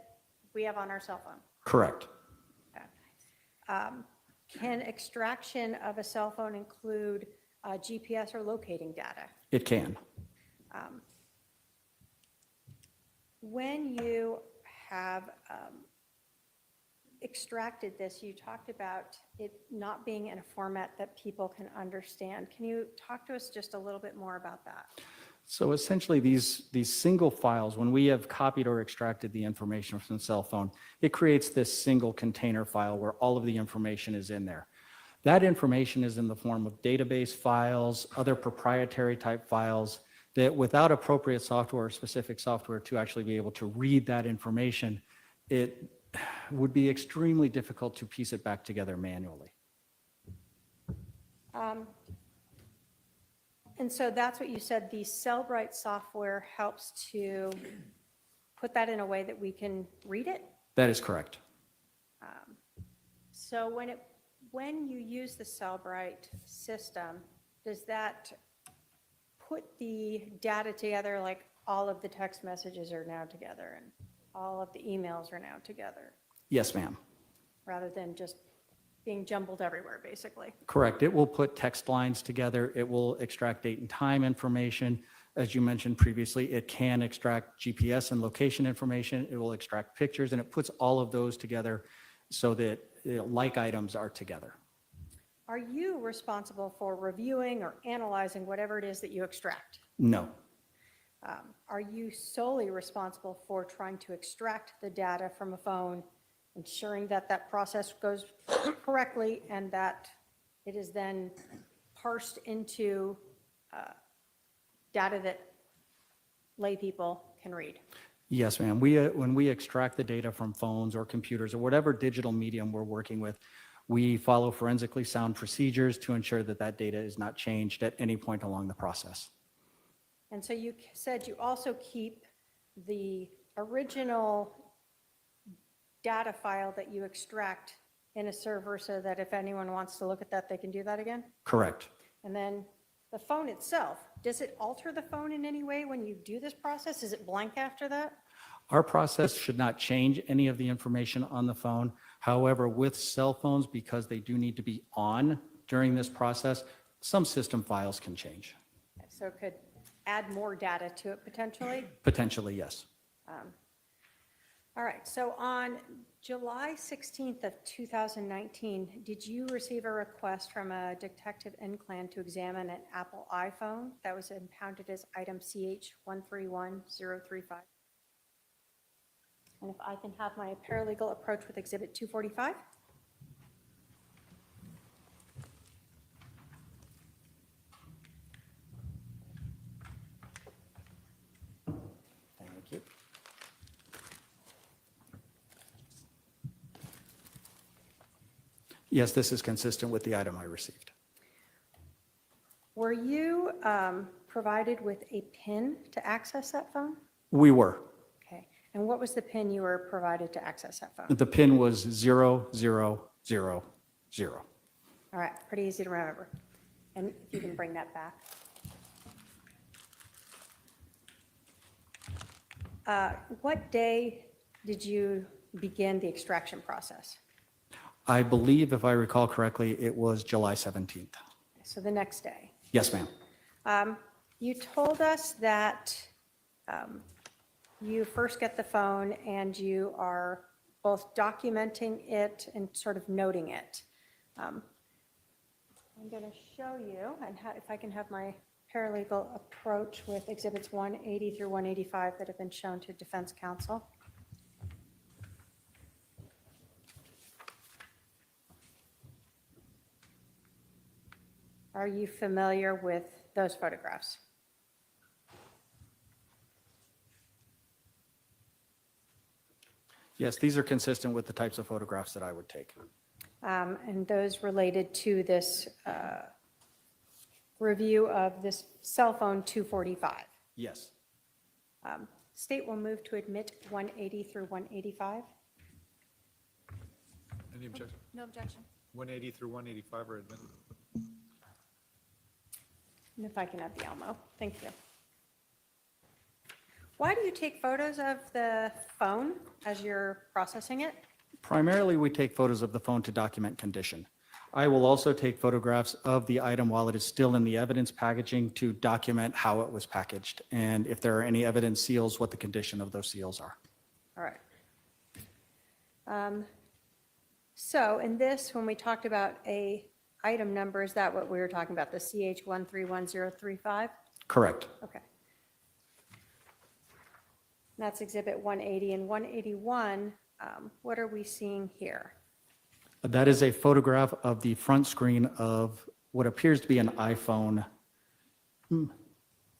we have on our cell phone. Correct. Okay. Can extraction of a cell phone include GPS or locating data? It can. When you have extracted this, you talked about it not being in a format that people can understand. Can you talk to us just a little bit more about that? So essentially, these single files, when we have copied or extracted the information from the cell phone, it creates this single container file where all of the information is in there. That information is in the form of database files, other proprietary type files that without appropriate software or specific software to actually be able to read that information, it would be extremely difficult to piece it back together manually. And so that's what you said, the Cellbrite software helps to put that in a way that we can read it? That is correct. So when you use the Cellbrite system, does that put the data together, like all of the text messages are now together and all of the emails are now together, Yes, ma'am. rather than just being jumbled everywhere, basically? Correct. It will put text lines together. It will extract date and time information. As you mentioned previously, it can extract GPS and location information. It will extract pictures, and it puts all of those together so that like items are together. Are you responsible for reviewing or analyzing whatever it is that you extract? No. Are you solely responsible for trying to extract the data from a phone, ensuring that that process goes correctly and that it is then parsed into data that lay people can read? Yes, ma'am. When we extract the data from phones or computers or whatever digital medium we're working with, we follow forensically sound procedures to ensure that that data is not changed at any point along the process. And so you said you also keep the original data file that you extract in a server so that if anyone wants to look at that, they can do that again? Correct. And then the phone itself, does it alter the phone in any way when you do this process? Is it blank after that? Our process should not change any of the information on the phone. However, with cell phones, because they do need to be on during this process, some system files can change. So it could add more data to it potentially? Potentially, yes. All right, so on July 16th of 2019, did you receive a request from a detective in Clan to examine an Apple iPhone that was impounded as item CH131035? And if I can have my paralegal approach with Exhibit 245? Thank you. Yes, this is consistent with the item I received. Were you provided with a PIN to access that phone? We were. Okay, and what was the PIN you were provided to access that phone? The PIN was 0000. All right, pretty easy to remember. And if you can bring that back. What day did you begin the extraction process? I believe, if I recall correctly, it was July 17th. So the next day. Yes, ma'am. You told us that you first get the phone and you are both documenting it and sort of noting it. I'm going to show you, and if I can have my paralegal approach with exhibits 180 through 185 that have been shown to defense counsel. Are you familiar with those photographs? Yes, these are consistent with the types of photographs that I would take. And those related to this review of this cell phone 245. Yes. State will move to admit 180 through 185. Any objection? No objection. 180 through 185 are admitted. And if I can have the Elmo, thank you. Why do you take photos of the phone as you're processing it? Primarily, we take photos of the phone to document condition. I will also take photographs of the item while it is still in the evidence packaging to document how it was packaged, and if there are any evidence seals, what the condition of those seals are. All right. So in this, when we talked about a item number, is that what we were talking about, the CH131035? Correct. Okay. That's Exhibit 180. And 181, what are we seeing here? That is a photograph of the front screen of what appears to be an iPhone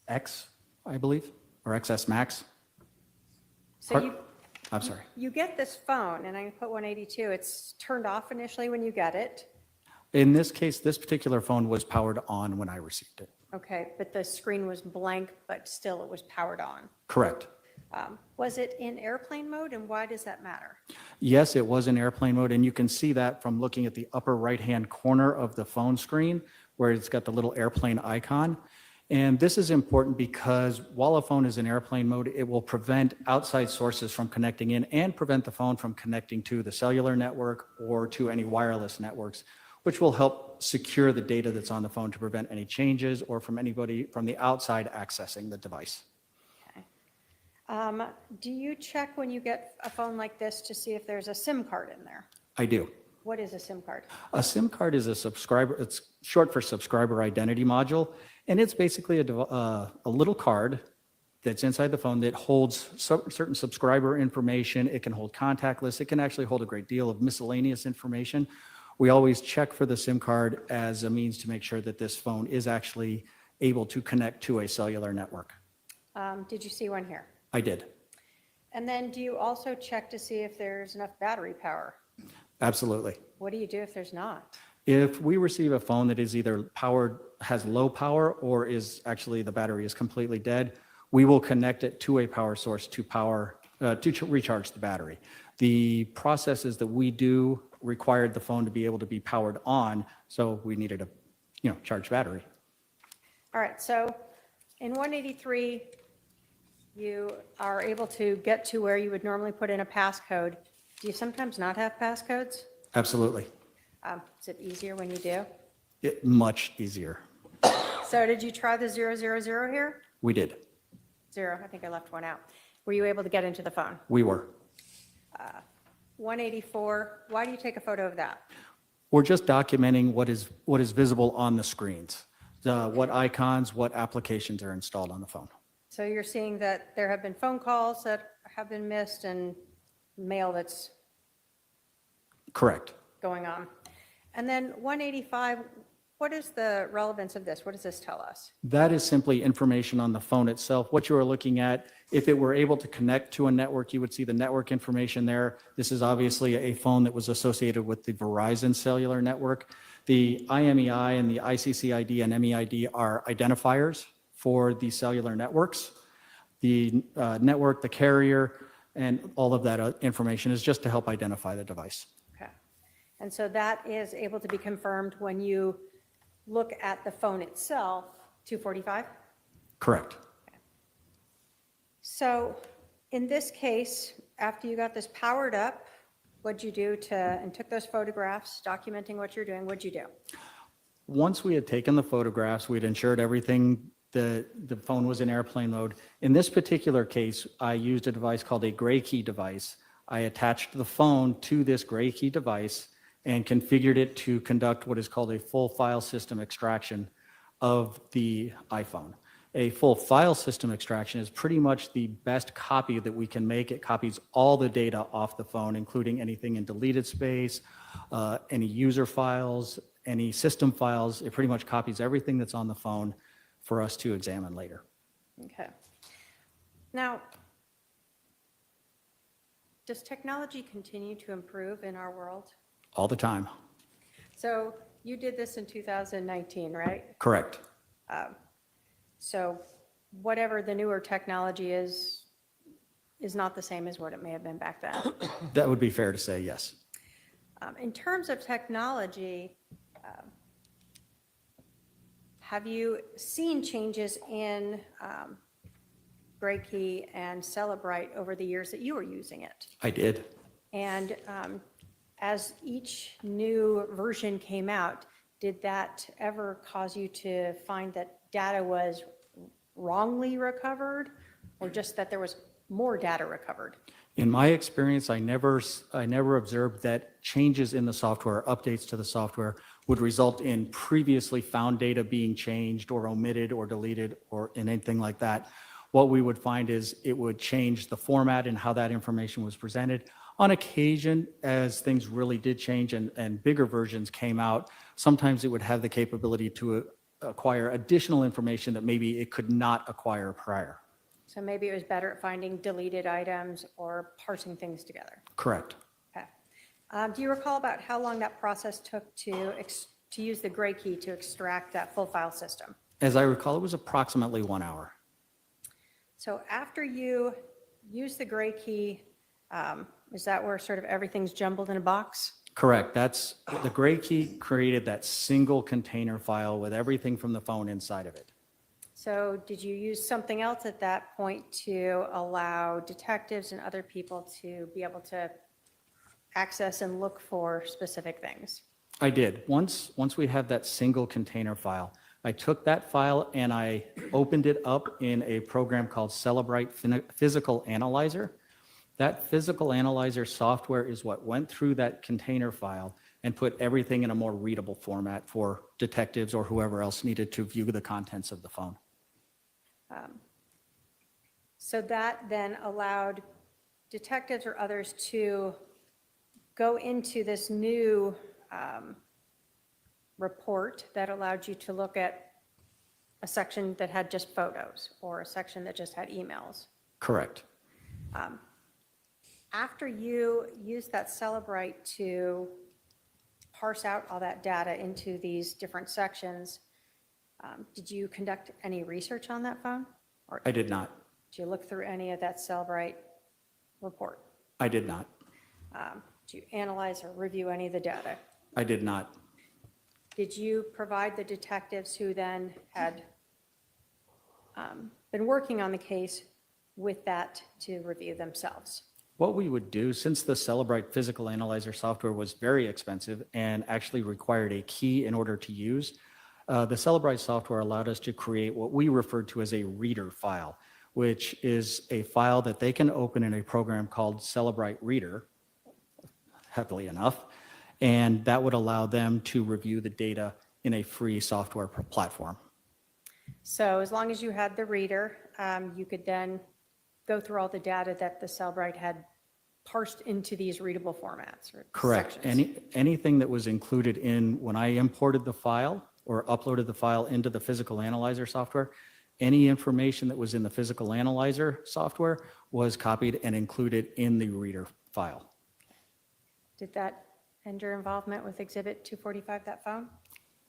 X, I believe, or XS Max. So I'm sorry. you get this phone, and I put 182, it's turned off initially when you get it. In this case, this particular phone was powered on when I received it. Okay, but the screen was blank, but still it was powered on. Correct. Was it in airplane mode, and why does that matter? Yes, it was in airplane mode, and you can see that from looking at the upper right-hand corner of the phone screen where it's got the little airplane icon. And this is important because while a phone is in airplane mode, it will prevent outside sources from connecting in and prevent the phone from connecting to the cellular network or to any wireless networks, which will help secure the data that's on the phone to prevent any changes or from anybody from the outside accessing the device. Do you check when you get a phone like this to see if there's a SIM card in there? I do. What is a SIM card? A SIM card is a subscriber, it's short for subscriber identity module, and it's basically a little card that's inside the phone that holds certain subscriber information. It can hold contact lists. It can actually hold a great deal of miscellaneous information. We always check for the SIM card as a means to make sure that this phone is actually able to connect to a cellular network. Did you see one here? I did. And then do you also check to see if there's enough battery power? Absolutely. What do you do if there's not? If we receive a phone that is either powered, has low power, or is actually the battery is completely dead, we will connect it to a power source to recharge the battery. The processes that we do required the phone to be able to be powered on, so we needed a, charged battery. All right, so in 183, you are able to get to where you would normally put in a passcode. Do you sometimes not have passcodes? Absolutely. Is it easier when you do? Much easier. So did you try the 000 here? We did. 0, I think I left one out. Were you able to get into the phone? We were. 184, why do you take a photo of that? We're just documenting what is visible on the screens, what icons, what applications are installed on the phone. So you're seeing that there have been phone calls that have been missed and mail that's Correct. going on. And then 185, what is the relevance of this? What does this tell us? That is simply information on the phone itself. What you are looking at, if it were able to connect to a network, you would see the network information there. This is obviously a phone that was associated with the Verizon cellular network. The IMEI and the ICCID and MEID are identifiers for the cellular networks. The network, the carrier, and all of that information is just to help identify the device. Okay. And so that is able to be confirmed when you look at the phone itself, 245? Correct. So in this case, after you got this powered up, what'd you do and took those photographs documenting what you're doing? What'd you do? Once we had taken the photographs, we'd ensured everything, the phone was in airplane mode. In this particular case, I used a device called a gray key device. I attached the phone to this gray key device and configured it to conduct what is called a full file system extraction of the iPhone. A full file system extraction is pretty much the best copy that we can make. It copies all the data off the phone, including anything in deleted space, any user files, any system files. It pretty much copies everything that's on the phone for us to examine later. Okay. Now, does technology continue to improve in our world? All the time. So you did this in 2019, right? Correct. So whatever the newer technology is not the same as what it may have been back then. That would be fair to say, yes. In terms of technology, have you seen changes in Gray Key and Celebrite over the years that you were using it? I did. And as each new version came out, did that ever cause you to find that data was wrongly recovered, or just that there was more data recovered? In my experience, I never observed that changes in the software, updates to the software, would result in previously found data being changed or omitted or deleted or in anything like that. what we would find is it would change the format and how that information was presented. On occasion, as things really did change and bigger versions came out, sometimes it would have the capability to acquire additional information that maybe it could not acquire prior. So maybe it was better at finding deleted items or parsing things together. Correct. Okay. Do you recall about how long that process took to use the gray key to extract that full file system? As I recall, it was approximately 1 hour. So after you use the gray key, is that where sort of everything's jumbled in a box? Correct. That's, the gray key created that single container file with everything from the phone inside of it. So did you use something else at that point to allow detectives and other people to be able to access and look for specific things? I did. Once we had that single container file, I took that file and I opened it up in a program called Celebrite Physical Analyzer. That physical analyzer software is what went through that container file and put everything in a more readable format for detectives or whoever else needed to view the contents of the phone. So that then allowed detectives or others to go into this new report that allowed you to look at a section that had just photos or a section that just had emails. Correct. After you used that Celebrite to parse out all that data into these different sections, did you conduct any research on that phone? Or I did not. did you look through any of that Celebrite report? I did not. Did you analyze or review any of the data? I did not. Did you provide the detectives who then had been working on the case with that to review themselves? What we would do, since the Celebrite Physical Analyzer software was very expensive and actually required a key in order to use, the Celebrite software allowed us to create what we referred to as a reader file, which is a file that they can open in a program called Celebrite Reader, happily enough, and that would allow them to review the data in a free software platform. So as long as you had the reader, you could then go through all the data that the Celebrite had parsed into these readable formats or Correct. sections. Anything that was included in, when I imported the file or uploaded the file into the Physical Analyzer software, any information that was in the Physical Analyzer software was copied and included in the reader file. Did that end your involvement with Exhibit 245, that phone?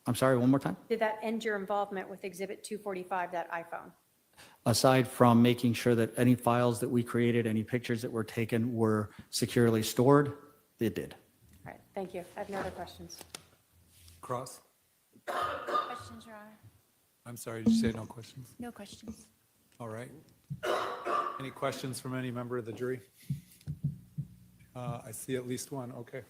I'm sorry, one more time? Did that end your involvement with Exhibit 245, that iPhone? Aside from making sure that any files that we created, any pictures that were taken were securely stored, it did. All right, thank you. I have no other questions. Cross? Questions, Your Honor? I'm sorry, did you say no questions? No questions. All right. Any questions from any member of the jury? I see at least one, okay.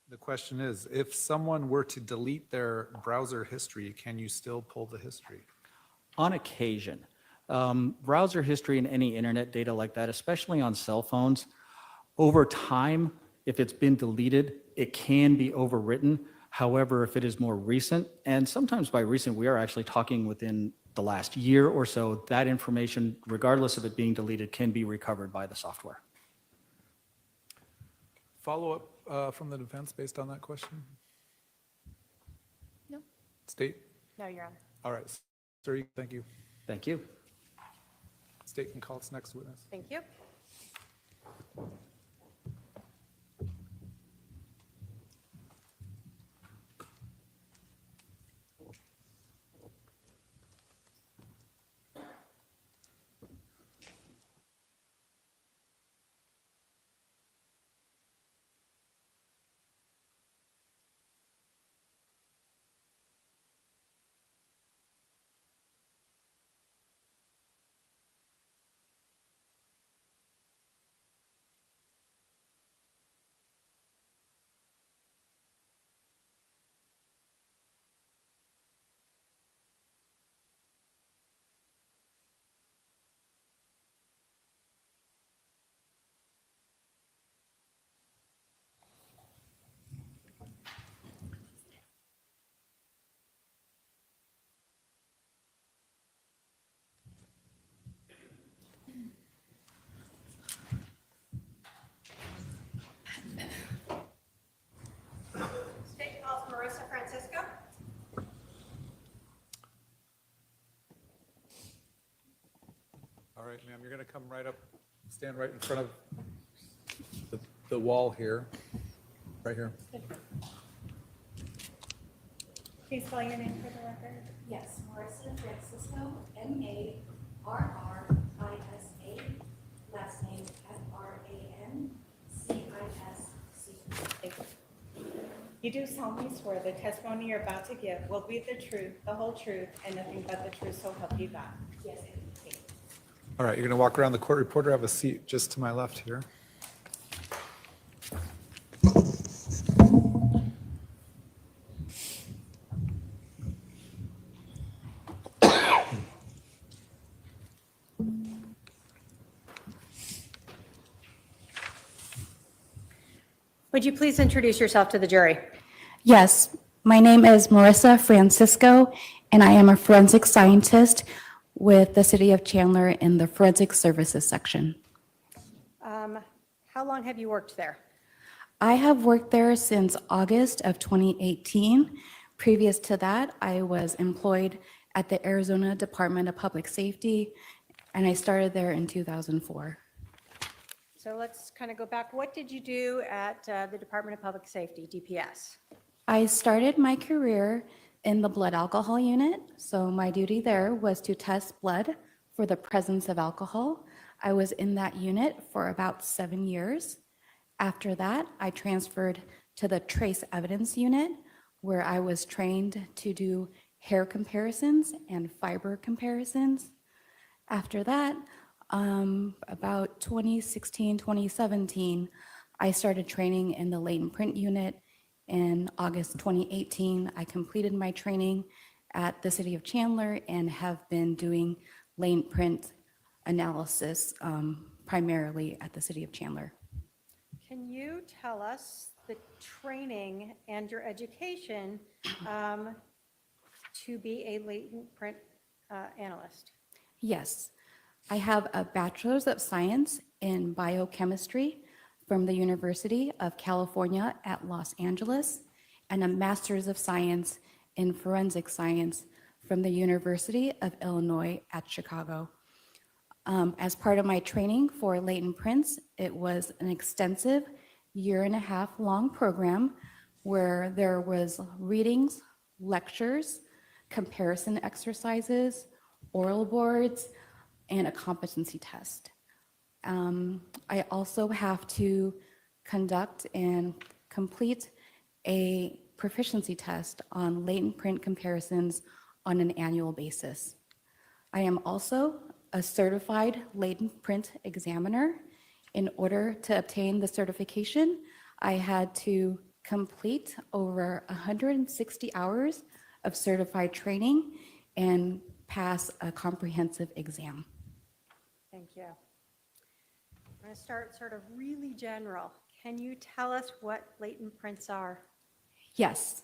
The question is, if someone were to delete their browser history, can you still pull the history? On occasion, browser history and any internet data like that, especially on cell phones, over time, if it's been deleted, it can be overwritten. However, if it is more recent, and sometimes by recent, we are actually talking within the last year or so, that information, regardless of it being deleted, can be recovered by the software. Follow-up from the defense based on that question? No. State? No, Your Honor. All right, sir, thank you. Thank you. State can call its next witness. Thank you. State calls Marissa Francisco. All right, ma'am, you're going to come right up, stand right in front of the wall here, right here. Please spell your name for the record. Yes, Marissa Francisco, M-A-R-R-I-S-A, last name F-R-A-N-C-I-S-C. Thank you. You do solemnly swear the testimony you're about to give will be the truth, the whole truth, and nothing but the truth, so help you God. Yes, I do. All right, you're going to walk around the court reporter. Have a seat just to my left here. Would you please introduce yourself to the jury? Yes, my name is Marissa Francisco, and I am a forensic scientist with the City of Chandler in the Forensic Services section. How long have you worked there? I have worked there since August of 2018. Previous to that, I was employed at the Arizona Department of Public Safety, and I started there in 2004. So let's kind of go back. What did you do at the Department of Public Safety, DPS? I started my career in the blood alcohol unit, so my duty there was to test blood for the presence of alcohol. I was in that unit for about 7 years. After that, I transferred to the trace evidence unit, where I was trained to do hair comparisons and fiber comparisons. After that, about 2016, 2017, I started training in the latent print unit. In August 2018, I completed my training at the City of Chandler and have been doing latent print analysis primarily at the City of Chandler. Can you tell us the training and your education to be a latent print analyst? Yes, I have a Bachelor's of Science in Biochemistry from the University of California at Los Angeles and a Master's of Science in Forensic Science from the University of Illinois at Chicago. As part of my training for latent prints, it was an extensive 1.5 year long program where there was readings, lectures, comparison exercises, oral boards, and a competency test. I also have to conduct and complete a proficiency test on latent print comparisons on an annual basis. I am also a certified latent print examiner. In order to obtain the certification, I had to complete over 160 hours of certified training and pass a comprehensive exam. Thank you. I'm going to start sort of really general. Can you tell us what latent prints are? Yes.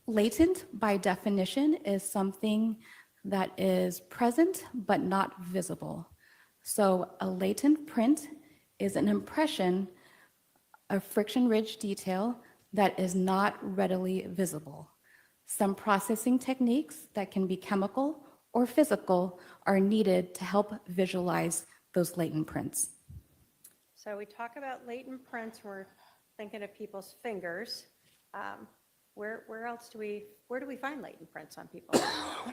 Latent, by definition, is something that is present but not visible. So a latent print is an impression of friction-ridge detail that is not readily visible. Some processing techniques that can be chemical or physical are needed to help visualize those latent prints. So we talk about latent prints, we're thinking of people's fingers. Where else where do we find latent prints on people?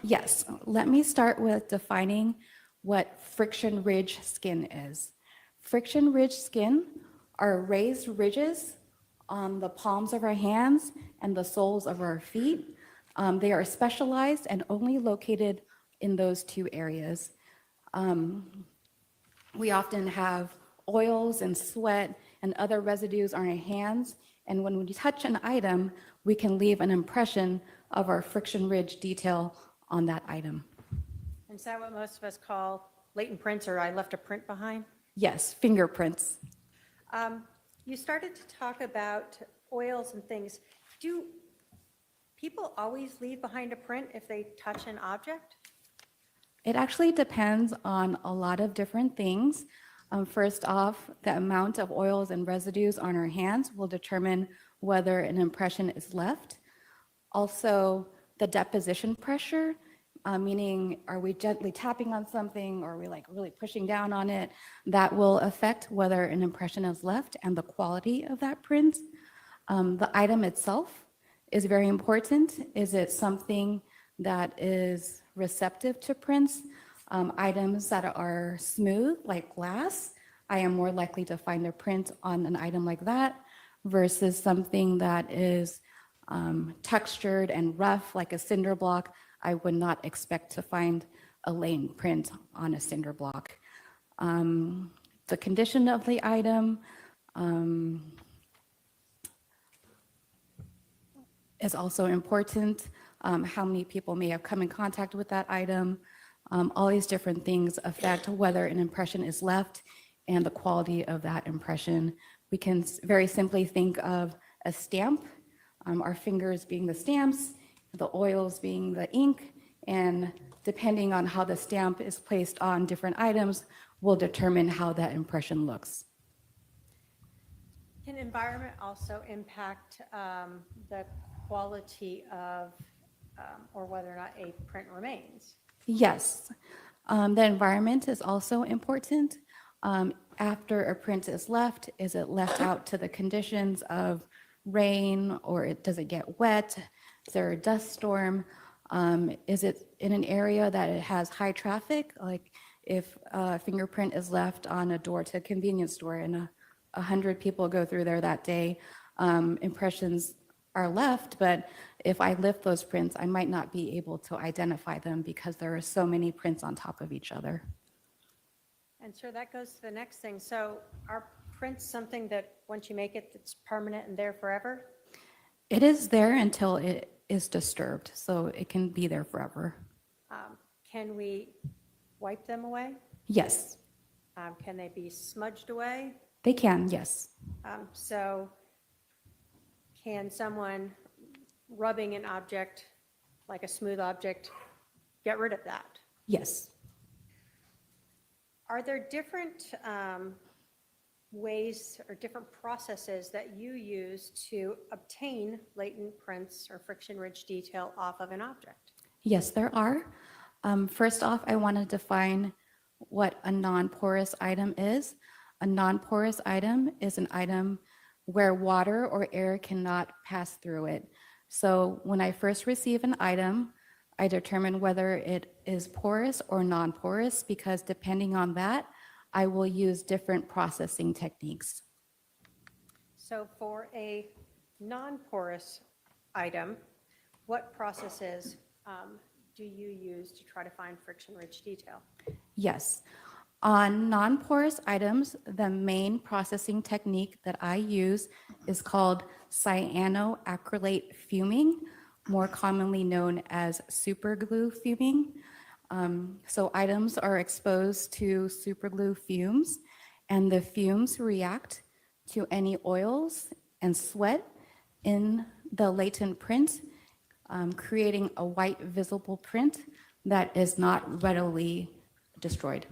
Yes, let me start with defining what friction ridge skin is. Friction ridge skin are raised ridges on the palms of our hands and the soles of our feet. They are specialized and only located in those two areas. We often have oils and sweat and other residues on our hands, and when we touch an item, we can leave an impression of our friction ridge detail on that item. Is that what most of us call latent prints, or I left a print behind? Yes, fingerprints. You started to talk about oils and things. Do people always leave behind a print if they touch an object? It actually depends on a lot of different things. First off, the amount of oils and residues on our hands will determine whether an impression is left. Also, the deposition pressure, meaning are we gently tapping on something or are we like really pushing down on it? That will affect whether an impression is left and the quality of that print. The item itself is very important. Is it something that is receptive to prints? Items that are smooth, like glass, I am more likely to find a print on an item like that versus something that is textured and rough, like a cinder block. I would not expect to find a latent print on a cinder block. The condition of the item is also important. How many people may have come in contact with that item. All these different things affect whether an impression is left and the quality of that impression. We can very simply think of a stamp, our fingers being the stamps, the oils being the ink, and depending on how the stamp is placed on different items will determine how that impression looks. Can environment also impact the quality of, or whether or not a print remains? Yes, the environment is also important. After a print is left, is it left out to the conditions of rain or does it get wet? Is there a dust storm? Is it in an area that it has high traffic? Like if a fingerprint is left on a door to a convenience store and 100 people go through there that day, impressions are left, but if I lift those prints, I might not be able to identify them because there are so many prints on top of each other. And so that goes to the next thing. So are prints something that once you make it, it's permanent and there forever? It is there until it is disturbed, so it can be there forever. Can we wipe them away? Yes, Can they be smudged away? they can, yes. So can someone rubbing an object, like a smooth object, get rid of that? Yes. Are there different ways or different processes that you use to obtain latent prints or friction ridge detail off of an object? Yes, there are. First off, I want to define what a non-porous item is. A non-porous item is an item where water or air cannot pass through it. So when I first receive an item, I determine whether it is porous or non-porous because depending on that, I will use different processing techniques. So for a non-porous item, what processes do you use to try to find friction-rich detail? Yes. On non-porous items, the main processing technique that I use is called cyanoacrylate fuming, more commonly known as superglue fuming. So items are exposed to superglue fumes, and the fumes react to any oils and sweat in the latent print, creating a white visible print that is not readily destroyed.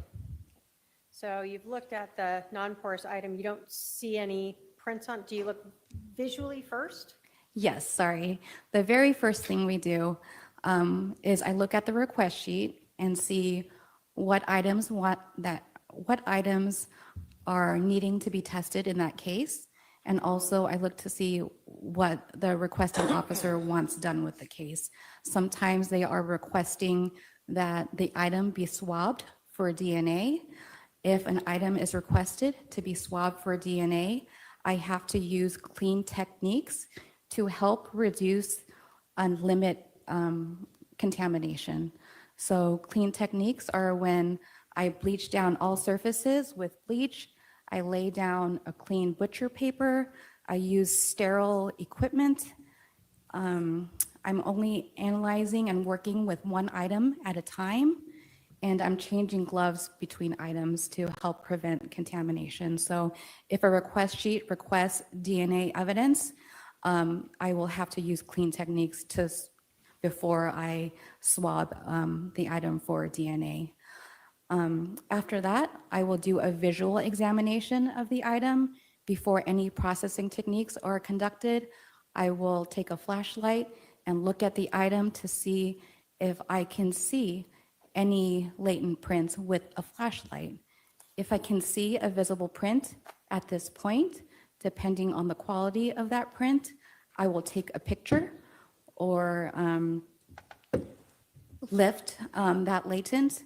So you've looked at the non-porous item, you don't see any prints on, do you look visually first? Yes, sorry. The very first thing we do is I look at the request sheet and see what items are needing to be tested in that case. And also I look to see what the requesting officer wants done with the case. Sometimes they are requesting that the item be swabbed for DNA. If an item is requested to be swabbed for DNA, I have to use clean techniques to help reduce and limit contamination. So clean techniques are when I bleach down all surfaces with bleach, I lay down a clean butcher paper, I use sterile equipment. I'm only analyzing and working with one item at a time, and I'm changing gloves between items to help prevent contamination. So if a request sheet requests DNA evidence, I will have to use clean techniques before I swab the item for DNA. After that, I will do a visual examination of the item. Before any processing techniques are conducted, I will take a flashlight and look at the item to see if I can see any latent prints with a flashlight. If I can see a visible print at this point, depending on the quality of that print, I will take a picture or lift that latent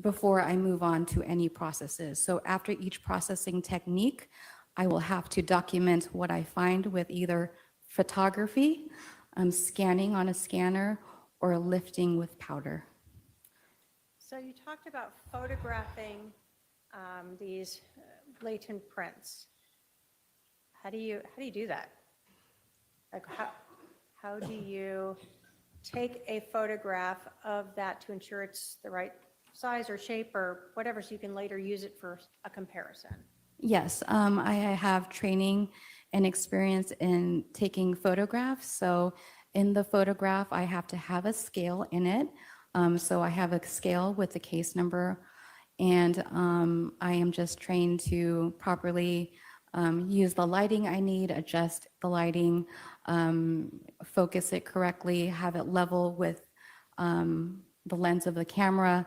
before I move on to any processes. So after each processing technique, I will have to document what I find with either photography, scanning on a scanner, or lifting with powder. So you talked about photographing these latent prints. How do you do that? Like how do you take a photograph of that to ensure it's the right size or shape or whatever, so you can later use it for a comparison? Yes, I have training and experience in taking photographs. So in the photograph, I have to have a scale in it. So I have a scale with the case number, and I am just trained to properly use the lighting I need, adjust the lighting, focus it correctly, have it level with the lens of the camera,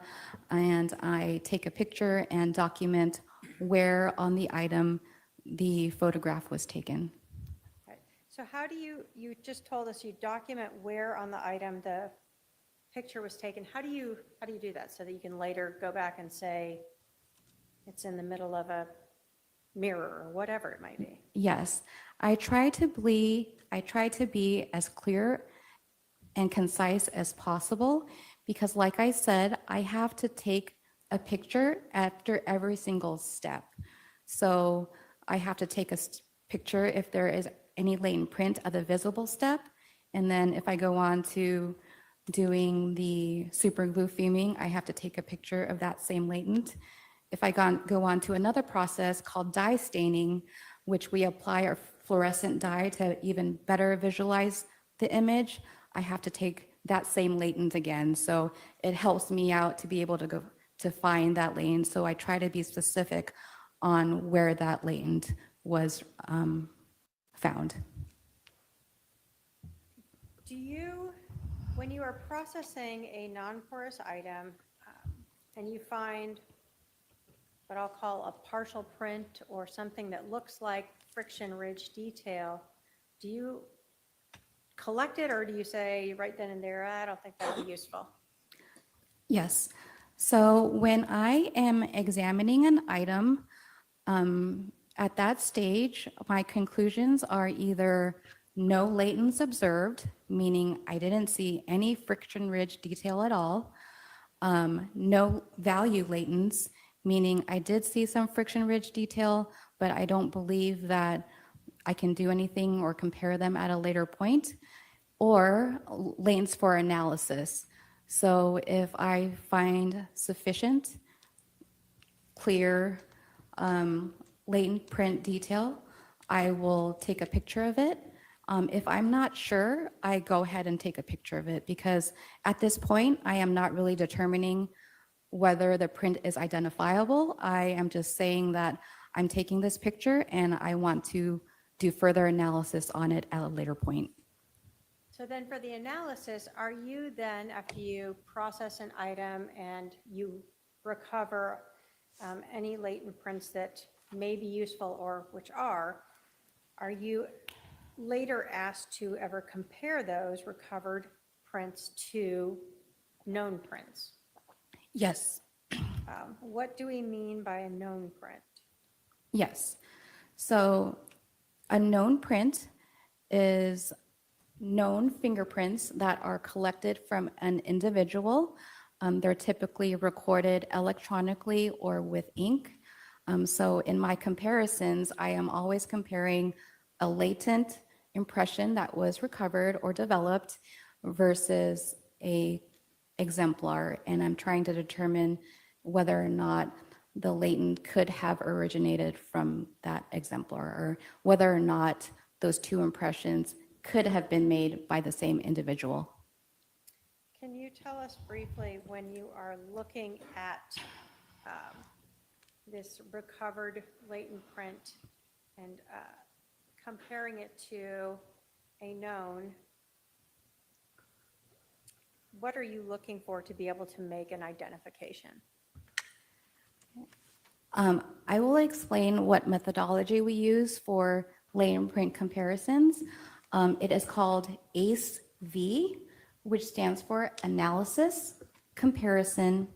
and I take a picture and document where on the item the photograph was taken. Right. So how do you just told us you document where on the item the picture was taken. How do you do that so that you can later go back and say it's in the middle of a mirror or whatever it might be? Yes, I try to be as clear and concise as possible, because like I said, I have to take a picture after every single step. So I have to take a picture if there is any latent print at the visible step. And then if I go on to doing the super glue fuming, I have to take a picture of that same latent. If I go on to another process called dye staining, which we apply our fluorescent dye to even better visualize the image, I have to take that same latent again. So it helps me out to be able to go to find that latent. So I try to be specific on where that latent was found. Do you, when you are processing a non-porous item and you find what I'll call a partial print or something that looks like friction ridge detail, do you collect it, or do you say right then and there, I don't think that would be useful? Yes. So when I am examining an item, at that stage, my conclusions are either no latents observed, meaning I didn't see any friction ridge detail at all, no value latents, meaning I did see some friction ridge detail, but I don't believe that I can do anything or compare them at a later point, or latents for analysis. So if I find sufficient, clear, latent print detail, I will take a picture of it. If I'm not sure, I go ahead and take a picture of it, because at this point, I am not really determining whether the print is identifiable. I am just saying that I'm taking this picture and I want to do further analysis on it at a later point. So then for the analysis, are you then, after you process an item and you recover any latent prints that may be useful or which are you later asked to ever compare those recovered prints to known prints? Yes, What do we mean by a known print? yes. So a known print is known fingerprints that are collected from an individual. They're typically recorded electronically or with ink. So in my comparisons, I am always comparing a latent impression that was recovered or developed versus a exemplar, and I'm trying to determine whether or not the latent could have originated from that exemplar, or whether or not those two impressions could have been made by the same individual. Can you tell us briefly, when you are looking at this recovered latent print and comparing it to a known, what are you looking for to be able to make an identification? I will explain what methodology we use for latent print comparisons. It is called ACE-V, which stands for Analysis, Comparison,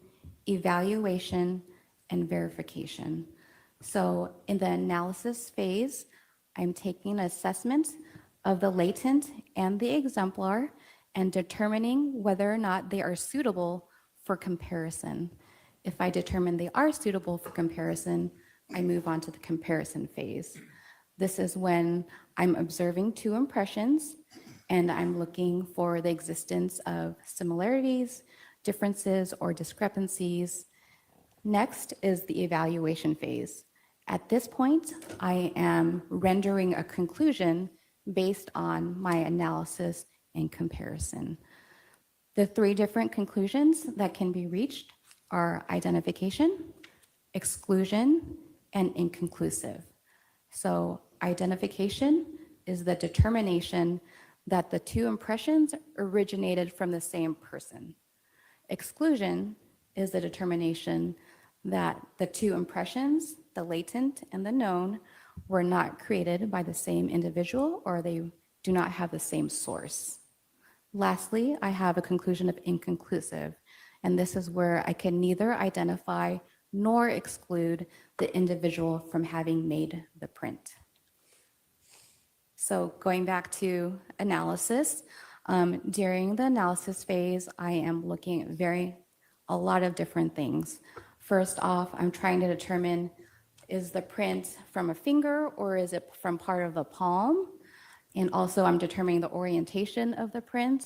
Evaluation, and Verification. So in the analysis phase, I'm taking an assessment of the latent and the exemplar and determining whether or not they are suitable for comparison. If I determine they are suitable for comparison, I move on to the comparison phase. This is when I'm observing two impressions and I'm looking for the existence of similarities, differences, or discrepancies. Next is the evaluation phase. At this point, I am rendering a conclusion based on my analysis and comparison. The three different conclusions that can be reached are identification, exclusion, and inconclusive. So identification is the determination that the two impressions originated from the same person. Exclusion is the determination that the two impressions, the latent and the known, were not created by the same individual or they do not have the same source. Lastly, I have a conclusion of inconclusive, and this is where I can neither identify nor exclude the individual from having made the print. So going back to analysis, during the analysis phase, I am looking at a lot of different things. First off, I'm trying to determine, is the print from a finger or is it from part of the palm? And also I'm determining the orientation of the print.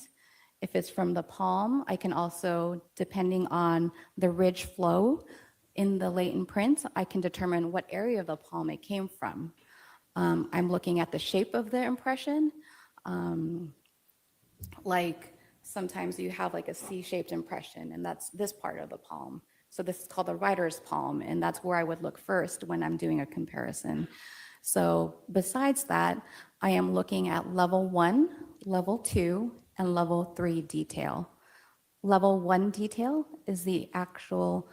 If it's from the palm, I can also, depending on the ridge flow in the latent print, I can determine what area of the palm it came from. I'm looking at the shape of the impression. Like sometimes you have like a C-shaped impression, and that's this part of the palm. So this is called the writer's palm, and that's where I would look first when I'm doing a comparison. So besides that, I am looking at level 1, level 2, and level 3 detail. Level 1 detail is the actual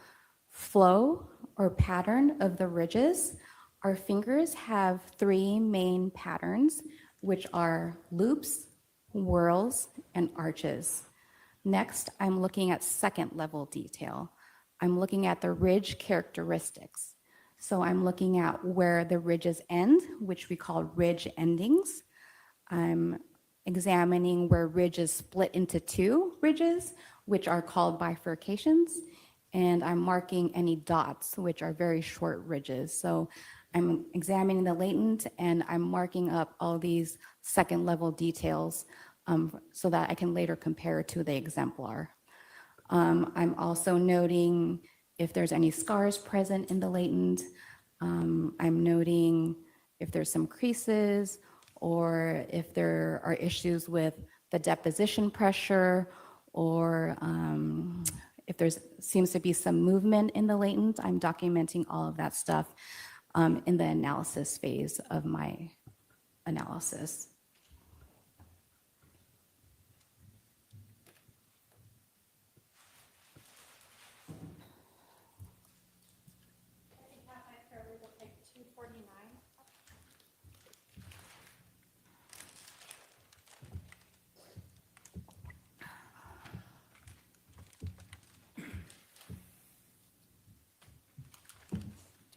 flow or pattern of the ridges. Our fingers have 3 main patterns, which are loops, whorls, and arches. Next, I'm looking at second level detail. I'm looking at the ridge characteristics. So I'm looking at where the ridges end, which we call ridge endings. I'm examining where ridges split into 2 ridges, which are called bifurcations. And I'm marking any dots, which are very short ridges. So I'm examining the latent and I'm marking up all these second level details so that I can later compare to the exemplar. I'm also noting if there's any scars present in the latent. I'm noting if there's some creases or if there are issues with the deposition pressure, or if there seems to be some movement in the latent. I'm documenting all of that stuff in the analysis phase of my analysis.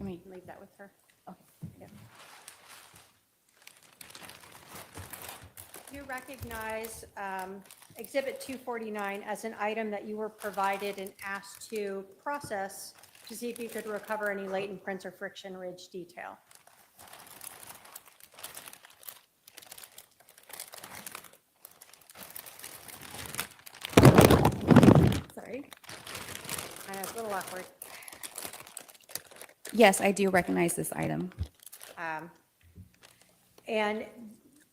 Can we, Leave that with her. okay. Yeah. You recognize Exhibit 249 as an item that you were provided and asked to process to see if you could recover any latent prints or friction ridge detail. Sorry. I know it's a little awkward. Yes, I do recognize this item. And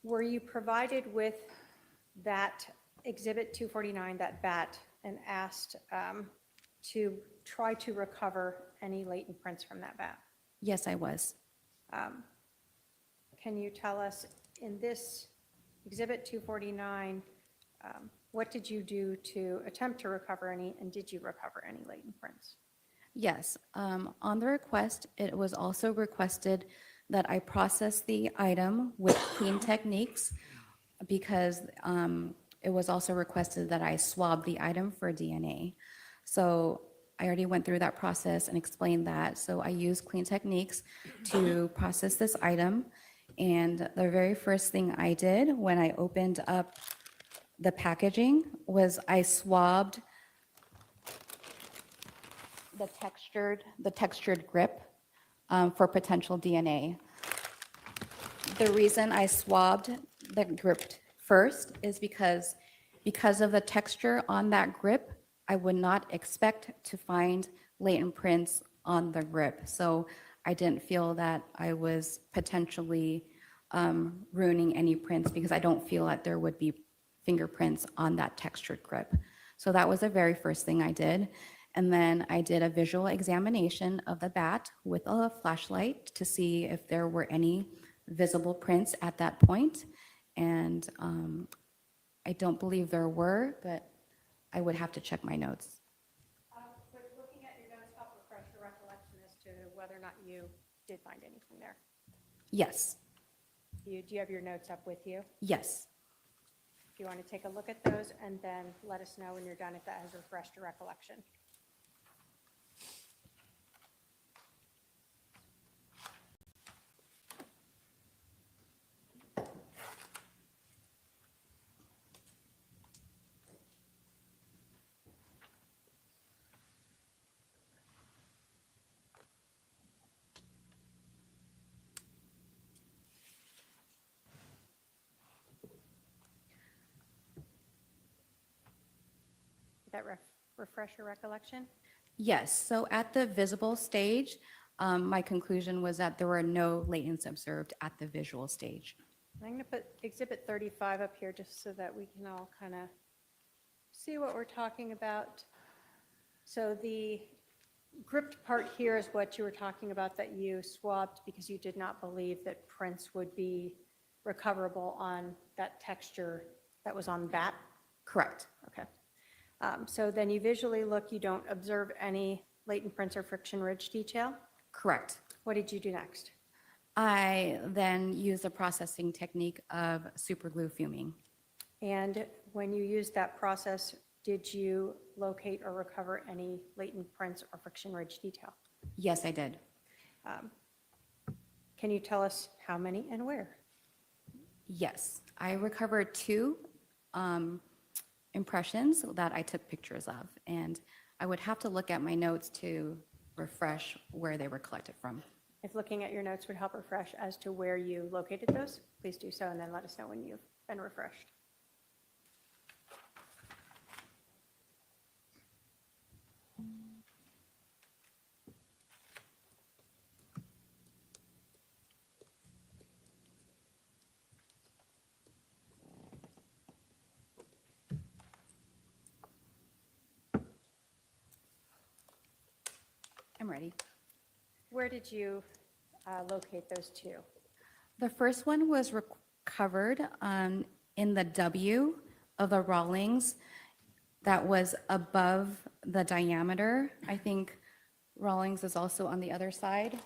were you provided with that Exhibit 249, that bat, and asked to try to recover any latent prints from that bat? Yes, I was. Can you tell us, in this Exhibit 249, what did you do to attempt to recover any, and did you recover any latent prints? Yes, on the request, it was also requested that I process the item with clean techniques because it was also requested that I swab the item for DNA. So I already went through that process and explained that. So I used clean techniques to process this item. And the very first thing I did when I opened up the packaging was I swabbed the textured grip for potential DNA. The reason I swabbed the grip first is because of the texture on that grip, I would not expect to find latent prints on the grip. So I didn't feel that I was potentially ruining any prints because I don't feel that there would be fingerprints on that textured grip. So that was the very first thing I did. And then I did a visual examination of the bat with a flashlight to see if there were any visible prints at that point. And I don't believe there were, but I would have to check my notes. But looking at your notes, help refresh your recollection as to whether or not you did find anything there. Yes, Do you have your notes up with you? yes. If you want to take a look at those, and then let us know when you're done if that has refreshed your recollection. Did that refresh your recollection? Yes, so at the visible stage, my conclusion was that there were no latents observed at the visual stage. I'm going to put Exhibit 35 up here just so that we can all kind of see what we're talking about. So the gripped part here is what you were talking about, that you swabbed because you did not believe that prints would be recoverable on that texture that was on the bat? Correct. Okay. So then you visually look, you don't observe any latent prints or friction ridge detail? Correct. What did you do next? I then used a processing technique of super glue fuming. And when you used that process, did you locate or recover any latent prints or friction ridge detail? Yes, I did. Can you tell us how many and where? Yes, I recovered two impressions that I took pictures of, and I would have to look at my notes to refresh where they were collected from. If looking at your notes would help refresh as to where you located those, please do so, and then let us know when you've been refreshed. I'm ready. Where did you locate those two? The first one was recovered in the W of the Rawlings that was above the diameter. I think Rawlings is also on the other side.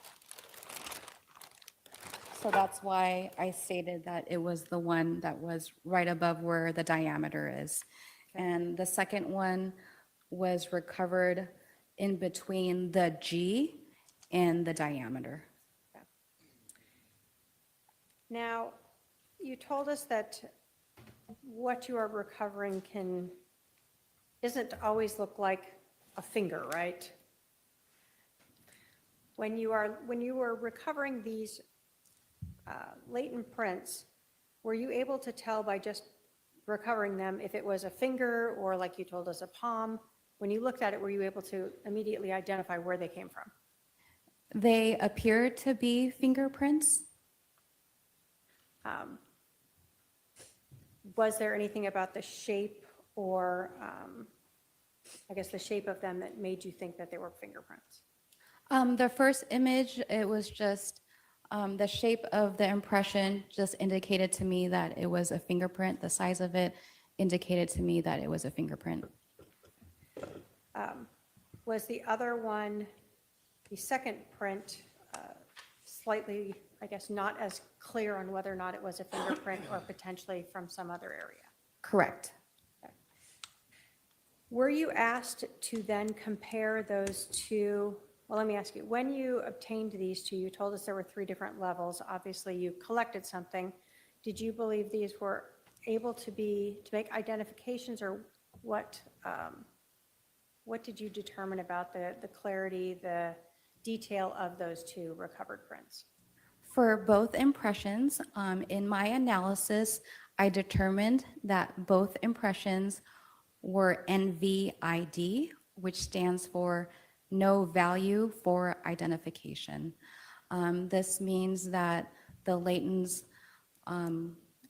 So that's why I stated that it was the one that was right above where the diameter is. And the second one was recovered in between the G in the diameter. Now, you told us that what you are recovering isn't always look like a finger, right? When you were recovering these latent prints, were you able to tell by just recovering them if it was a finger or, like you told us, a palm? When you looked at it, were you able to immediately identify where they came from? They appear to be fingerprints. Was there anything about the shape or, I guess, the shape of them that made you think that they were fingerprints? The first image, it was just the shape of the impression just indicated to me that it was a fingerprint. The size of it indicated to me that it was a fingerprint. Was the other one, the second print, slightly, I guess, not as clear on whether or not it was a fingerprint or potentially from some other area? Correct. Were you asked to then compare those two? Well, let me ask you, when you obtained these two, you told us there were 3 different levels. Obviously, you collected something. Did you believe these were able to make identifications, or what did you determine about the clarity, the detail of those 2 recovered prints? For both impressions, in my analysis, I determined that both impressions were NVID, which stands for no value for identification. This means that the latents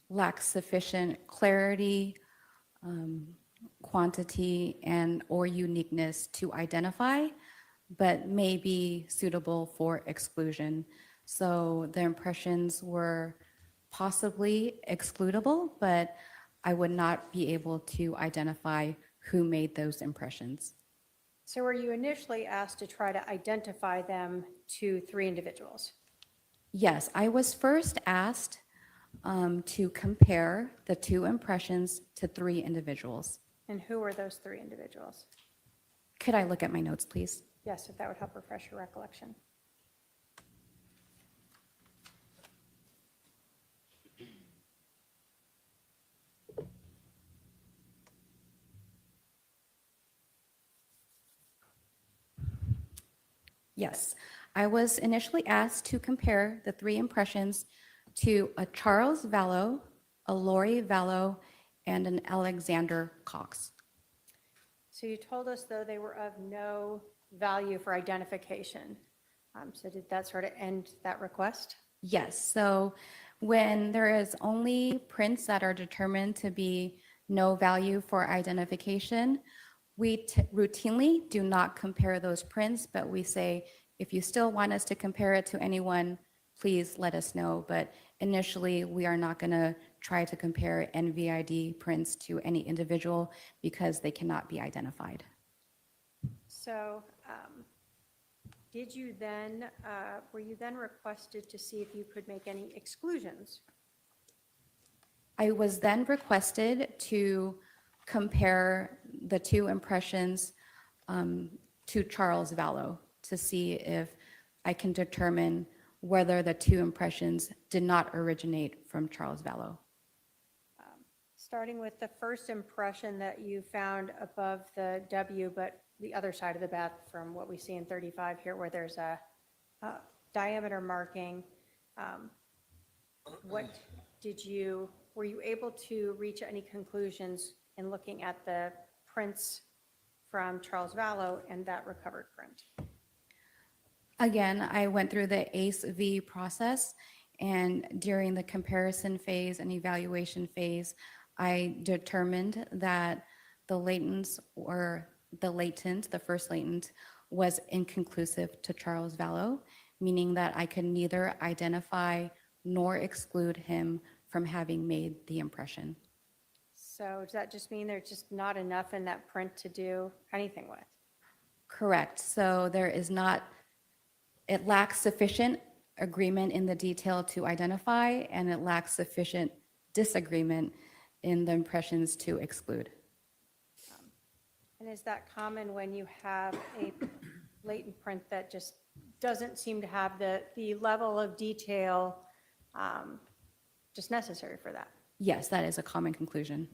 lack sufficient clarity, quantity, and or uniqueness to identify, but may be suitable for exclusion. So the impressions were possibly excludable, but I would not be able to identify who made those impressions. So were you initially asked to try to identify them to 3 individuals? Yes, I was first asked to compare the 2 impressions to 3 individuals. And who were those 3 individuals? Could I look at my notes, please? Yes, if that would help refresh your recollection. Yes, I was initially asked to compare the 3 impressions to a Charles Vallow, a Lori Vallow, and an Alexander Cox. So you told us, though, they were of no value for identification. So did that sort of end that request? Yes, so when there is only prints that are determined to be no value for identification, we routinely do not compare those prints, but we say, if you still want us to compare it to anyone, please let us know. But initially, we are not going to try to compare NVID prints to any individual because they cannot be identified. So did you then, were you then requested to see if you could make any exclusions? I was then requested to compare the 2 impressions to Charles Vallow to see if I can determine whether the 2 impressions did not originate from Charles Vallow. Starting with the first impression that you found above the W, but the other side of the bath from what we see in 35 here, where there's a diameter marking. Were you able to reach any conclusions in looking at the prints from Charles Vallow and that recovered print? Again, I went through the ACE-V process, and during the comparison phase and evaluation phase, I determined that the first latent was inconclusive to Charles Vallow, meaning that I could neither identify nor exclude him from having made the impression. So does that just mean there's just not enough in that print to do anything with? Correct. So it lacks sufficient agreement in the detail to identify, and it lacks sufficient disagreement in the impressions to exclude. And is that common when you have a latent print that just doesn't seem to have the level of detail just necessary for that. Yes, that is a common conclusion.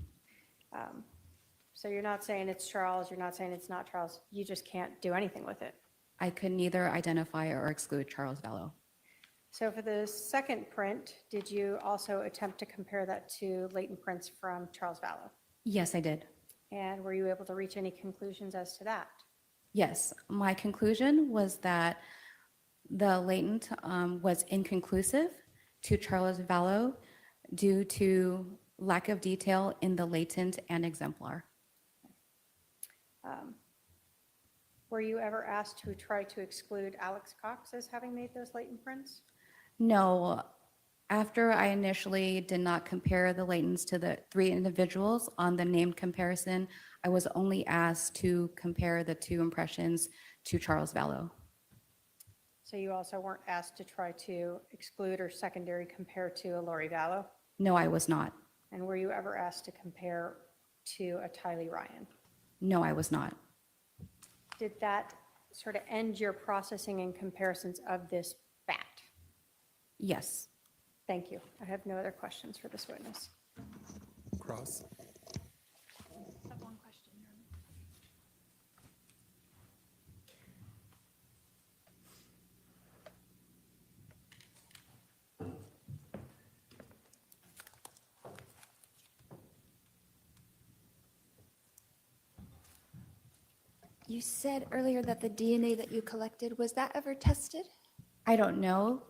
So you're not saying it's Charles, you're not saying it's not Charles, you just can't do anything with it. I could neither identify or exclude Charles Vallow. So for the second print, did you also attempt to compare that to latent prints from Charles Vallow? Yes, I did. And were you able to reach any conclusions as to that? Yes, my conclusion was that the latent was inconclusive to Charles Vallow due to lack of detail in the latent and exemplar. Were you ever asked to try to exclude Alex Cox as having made those latent prints? No, after I initially did not compare the latents to the 3 individuals on the named comparison, I was only asked to compare the 2 impressions to Charles Vallow. So you also weren't asked to try to exclude or secondary compare to a Lori Vallow? No, I was not. And were you ever asked to compare to a Tylee Ryan? No, I was not. Did that sort of end your processing and comparisons of this bat? Yes. Thank you. I have no other questions for this witness. Cross. I have one question, Your Honor. You said earlier that the DNA that you collected, was that ever tested? I don't know.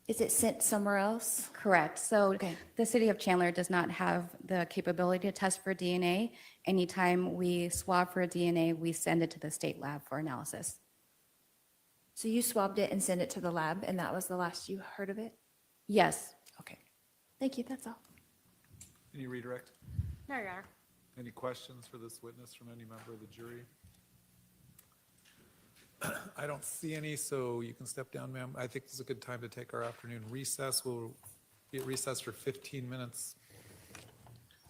Is it sent somewhere else? Correct. So Okay. the city of Chandler does not have the capability to test for DNA. Anytime we swab for DNA, we send it to the state lab for analysis. So you swabbed it and sent it to the lab, and that was the last you heard of it? Yes. Okay. Thank you, that's all. Any redirect? No, Your Honor. Any questions for this witness from any member of the jury? I don't see any, so you can step down, ma'am. I think this is a good time to take our afternoon recess. We'll be at recess for 15 minutes.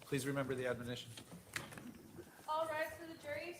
Please remember the admonition. All rise for the juries.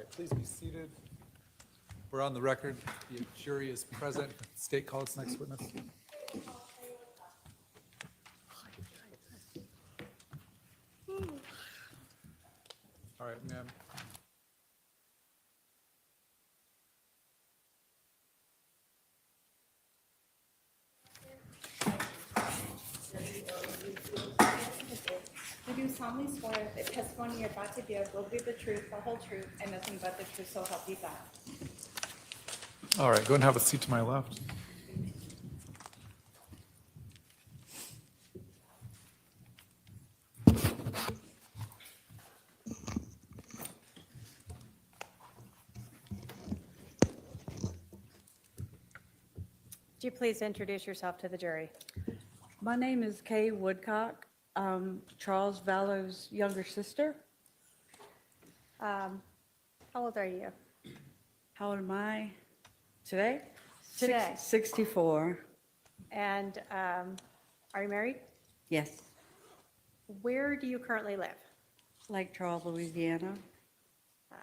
right, please be seated. We're on the record. The jury is present. State call its next witness. All right, ma'am. I do solemnly swear that the testimony you're about to give will be the truth, the whole truth, and nothing but the truth, so help you God. All right, go and have a seat to my left. Would you please introduce yourself to the jury? My name is Kay Woodcock. Charles Vallow's younger sister. How old are you? How old am I today? Today. 64. And are you married? Yes. Where do you currently live? Lake Charles, Louisiana. I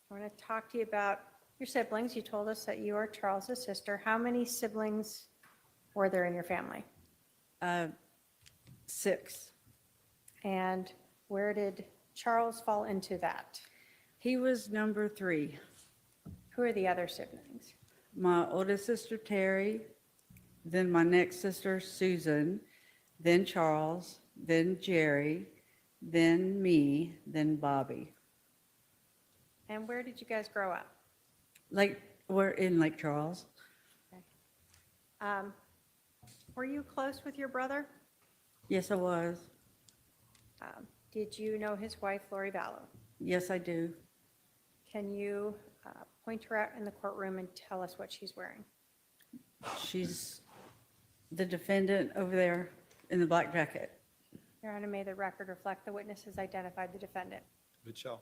want to talk to you about your siblings. You told us that you are Charles's sister. How many siblings were there in your family? 6. And where did Charles fall into that? He was number 3. Who are the other siblings? My oldest sister, Terry, then my next sister, Susan, then Charles, then Jerry, then me, then Bobby. And where did you guys grow up? We're in Lake Charles. Were you close with your brother? Yes, I was. Did you know his wife, Lori Vallow? Yes, I do. Can you point her out in the courtroom and tell us what she's wearing? She's the defendant over there in the black jacket. Your Honor, may the record reflect the witness has identified the defendant. It shall.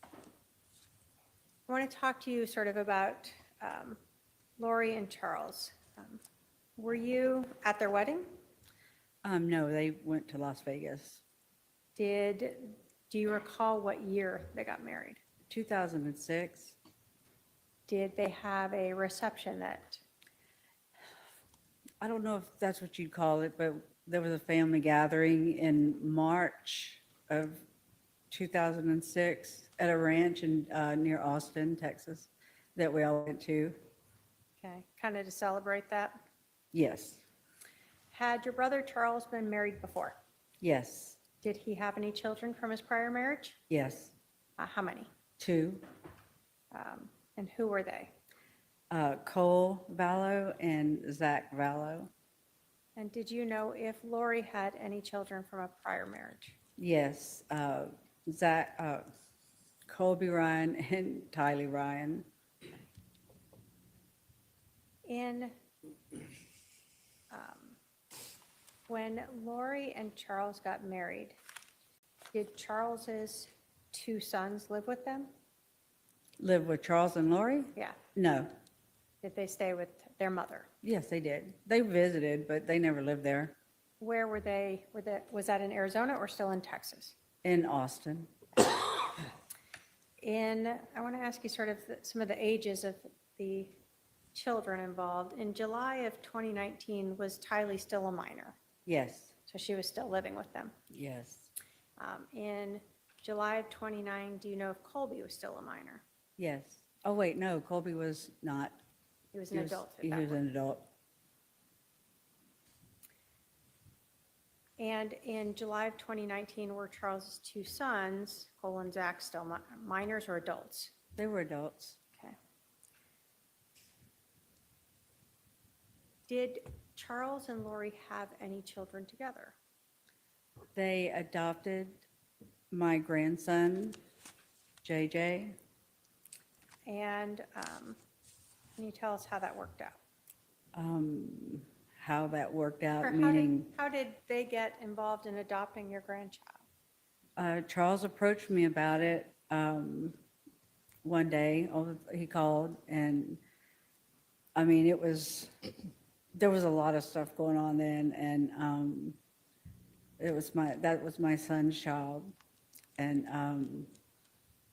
I want to talk to you sort of about Lori and Charles. Were you at their wedding? No, they went to Las Vegas. Do you recall what year they got married? 2006. Did they have a reception that, I don't know if that's what you'd call it, but there was a family gathering in March of 2006 at a ranch in near Austin, Texas, that we all went to. okay, kind of to celebrate that? Yes, Had your brother Charles been married before? yes, Did he have any children from his prior marriage? yes. How many? 2. And who were they? Cole Vallow and Zach Vallow. And did you know if Lori had any children from a prior marriage? Yes, Zach, Colby Ryan and Tylee Ryan. When Lori and Charles got married, did Charles's 2 sons live with them? Live with Charles and Lori? Yeah. No. Did they stay with their mother? Yes, they did. They visited, but they never lived there. Where were they? Was that in Arizona or still in Texas? In Austin. I want to ask you sort of some of the ages of the children involved. In July of 2019, was Tylee still a minor? Yes, So she was still living with them. yes, In July of 29, do you know if Colby was still a minor? yes. Oh, wait, no, Colby was not. He was an adult at He that was point. an adult. And in July of 2019, were Charles's 2 sons, Cole and Zach, still minors or adults? They were adults. Okay. Did Charles and Lori have any children together? They adopted my grandson, JJ. And can you tell us how that worked out? How that worked Or out, meaning how did they get involved in adopting your grandchild? Charles approached me about it one day. He called, and I mean, there was a lot of stuff going on then, and that was my son's child. And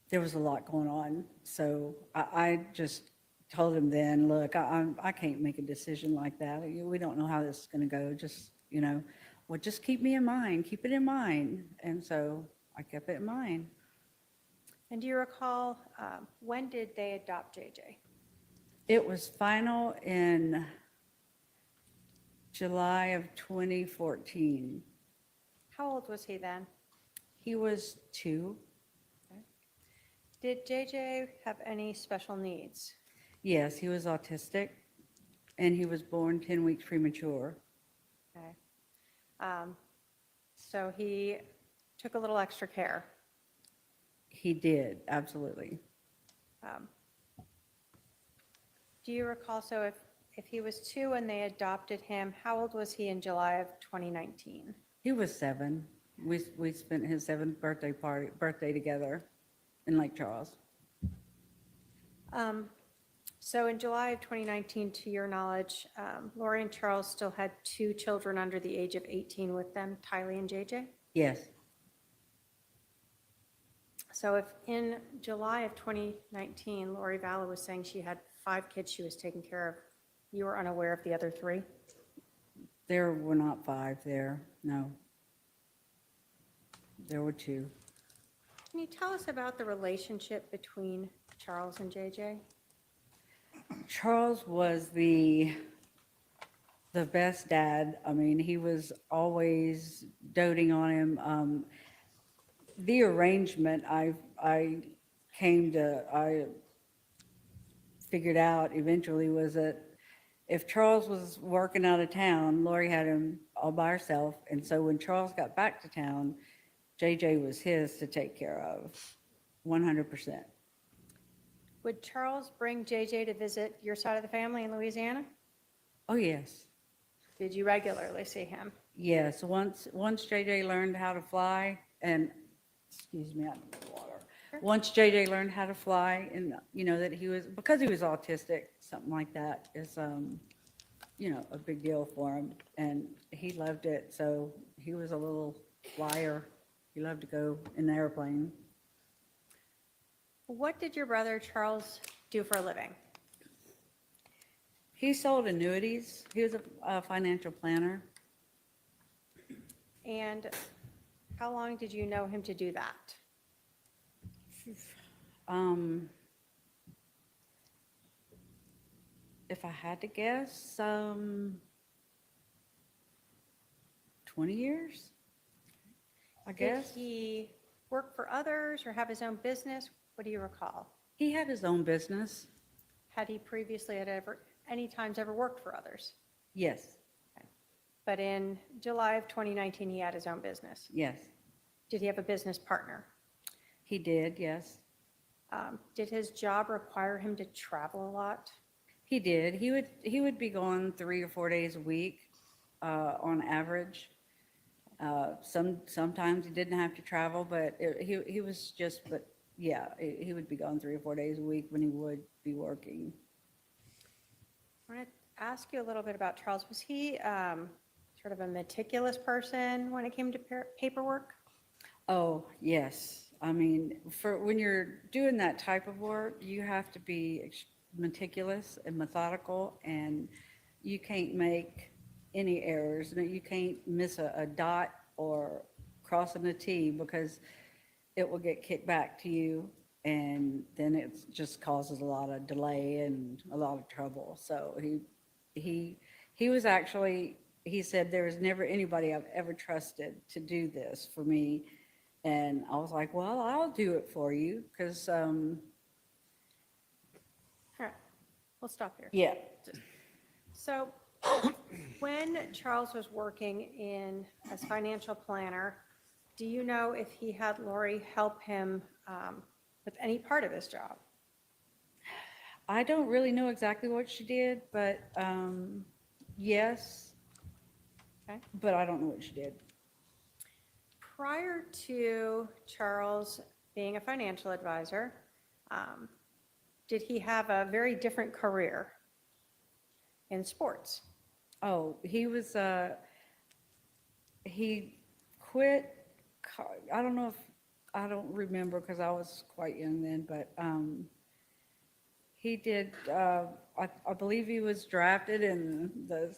there was a lot going on. So I just told him then, look, I can't make a decision like that. We don't know how this is going to go. Just, well, just keep me in mind, keep it in mind. And so I kept it in mind. And do you recall, when did they adopt JJ? It was final in July of 2014. How old was he then? He was 2. Did JJ have any special needs? Yes, he was autistic, and he was born 10 weeks premature. Okay. So he took a little extra care. He did, absolutely. Do you recall, so if he was 2 and they adopted him, how old was he in July of 2019? He was 7. We spent his 7th birthday together in Lake Charles. So in July of 2019, to your knowledge, Lori and Charles still had 2 children under the age of 18 with them, Tylee and JJ? Yes, So if in July of 2019, Lori Vallow was saying she had 5 kids she was taking care of, you were unaware of the other 3? there were not 5 there, no. There were 2. Can you tell us about the relationship between Charles and JJ? Charles was the best dad. I mean, he was always doting on him. The arrangement I figured out eventually was that if Charles was working out of town, Lori had him all by herself. And so when Charles got back to town, JJ was his to take care of, 100%. Would Charles bring JJ to visit your side of the family in Louisiana? Oh, yes. Did you regularly see him? Yes, once JJ learned how to fly, and, excuse me, I need water. Once JJ learned how to fly, and, that he was, because he was autistic, something like that is, a big deal for him, and he loved it, so he was a little flyer. He loved to go in the airplane. What did your brother Charles do for a living? He sold annuities. He was a financial planner. And how long did you know him to do that? If I had to guess, 20 years, I guess. Did he work for others or have his own business? What do you recall? He had his own business. Had he previously any times ever worked for others? Yes, But in July of 2019, he had his own business. yes. Did he have a business partner? He did, yes. Did his job require him to travel a lot? He did. He would be gone 3 or 4 days a week, on average. Sometimes he didn't have to travel, but he was just, but yeah, he would be gone 3 or 4 days a week when he would be working. I want to ask you a little bit about Charles. Was he sort of a meticulous person when it came to paperwork? Oh, yes. I mean, for when you're doing that type of work, you have to be meticulous and methodical, and you can't make any errors. You can't miss a dot or crossing a T, because it will get kicked back to you, and then it just causes a lot of delay and a lot of trouble. So he was actually, he said, there was never anybody I've ever trusted to do this for me. And I was like, well, I'll do it for you, because, All right, we'll stop here. yeah. So when Charles was working as financial planner, do you know if he had Lori help him with any part of his job? I don't really know exactly what she did, but yes. Okay. But I don't know what she did. Prior to Charles being a financial advisor, did he have a very different career in sports? Oh, he was, he quit, I don't know if, I don't remember because I was quite young then, but he did, I believe he was drafted in the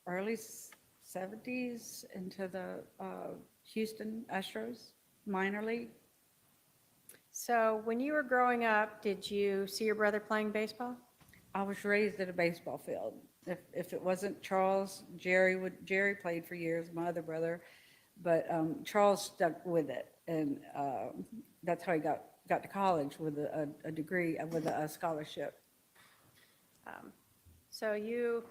early 70s into the Houston Astros minor league. So when you were growing up, did you see your brother playing baseball? I was raised at a baseball field. If it wasn't Charles, Jerry played for years, my other brother, but Charles stuck with it, and that's how he got to college with a degree, with a scholarship. So you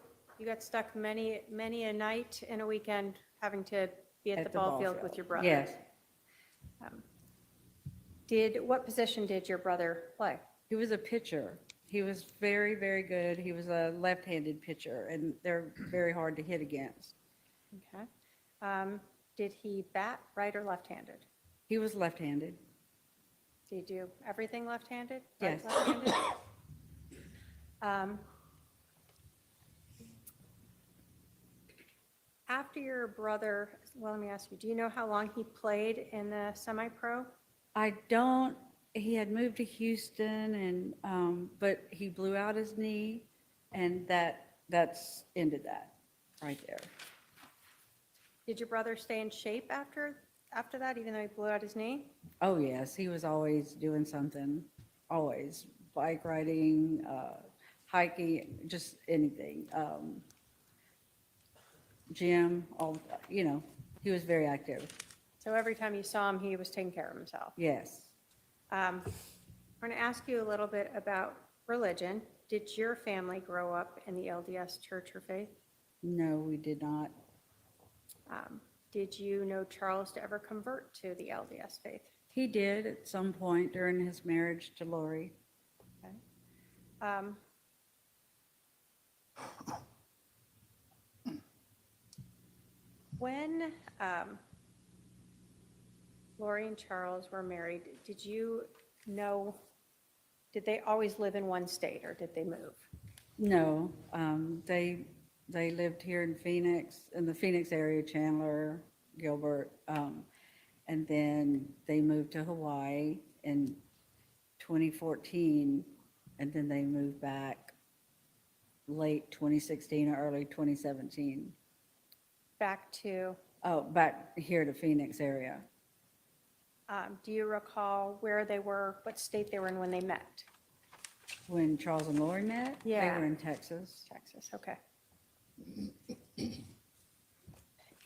got stuck many a night and a weekend having to be at the ball field with your brother? Yes. What position did your brother play? He was a pitcher. He was very, very good. He was a left-handed pitcher, and they're very hard to hit against. Okay. Did he bat right or left-handed? He was left-handed. Did he do everything left-handed? Yes. Right, left-handed? After your brother, well, let me ask you, do you know how long he played in the semi-pro? I don't, he had moved to Houston and, but he blew out his knee, and that's ended that right there. Did your brother stay in shape after that, even though he blew out his knee? Oh, yes, he was always doing something, always, bike riding, hiking, just anything. Gym, he was very active. So every time you saw him, he was taking care of himself. Yes. I'm going to ask you a little bit about religion. Did your family grow up in the LDS church or faith? No, we did not. Did you know Charles to ever convert to the LDS faith? He did at some point during his marriage to Lori. Okay. When Lori and Charles were married, did they always live in one state, or did they move? No, they lived here in Phoenix, in the Phoenix area, Chandler, Gilbert, and then they moved to Hawaii in 2014, and then they moved back late 2016 or early 2017. Back to, Back here to Phoenix area. do you recall where they were, what state they were in when they met? When Charles and Lori met, they Yeah. were in Texas. Texas, okay.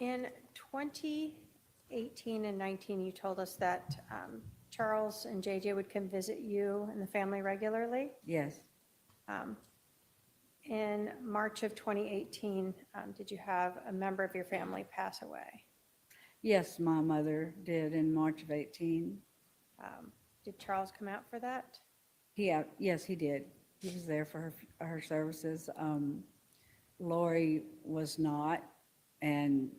In 2018 and 19, you told us that Charles and JJ would come visit you and the family regularly. Yes, In March of 2018, did you have a member of your family pass away? yes, my mother did in March of 18. Did Charles come out for that? Yes, he did. He was there for her services. Lori was not, and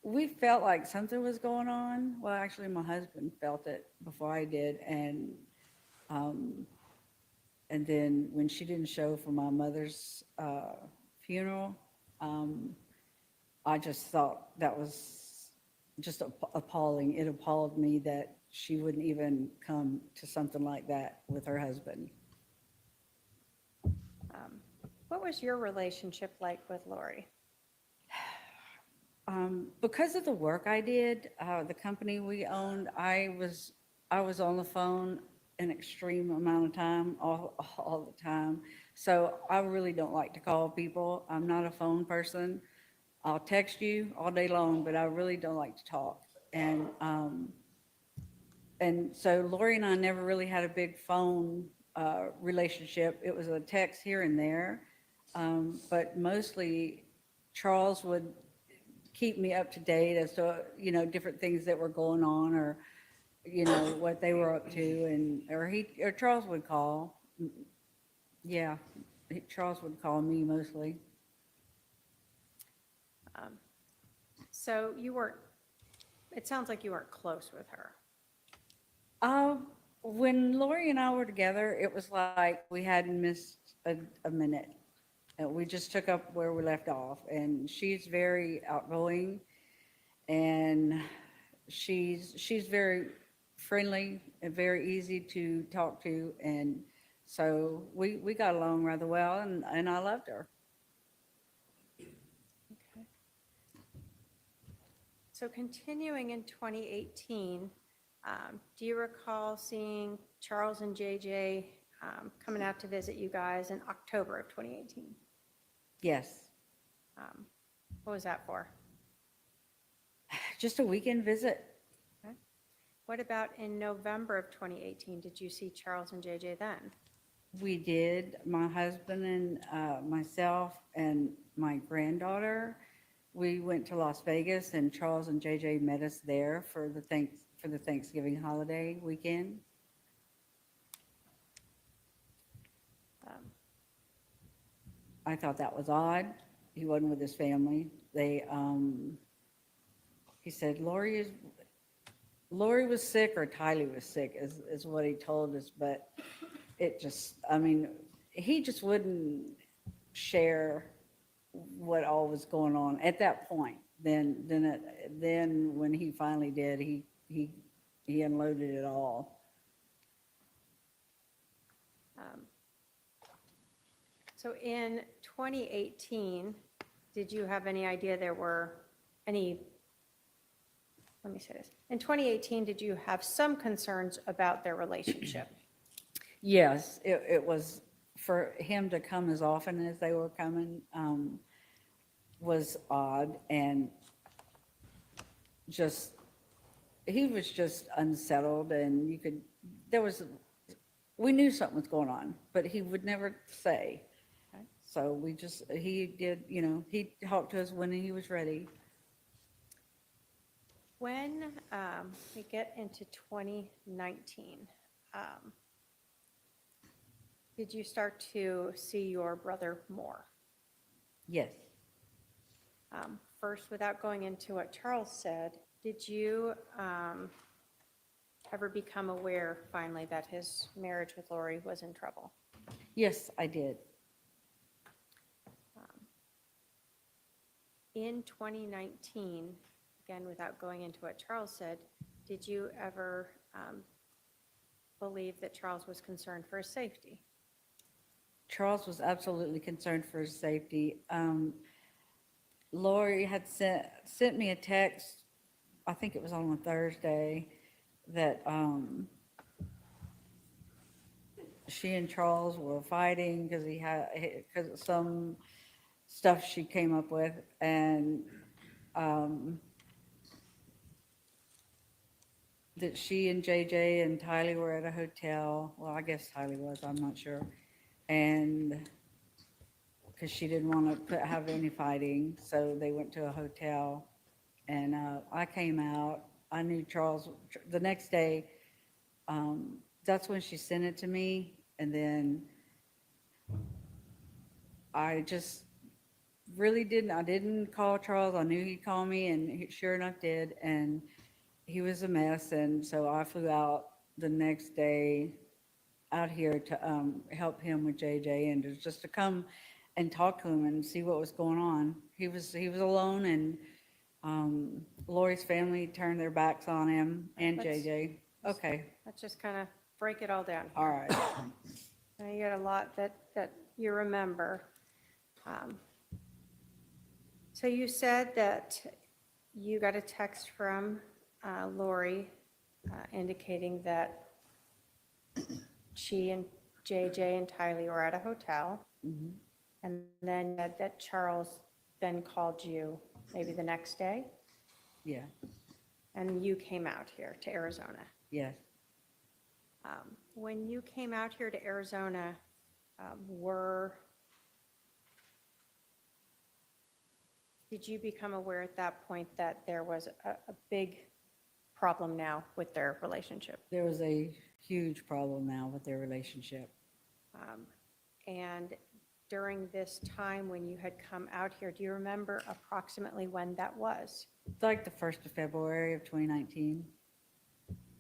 we felt like something was going on. Well, actually, my husband felt it before I did, and then when she didn't show for my mother's funeral, I just thought that was just appalling. It appalled me that she wouldn't even come to something like that with her husband. What was your relationship like with Lori? Because of the work I did, the company we owned, I was on the phone an extreme amount of time, all the time. So I really don't like to call people. I'm not a phone person. I'll text you all day long, but I really don't like to talk. And so Lori and I never really had a big phone relationship. It was a text here and there. But mostly Charles would keep me up to date as to, different things that were going on, or, what they were up to, or Charles would call. Yeah, Charles would call me mostly. So it sounds like you weren't close with her. When Lori and I were together, it was like we hadn't missed a minute. And we just took up where we left off, and she's very outgoing, and she's very friendly and very easy to talk to, and so we got along rather well, and I loved her. So continuing in 2018, do you recall seeing Charles and JJ coming out to visit you guys in October of 2018? Yes, What was that for? just a weekend visit. Okay. What about in November of 2018? Did you see Charles and JJ then? We did, my husband and myself and my granddaughter. We went to Las Vegas, and Charles and JJ met us there for the Thanksgiving holiday weekend. I thought that was odd. He wasn't with his family. He said Lori was sick or Tylee was sick is what he told us, but it just, I mean, he just wouldn't share what all was going on at that point. Then when he finally did, he unloaded it all. So in 2018, did you have any idea there were any, let me say this, in 2018, did you have some concerns about their relationship? Yes, it was, for him to come as often as they were coming was odd, and just, he was just unsettled, and we knew something was going on, but he would never say. So he did, he talked to us when he was ready. When we get into 2019, did you start to see your brother more? Yes. First, without going into what Charles said, did you ever become aware finally that his marriage with Lori was in trouble? Yes, I did. In 2019, again, without going into what Charles said, did you ever believe that Charles was concerned for his safety? Charles was absolutely concerned for his safety. Lori had sent me a text, I think it was on a Thursday, that she and Charles were fighting because of some stuff she came up with, and that she and JJ and Tylee were at a hotel. Well, I guess Tylee was, I'm not sure. And because she didn't want to have any fighting, so they went to a hotel. And I came out. I knew Charles the next day. That's when she sent it to me. And then I just really I didn't call Charles. I knew he'd call me, and he sure enough did. And he was a mess. And so I flew out the next day out here to help him with JJ, and just to come and talk to him and see what was going on. He was alone, and Lori's family turned their backs on him and JJ. Okay, Let's just kind of break it all down. all right. Now, you got a lot that you remember. So you said that you got a text from Lori indicating that she and JJ and Tylee were at a hotel. Mhm. And then that Charles then called you maybe the next day, Yeah, and you came out here to Arizona. yes. When you came out here to Arizona, did you become aware at that point that there was a big problem now with their relationship? There was a huge problem now with their relationship. And during this time when you had come out here, do you remember approximately when that was? Like the 1st of February of 2019,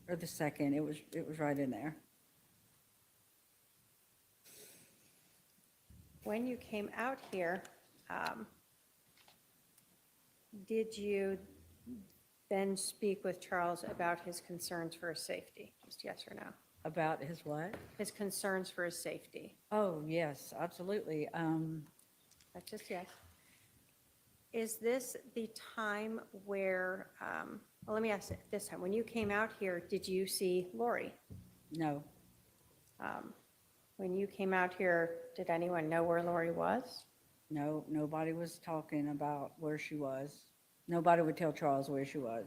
or the 2nd, it was right in there. When you came out here, did you then speak with Charles about his concerns for his safety? Just yes or no? About his what? His concerns for his safety. Oh, yes, absolutely. That's just yes. Is this the time where, well, let me ask it this time. When you came out here, did you see Lori? No, When you came out here, did anyone know where Lori was? no, nobody was talking about where she was. Nobody would tell Charles where she was.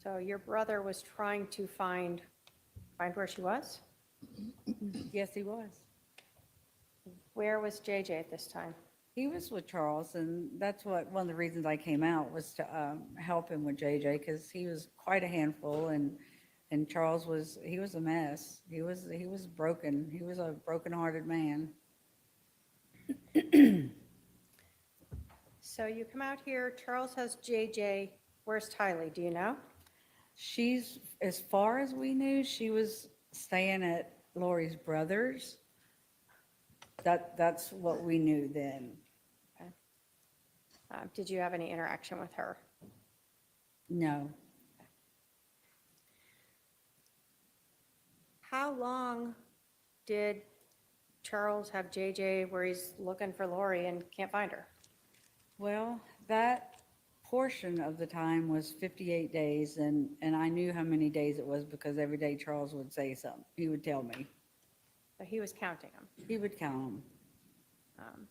So your brother was trying to find where she was? Yes, he was. Where was JJ at this time? He was with Charles, and that's what, one of the reasons I came out was to help him with JJ, because he was quite a handful, and Charles was, he was a mess. He was broken. He was a broken-hearted man. So you come out here, Charles has JJ. Where's Tylee? Do you know? She's, as far as we knew, she was staying at Lori's brother's. That's what we knew then. Did you have any interaction with her? No. How long did Charles have JJ where he's looking for Lori and can't find her? Well, that portion of the time was 58 days, and I knew how many days it was because every day Charles would say something. He would tell me. So he was counting them. He would count them.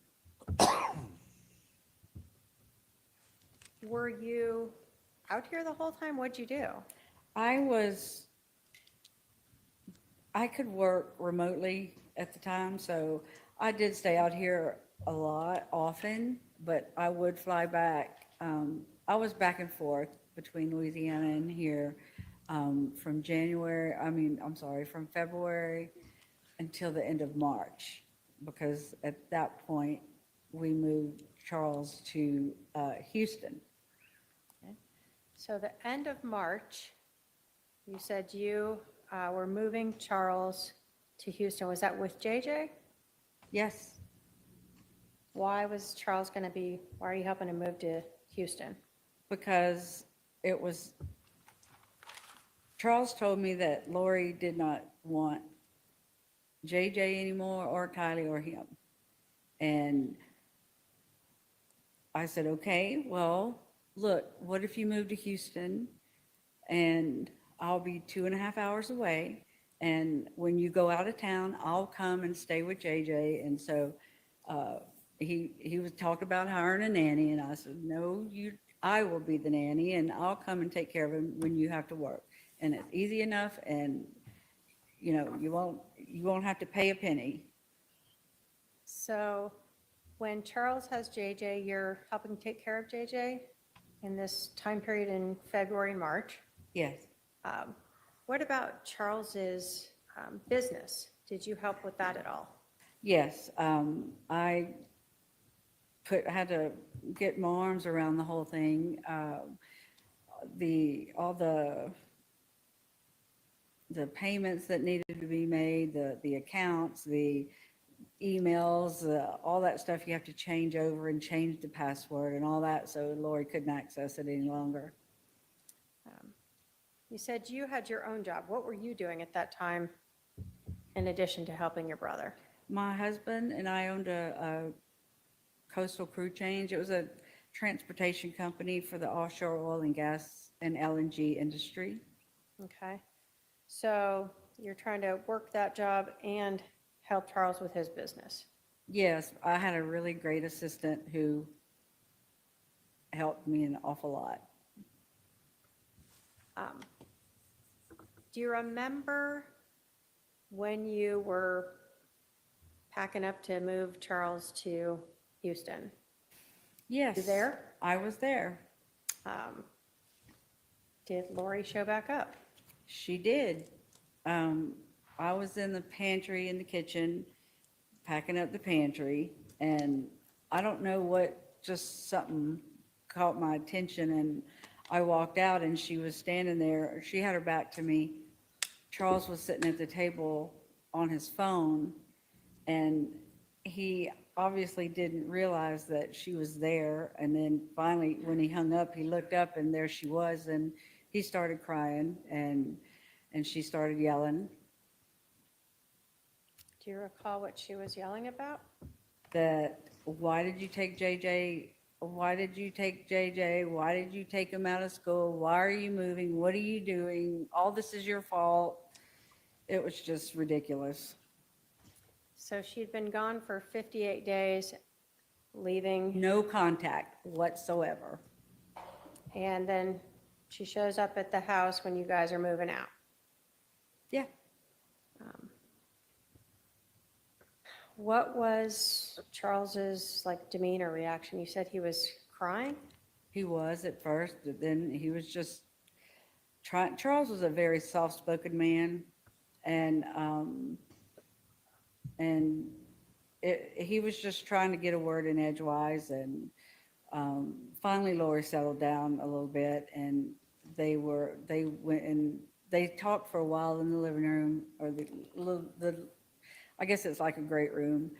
Were you out here the whole time? What'd you do? I could work remotely at the time, so I did stay out here a lot, often, but I would fly back. I was back and forth between Louisiana and here from from February until the end of March, because at that point, we moved Charles to Houston. So the end of March, you said you were moving Charles to Houston. Was that with JJ? Yes, Why are you helping him move to Houston? because Charles told me that Lori did not want JJ anymore, or Kylie, or him. And I said, okay, well, look, what if you move to Houston and I'll be 2.5 hours away, and when you go out of town, I'll come and stay with JJ. And so he was talking about hiring a nanny, and I said, no, I will be the nanny, and I'll come and take care of him when you have to work. And it's easy enough, and you won't have to pay a penny. So when Charles has JJ, you're helping take care of JJ in this time period in February and March. Yes. What about Charles's business? Did you help with that at all? Yes, I had to get my arms around the whole thing. All the payments that needed to be made, the accounts, the emails, all that stuff you have to change over and change the password and all that, so Lori couldn't access it any longer. You said you had your own job. What were you doing at that time in addition to helping your brother? My husband and I owned a coastal crew change. It was a transportation company for the offshore oil and gas and LNG industry. Okay. So you're trying to work that job and help Charles with his business. Yes, I had a really great assistant who helped me an awful lot. Do you remember when you were packing up to move Charles to Houston? Yes. You there? I was there. Did Lori show back up? She did. I was in the pantry in the kitchen, packing up the pantry, and I don't know what, just something caught my attention, and I walked out and she was standing there. She had her back to me. Charles was sitting at the table on his phone, and obviously didn't realize that she was there. And then finally, when he hung up, he looked up and there she was, and he started crying and she started yelling Do you recall what she was yelling about? that, why did you take JJ? Why did you take JJ? Why did you take him out of school? Why are you moving? What are you doing? All this is your fault. It was just ridiculous. So she'd been gone for 58 days, leaving, No contact whatsoever. and then she shows up at the house when you guys are moving out. Yeah. What was Charles's like demeanor reaction? You said he was crying? He was at first, but then he was just trying. Charles was a very soft-spoken man, and he was just trying to get a word in edgewise. And finally, Lori settled down a little bit, and they went and they talked for a while in the living room, or the I guess it's like a great room,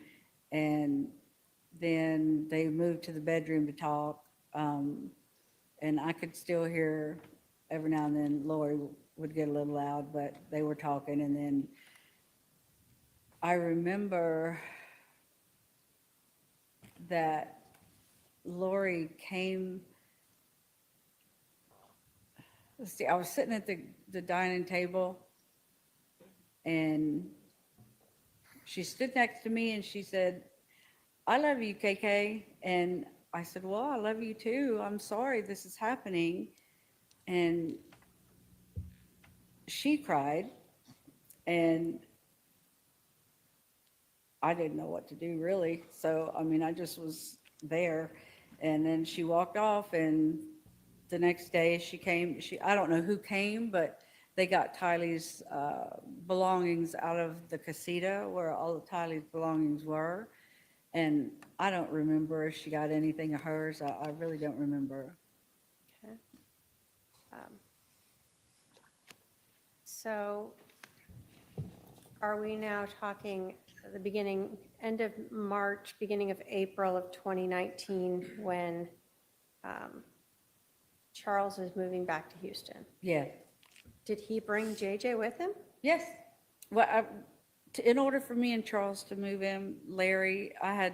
and then they moved to the bedroom to talk. And I could still hear every now and then Lori would get a little loud, but they were talking. And then I remember that Lori came, let's see, I was sitting at the dining table, and she stood next to me and she said, "I love you, KK." And I said, "Well, I love you too. I'm sorry this is happening." And she cried, and I didn't know what to do really. So, I mean, I just was there. And then she walked off, and the next day she came, I don't know who came, but they got Tylee's belongings out of the casita where all of Tylee's belongings were. And I don't remember if she got anything of hers. I really don't remember. Okay. So are we now talking the beginning, end of March, beginning of April of 2019, when Charles is moving back to Houston? Yeah. Did he bring JJ with him? Yes. Well, in order for me and Charles to move in, Larry, I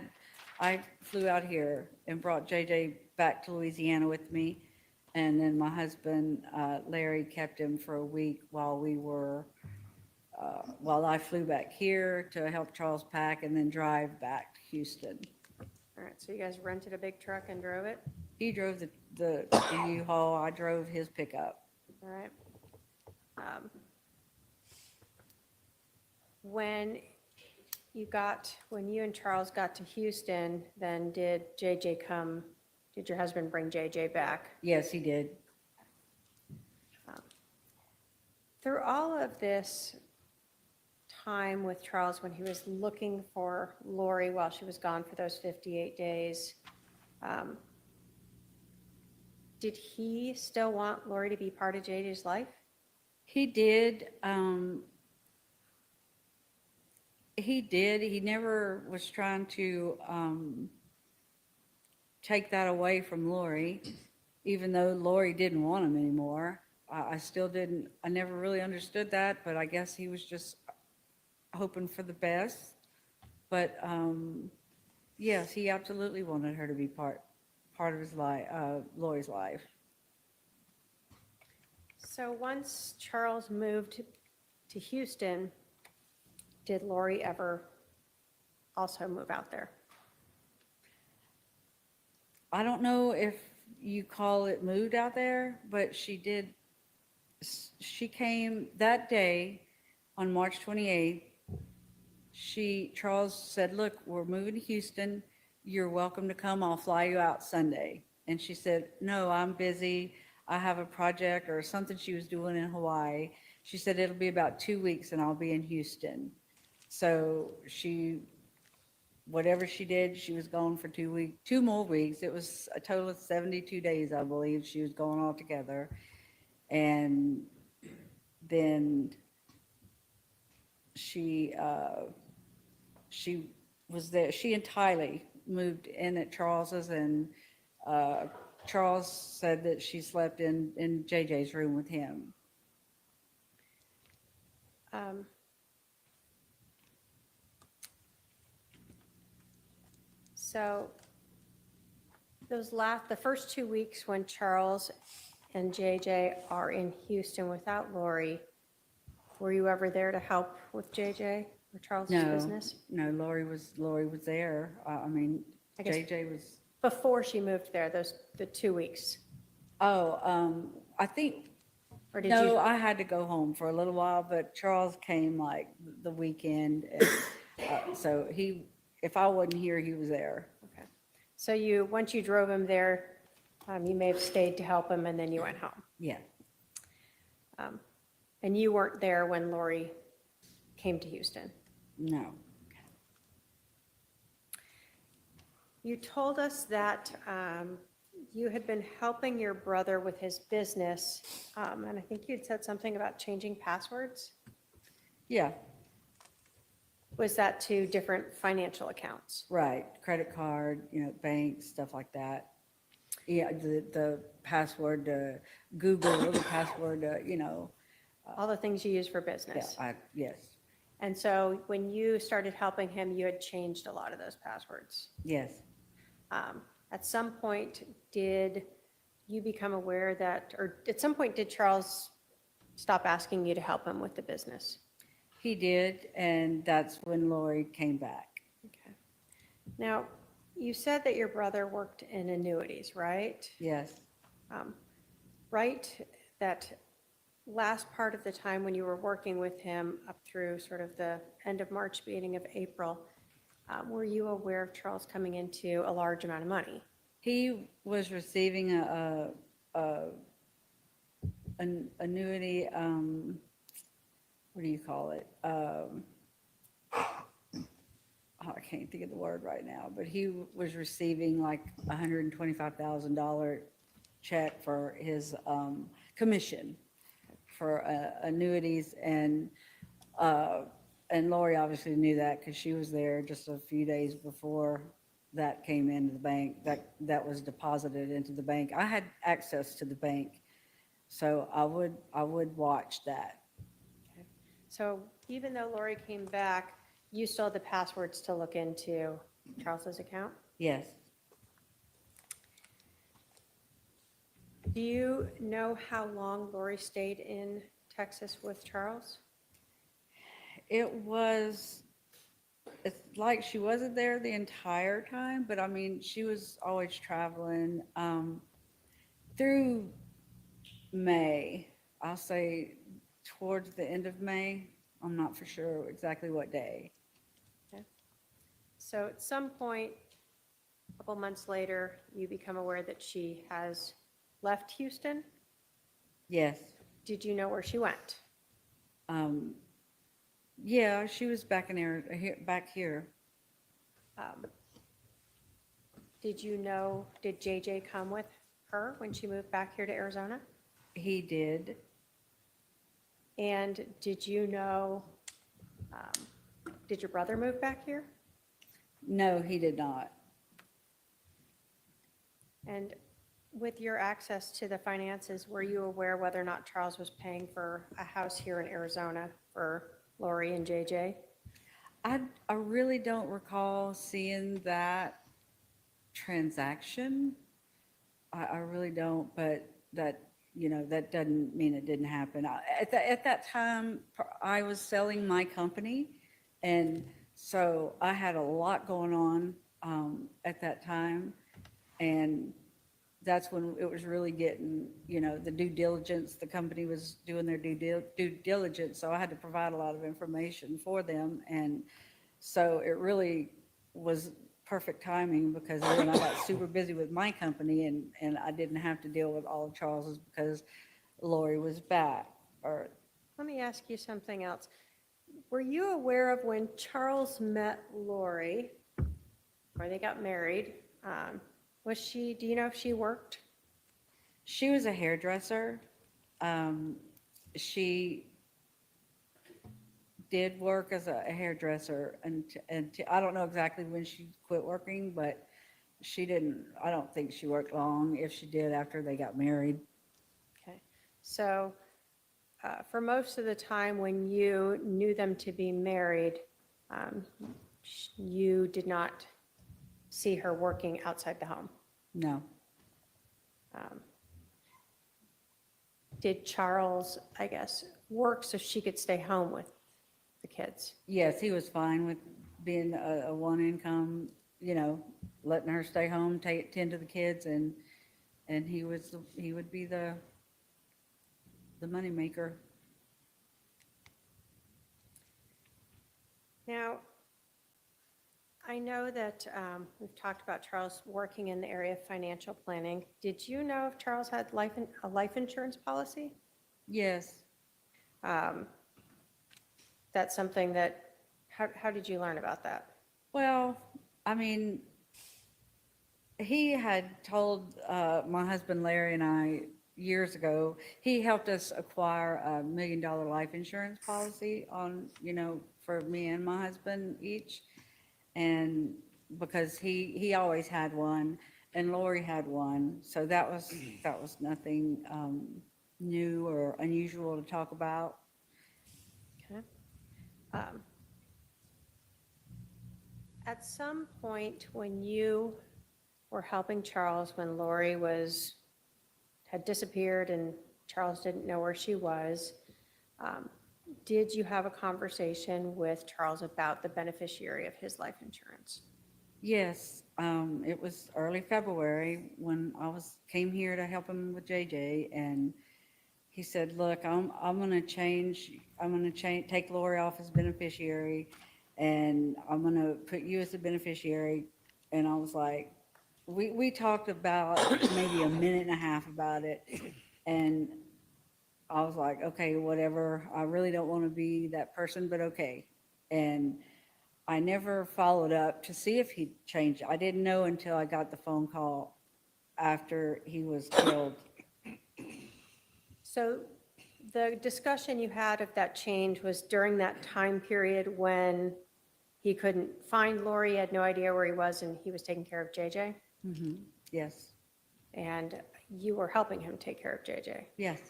flew out here and brought JJ back to Louisiana with me. And then my husband, Larry, kept him for a week while I flew back here to help Charles pack and then drive back to Houston. All right, so you guys rented a big truck and drove it? He drove the U-Haul, I drove his pickup. All right. When you and Charles got to Houston, then did your husband bring JJ back? Yes, he did. Through all of this time with Charles, when he was looking for Lori while she was gone for those 58 days, did he still want Lori to be part of JJ's life? He did. He never was trying to take that away from Lori, even though Lori didn't want him anymore. I still didn't, I never really understood that, but I guess he was just hoping for the best. But yes, he absolutely wanted her to be part of his life, Lori's life. So once Charles moved to Houston, did Lori ever also move out there? I don't know if you call it moved out there, but she did. She came that day on March 28th. Charles said, "Look, we're moving to Houston. You're welcome to come. I'll fly you out Sunday." And she said, "No, I'm busy. I have a project," or something she was doing in Hawaii. She said, "It'll be about 2 weeks and I'll be in Houston." So whatever she did, she was gone for 2 more weeks. It was a total of 72 days, I believe, she was gone altogether. And then she was there. She and Tylee moved in at Charles's, and Charles said that she slept in JJ's room with him. So the first 2 weeks when Charles and JJ are in Houston without Lori, were you ever there to help with JJ or Charles's No, business? no, Lori was there. I mean, I guess- JJ was, Before she moved there, the 2 weeks? I think, Or did no, you? I had to go home for a little while, but Charles came like the weekend. And, so if I wasn't here, he was there. Okay. So once you drove him there, you may have stayed to help him and then you went home. Yeah, And you weren't there when Lori came to Houston? no. You told us that you had been helping your brother with his business, and I think you'd said something about changing passwords. Yeah, Was that to different financial accounts? right. Credit card, bank, stuff like that. Yeah, the password to Google, the password to, All the things you use for business? Yes, And so when you started helping him, you had changed a lot of those passwords. yes. At some point, did you become aware that, or at some point, did Charles stop asking you to help him with the business? He did, and that's when Lori came back. Okay. Now, you said that your brother worked in annuities, right? Yes, Right, that last part of the time when you were working with him up through sort of the end of March, beginning of April, were you aware of Charles coming into a large amount of money? he was receiving an annuity, what do you call it? I can't think of the word right now, but he was receiving like $125,000 check for his commission for annuities, and Lori obviously knew that because she was there just a few days before that came into the bank, that was deposited into the bank. I had access to the bank, so I would watch that. So even though Lori came back, you still had the passwords to look into Charles's account? Yes, Do you know how long Lori stayed in Texas with Charles? it's like she wasn't there the entire time, but I mean, she was always traveling through May. I'll say towards the end of May. I'm not for sure exactly what day. So at some point, a couple months later, you become aware that she has left Houston? Yes. Did you know where she went? Yeah, she was back back here. Did JJ come with her when she moved back here to Arizona? He did. And did you know, did your brother move back here? No, he did not. And with your access to the finances, were you aware whether or not Charles was paying for a house here in Arizona for Lori and JJ? I really don't recall seeing that transaction. I really don't, but that doesn't mean it didn't happen. At that time, I was selling my company, and so I had a lot going on at that time, and that's when it was really getting, the due diligence. The company was doing their due diligence, so I had to provide a lot of information for them, and so it really was perfect timing because then I got super busy with my company, and I didn't have to deal with all of Charles's because Lori was back. Or Let me ask you something else. Were you aware of when Charles met Lori, or they got married, do you know if she worked? she was a hairdresser. She did work as a hairdresser, and I don't know exactly when she quit working, but she didn't, I don't think she worked long, if she did, after they got married. Okay, so for most of the time when you knew them to be married, um, you did not see her working outside the home. No. Did Charles, I guess, work so she could stay home with the kids? Yes, he was fine with being a one income, letting her stay home, tend to the kids, and he would be the moneymaker. Now, I know that we've talked about Charles working in the area of financial planning. Did you know if Charles had a life insurance policy? Yes. That's something that, how did you learn about that? Well, I mean, he had told my husband Larry and I years ago, he helped us acquire a $1 million life insurance policy on, for me and my husband each. And because he always had one, and Lori had one, so that was nothing new or unusual to talk about. Okay. At some point when you were helping Charles, when Lori had disappeared and Charles didn't know where she was, did you have a conversation with Charles about the beneficiary of his life insurance? Yes, it was early February when I came here to help him with JJ, and he said, "Look, I'm going to take Lori off as beneficiary, and I'm going to put you as a beneficiary." And I was like, we talked about maybe a minute and a half about it, and I was like, okay, whatever. I really don't want to be that person, but okay. And I never followed up to see if he changed. I didn't know until I got the phone call after he was killed. So the discussion you had of that change was during that time period when he couldn't find Lori, he had no idea where he was, and he was taking care of JJ? Mm-hmm. Yes. And you were helping him take care of JJ? Yes.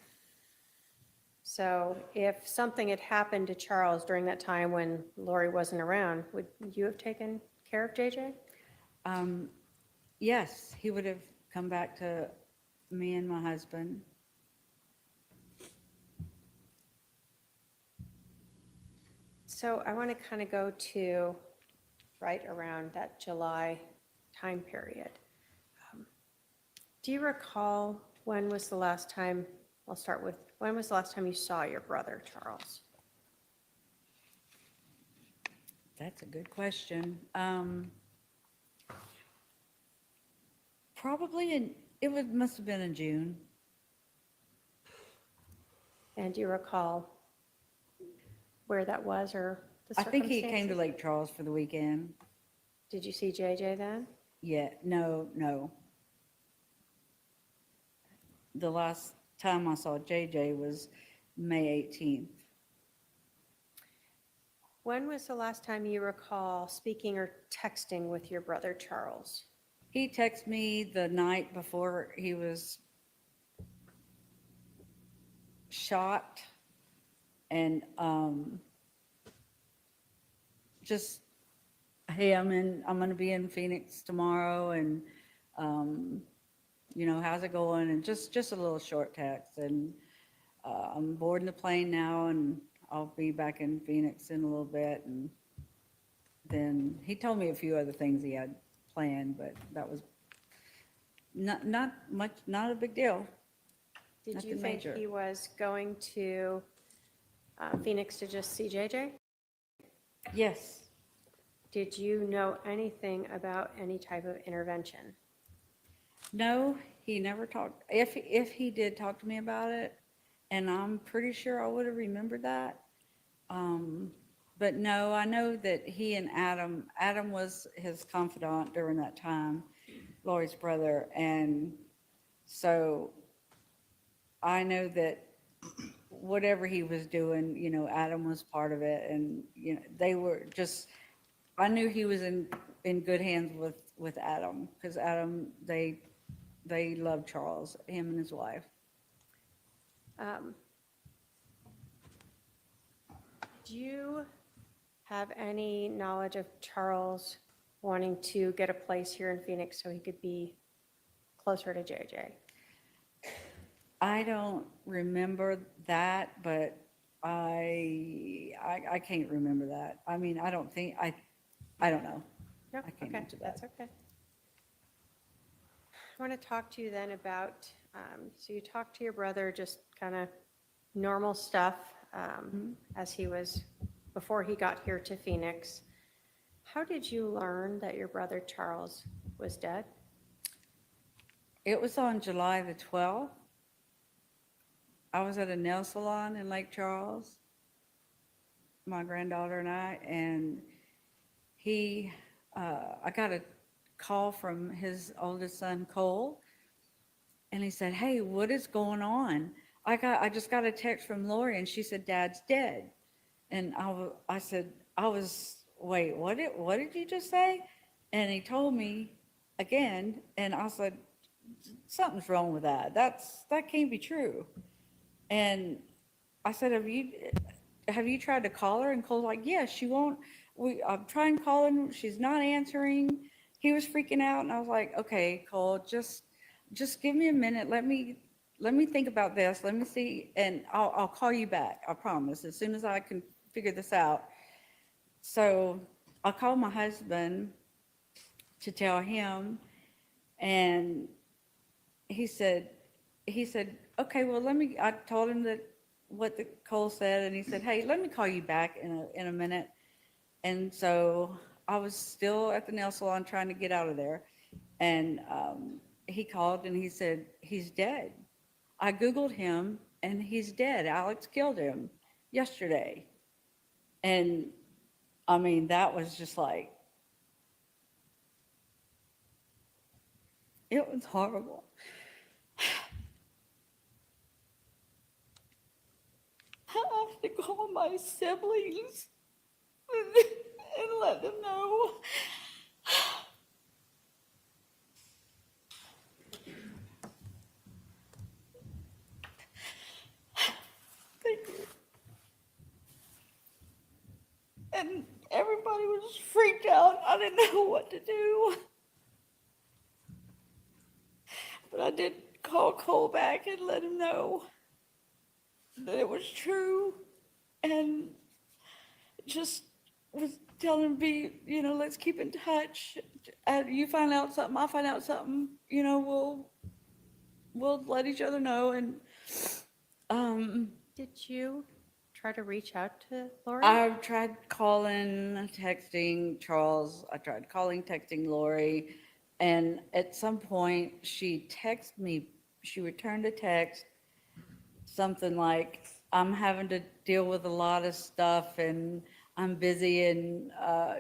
So if something had happened to Charles during that time when Lori wasn't around, would you have taken care of JJ? Yes, he would have come back to me and my husband. So I want to kind of go to right around that July time period. Do you recall when was the last time, I'll start with, when was the last time you saw your brother, Charles? That's a good question. Probably must have been in June. And do you recall where that was or the I think he came to circumstances? Lake Charles for the weekend. Did you see JJ then? Yeah, no. The last time I saw JJ was May 18th. When was the last time you recall speaking or texting with your brother, Charles? He texted me the night before he was shot, and just, hey, I'm going to be in Phoenix tomorrow, and how's it going? And just a little short text, and I'm boarding the plane now, and I'll be back in Phoenix in a little bit. And then he told me a few other things he had planned, but that was not much, not a big deal. Did you Nothing think major. he was going to Phoenix to just see JJ? Yes. Did you know anything about any type of intervention? No, he never talked. If he did talk to me about it, and I'm pretty sure I would have remembered that. But no, I know that he and Adam was his confidant during that time, Lori's brother. And so I know that whatever he was doing, you know, Adam was part of it. And, you know, they were just, I knew he was in good hands with Adam, because Adam, they loved Charles, him and his wife. Do you have any knowledge of Charles wanting to get a place here in Phoenix so he could be closer to JJ? I don't remember that, but I can't remember that. I mean, I don't think, I don't know. No, I can't okay, answer that. that's okay. I want to talk to you then about, so you talked to your brother, just kind of normal stuff as he was, before he got here to Phoenix. How did you learn that your brother Charles was dead? It was on July the 12th. I was at a nail salon in Lake Charles, my granddaughter and I, and I got a call from his oldest son, Cole, and he said, "Hey, what is going on? I just got a text from Lori, and she said Dad's dead." And I said, wait, what did you just say? And he told me again, and I said, something's wrong with that. That can't be true. And I said, have you tried to call her? And Cole's like, yeah, she won't. I'm trying calling, she's not answering. He was freaking out, and I was like, okay, Cole, just give me a minute. Let me think about this. Let me see, and I'll call you back. I promise, as soon as I can figure this out. So I called my husband to tell him, and he said, okay, well, I told him that what the Cole said, and he said, hey, let me call you back in a minute. And so I was still at the nail salon trying to get out of there. And he called and he said, he's dead. I Googled him and he's dead. Alex killed him yesterday. And I mean, that was just like, it was horrible. I have to call my siblings and let them know. Thank you. And everybody was freaked out. I didn't know what to do. But I did call Cole back and let him know that it was true, and just was telling him let's keep in touch. You find out something, I find out something, we'll let each other know. And Did you try to reach out to Lori? I've tried calling, texting Charles. I tried calling, texting Lori. And at some point she texted me, she returned a text, something like, I'm having to deal with a lot of stuff and I'm busy. And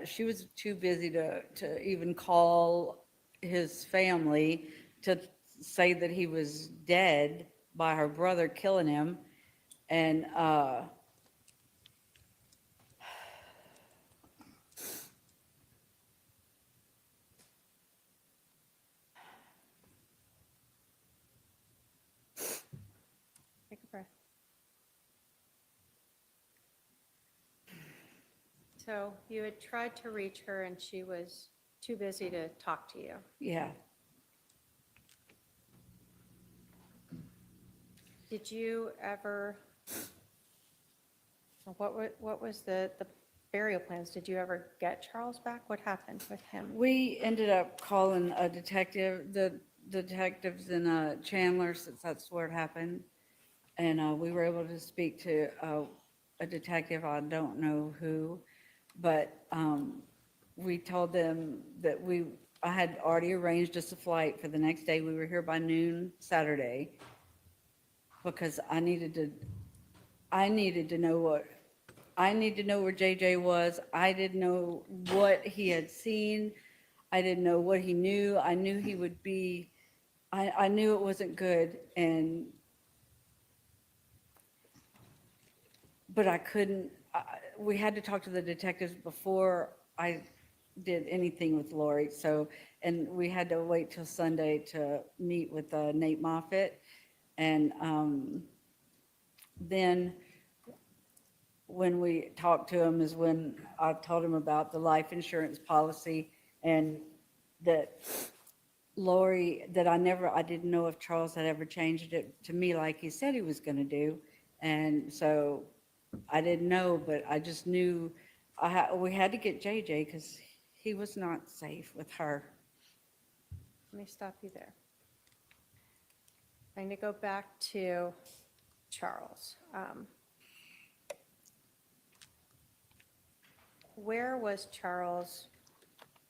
she was too busy to even call his family to say that he was dead by her brother killing him. And Take a breath. So you had tried to reach her and she was too busy to talk to you. yeah. Did you ever, what was the burial plans? Did you ever get Charles back? What happened with him? We ended up calling a detective, the detectives in Chandler, since that's where it happened. And we were able to speak to a detective, I don't know who, but we told them that I had already arranged us a flight for the next day. We were here by noon Saturday because I needed to know I need to know where JJ was. I didn't know what he had seen. I didn't know what he knew. I knew he would be, I knew it wasn't good. And but I couldn't, we had to talk to the detectives before I did anything with Lori, so, and we had to wait till Sunday to meet with Nate Moffett, and then when we talked to him is when I told him about the life insurance policy, and that Lori, that I didn't know if Charles had ever changed it to me like he said he was going to do. And so I didn't know, but I just knew we had to get JJ because he was not safe with her. Let me stop you there. I'm going to go back to Charles. Where was Charles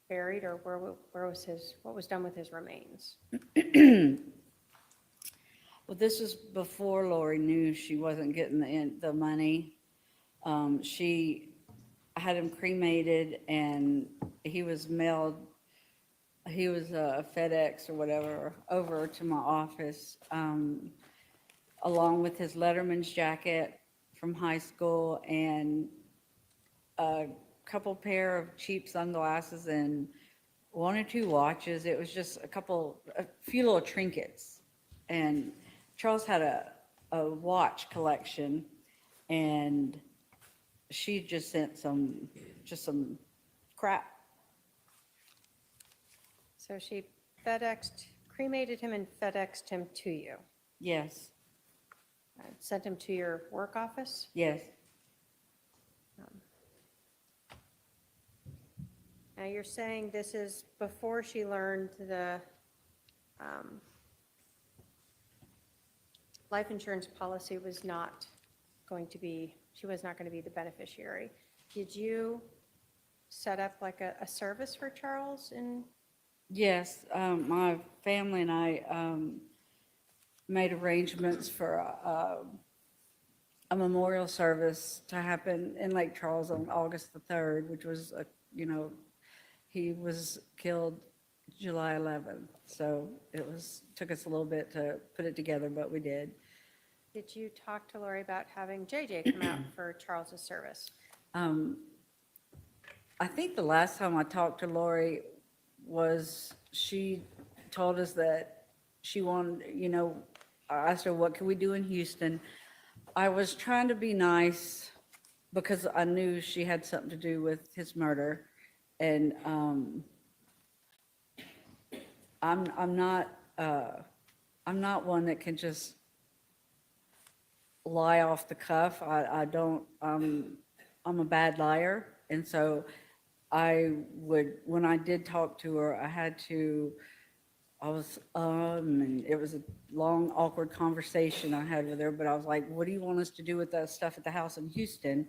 buried, or where was what was done with his remains? Well, this was before Lori knew she wasn't getting the money. She had him cremated, and he was FedEx or whatever over to my office, along with his Letterman's jacket from high school and a couple pair of cheap sunglasses and 1 or 2 watches. It was just a few little trinkets. And Charles had a watch collection, and she just sent some crap. So she cremated him and FedExed him to you. Yes, Sent him to your work office? yes. Now, you're saying this is before she learned the life insurance policy was not going to be, she was not going to be the beneficiary. Did you set up like a service for Charles in? Yes, my family and I made arrangements for a memorial service to happen in Lake Charles on August the 3rd, which was, he was killed July 11th. So took us a little bit to put it together, but we did. Did you talk to Lori about having JJ come out for Charles's service? I think the last time I talked to Lori was she told us that she wanted, I asked her, what can we do in Houston? I was trying to be nice because I knew she had something to do with his murder. And I'm not one that can just lie off the cuff. I'm a bad liar. And so when I did talk to her, and it was a long, awkward conversation I had with her, but I was like, what do you want us to do with that stuff at the house in Houston?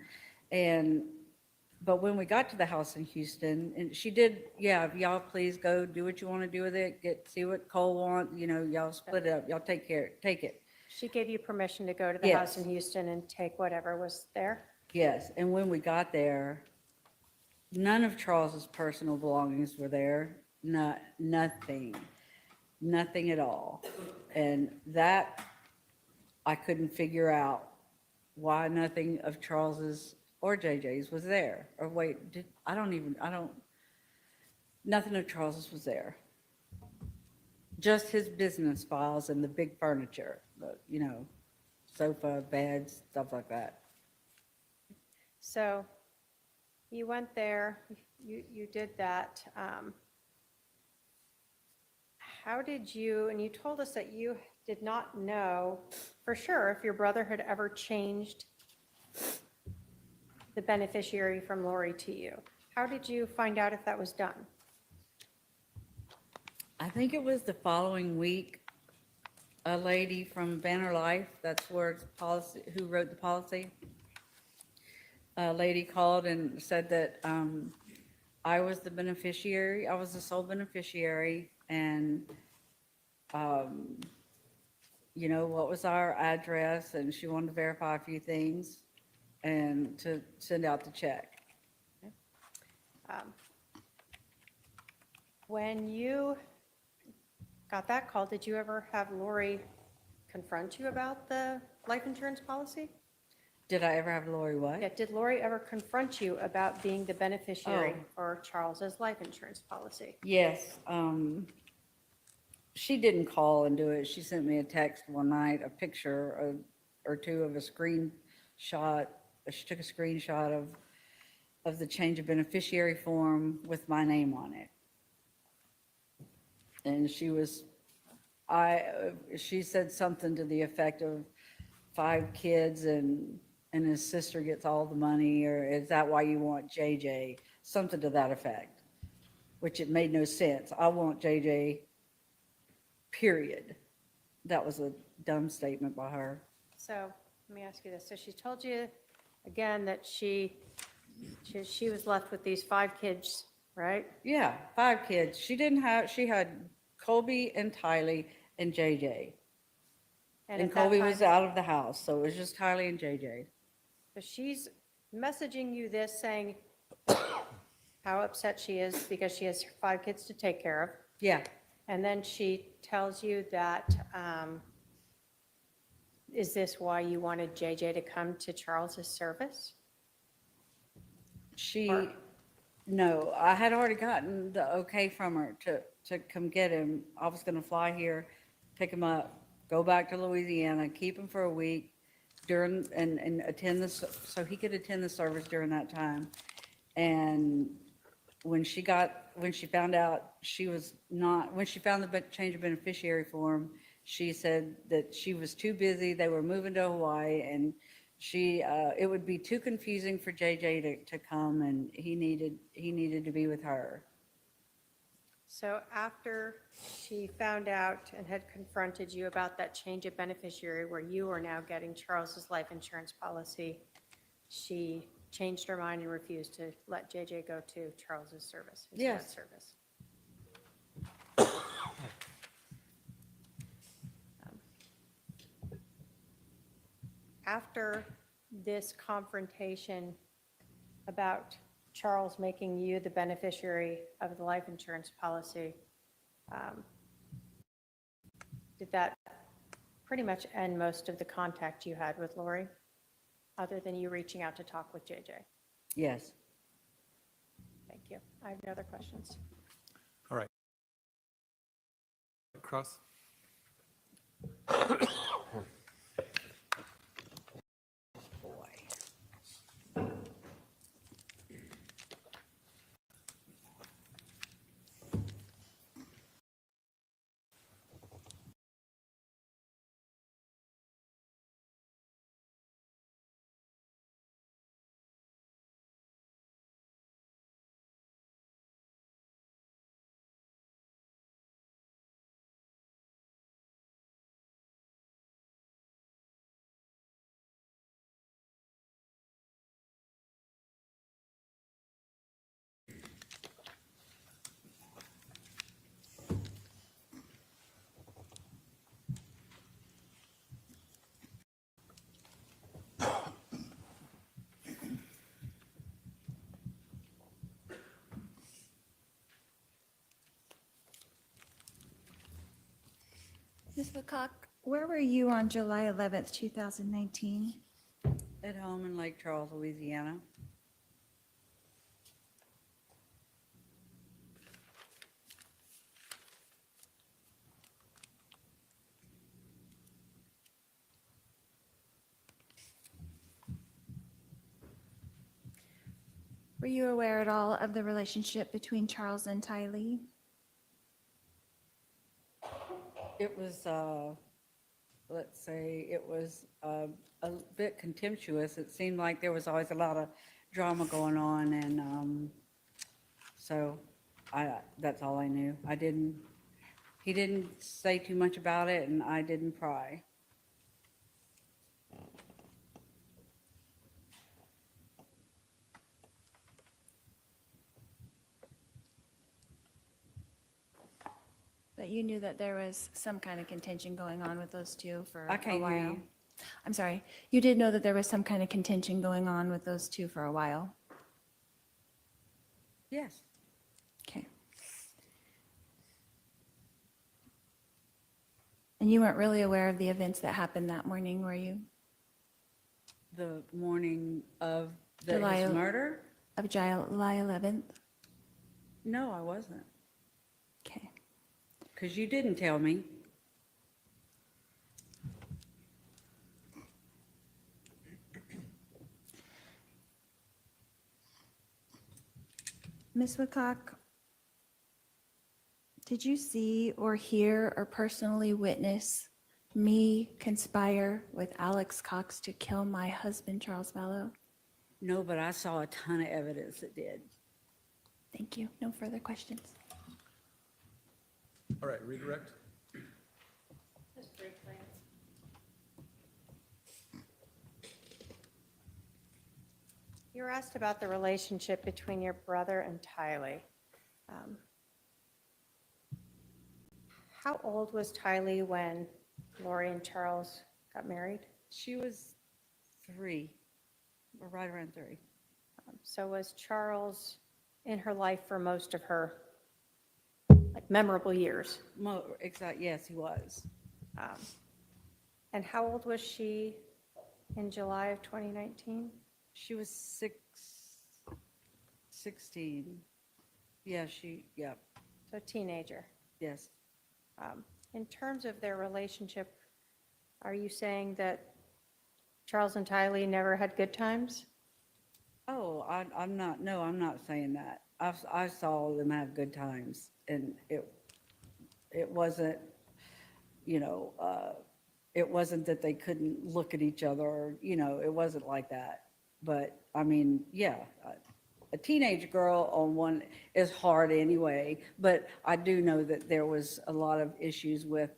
But when we got to the house in Houston, and she did, y'all please go do what you want to do with it, see what Cole wants, y'all split it up, y'all take it. She gave you permission to go to the house in Houston and take whatever was there? Yes, and when we got there, none of Charles's personal belongings were there, nothing at all. And that, I couldn't figure out why nothing of Charles's or JJ's was there. Or wait, nothing of Charles's was there. Just his business files and the big furniture, sofa, beds, stuff like that. So you went there, you did that. How did you, and you told us that you did not know for sure if your brother had ever changed the beneficiary from Lori to you. How did you find out if that was done? I think it was the following week, a lady from Banner Life, that's where it's policy, who wrote the policy. A lady called and said that I was the beneficiary, I was the sole beneficiary, and what was our address, and she wanted to verify a few things and to send out the check. When you got that call, did you ever have Lori confront you about the life insurance policy? Did I ever have Lori what? Yeah, did Lori ever confront you about being the beneficiary Oh. for Charles's life insurance policy? Yes, she didn't call and do it. She sent me a text one night, a picture or two of a screenshot. She took a screenshot of the change of beneficiary form with my name on it. And she said something to the effect of 5 kids and his sister gets all the money, or is that why you want JJ? Something to that effect, which it made no sense. I want JJ, period. That was a dumb statement by her. So let me ask you this. So she told you again that she was left with these 5 kids, right? Yeah, 5 kids. She had Colby and Tylee and JJ. And at that Colby was time- out of the house, so it was just Tylee and JJ. So she's messaging you this, saying how upset she is because she has 5 kids to take care of. Yeah, And then she tells you that, is this why you wanted JJ to come to Charles's service? no, I had already gotten the okay from her to come get him. I was gonna fly here, pick him up, go back to Louisiana, keep him for a week and attend so he could attend the service during that time. And when she found out when she found the change of beneficiary form, she said that she was too busy. They were moving to Hawaii, and it would be too confusing for JJ to come, and he needed to be with her. So after she found out and had confronted you about that change of beneficiary where you are now getting Charles's life insurance policy, she changed her mind and refused to let JJ go to Charles's service. His Yes. dad's service. After this confrontation about Charles making you the beneficiary of the life insurance policy, did that pretty much end most of the contact you had with Lori, other than you reaching out to talk with JJ? Yes. Thank you. I have no other questions. All right. Cross? Ms. McCock, where were you on July 11th, 2019? At home in Lake Charles, Louisiana. Were you aware at all of the relationship between Charles and Tylee? It was, let's say, it was a bit contemptuous. It seemed like there was always a lot of drama going on, and so that's all I knew. He didn't say too much about it, and I didn't pry. But you knew that there was some kind of contention going on with those two for I a can't hear while? you. I'm sorry. You did know that there was some kind of contention going on with those two for a while? Yes. Okay. And you weren't really aware of the events that happened that morning, were you? The morning of July his el- murder? Of July 11th? No, I wasn't, Okay. because you didn't tell me. Ms. Woodcock, did you see or hear or personally witness me conspire with Alex Cox to kill my husband, Charles Vallow? No, but I saw a ton of evidence that did. Thank you. No further questions. All right, redirect. You were asked about the relationship between your brother and Tylee. How old was Tylee when Lori and Charles got married? She was 3, or right around 3. So was Charles in her life for most of her, like, memorable years? Exactly, yes, he was. And how old was she in July of 2019? She was 16. Yeah, yeah, So teenager. yes. In terms of their relationship, are you saying that Charles and Tylee never had good times? Oh, I'm not, no, I'm not saying that. I saw them have good times, and it wasn't, it wasn't that they couldn't look at each other, or, it wasn't like that. But, I mean, yeah, a teenage girl on one is hard anyway, but I do know that there was a lot of issues with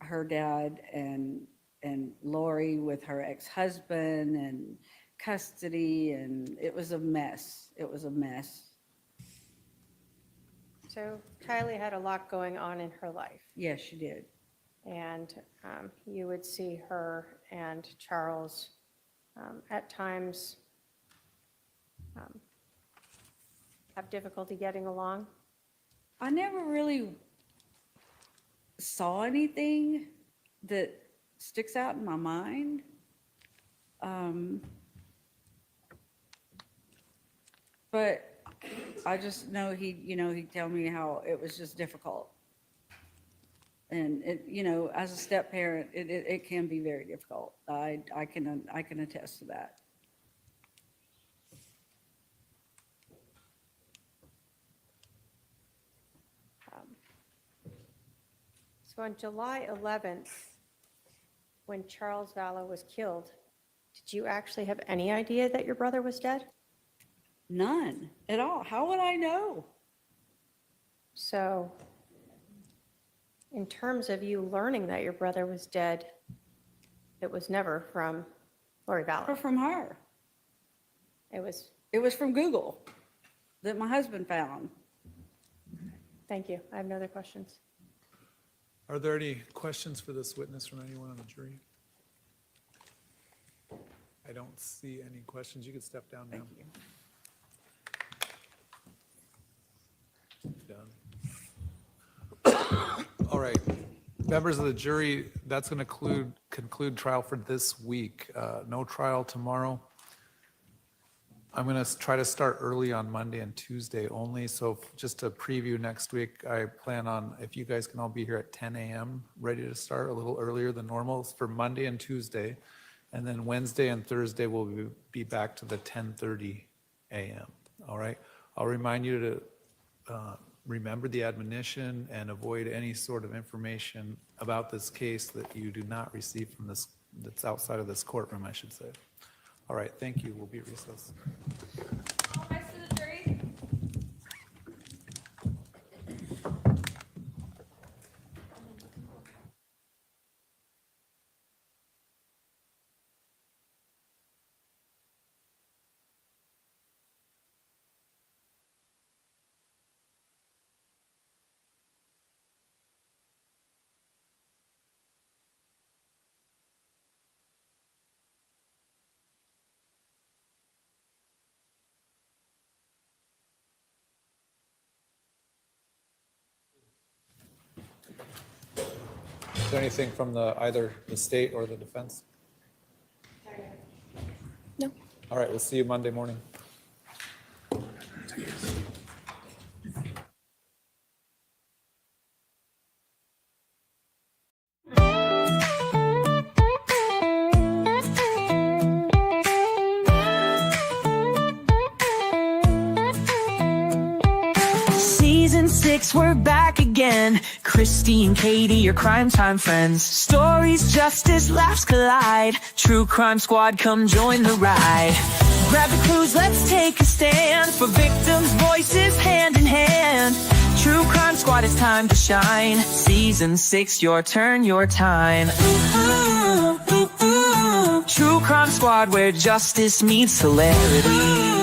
her dad and Lori with her ex-husband and custody, and it was a mess. It was a mess. So Tylee had a lot going on in her life, Yes, she did. and you would see her and Charles at times have difficulty getting along. I never really saw anything that sticks out in my mind. But I just know he'd tell me how it was just difficult. And as a step parent, it can be very difficult. I can attest to that. So on July 11th, when Charles Vallow was killed, did you actually have any idea that your brother was dead? None at all. How would I know? So in terms of you learning that your brother was dead, it was never from Lori Or Vallow. from her. It was, It was from Google that my husband found. thank you. I have no other questions. Are there any questions for this witness from anyone on the jury? I don't see any questions. You can step down now. Thank you. Done. All right, members of the jury, that's going to conclude trial for this week. No trial tomorrow. I'm going to try to start early on Monday and Tuesday only. So just to preview next week, I plan on, if you guys can all be here at 10 a.m., ready to start a little earlier than normal for Monday and Tuesday. And then Wednesday and Thursday, we'll be back to the 10:30 a.m. All right. I'll remind you to remember the admonition and avoid any sort of information about this case that you do not receive from this, that's outside of this courtroom, I should say. All right, thank you. We'll be at recess. Is there anything from either the state or the defense? All right, we'll see you Monday morning. Season 6, we're back again. Kristi and Katie, your crime time friends. Stories, justice, laughs collide. True Crime Squad, come join the ride. Grab the clues, let's take a stand. For victims' voices, hand in hand. True Crime Squad, it's time to shine. Season 6, your turn, your time. True Crime Squad, where justice meets hilarity.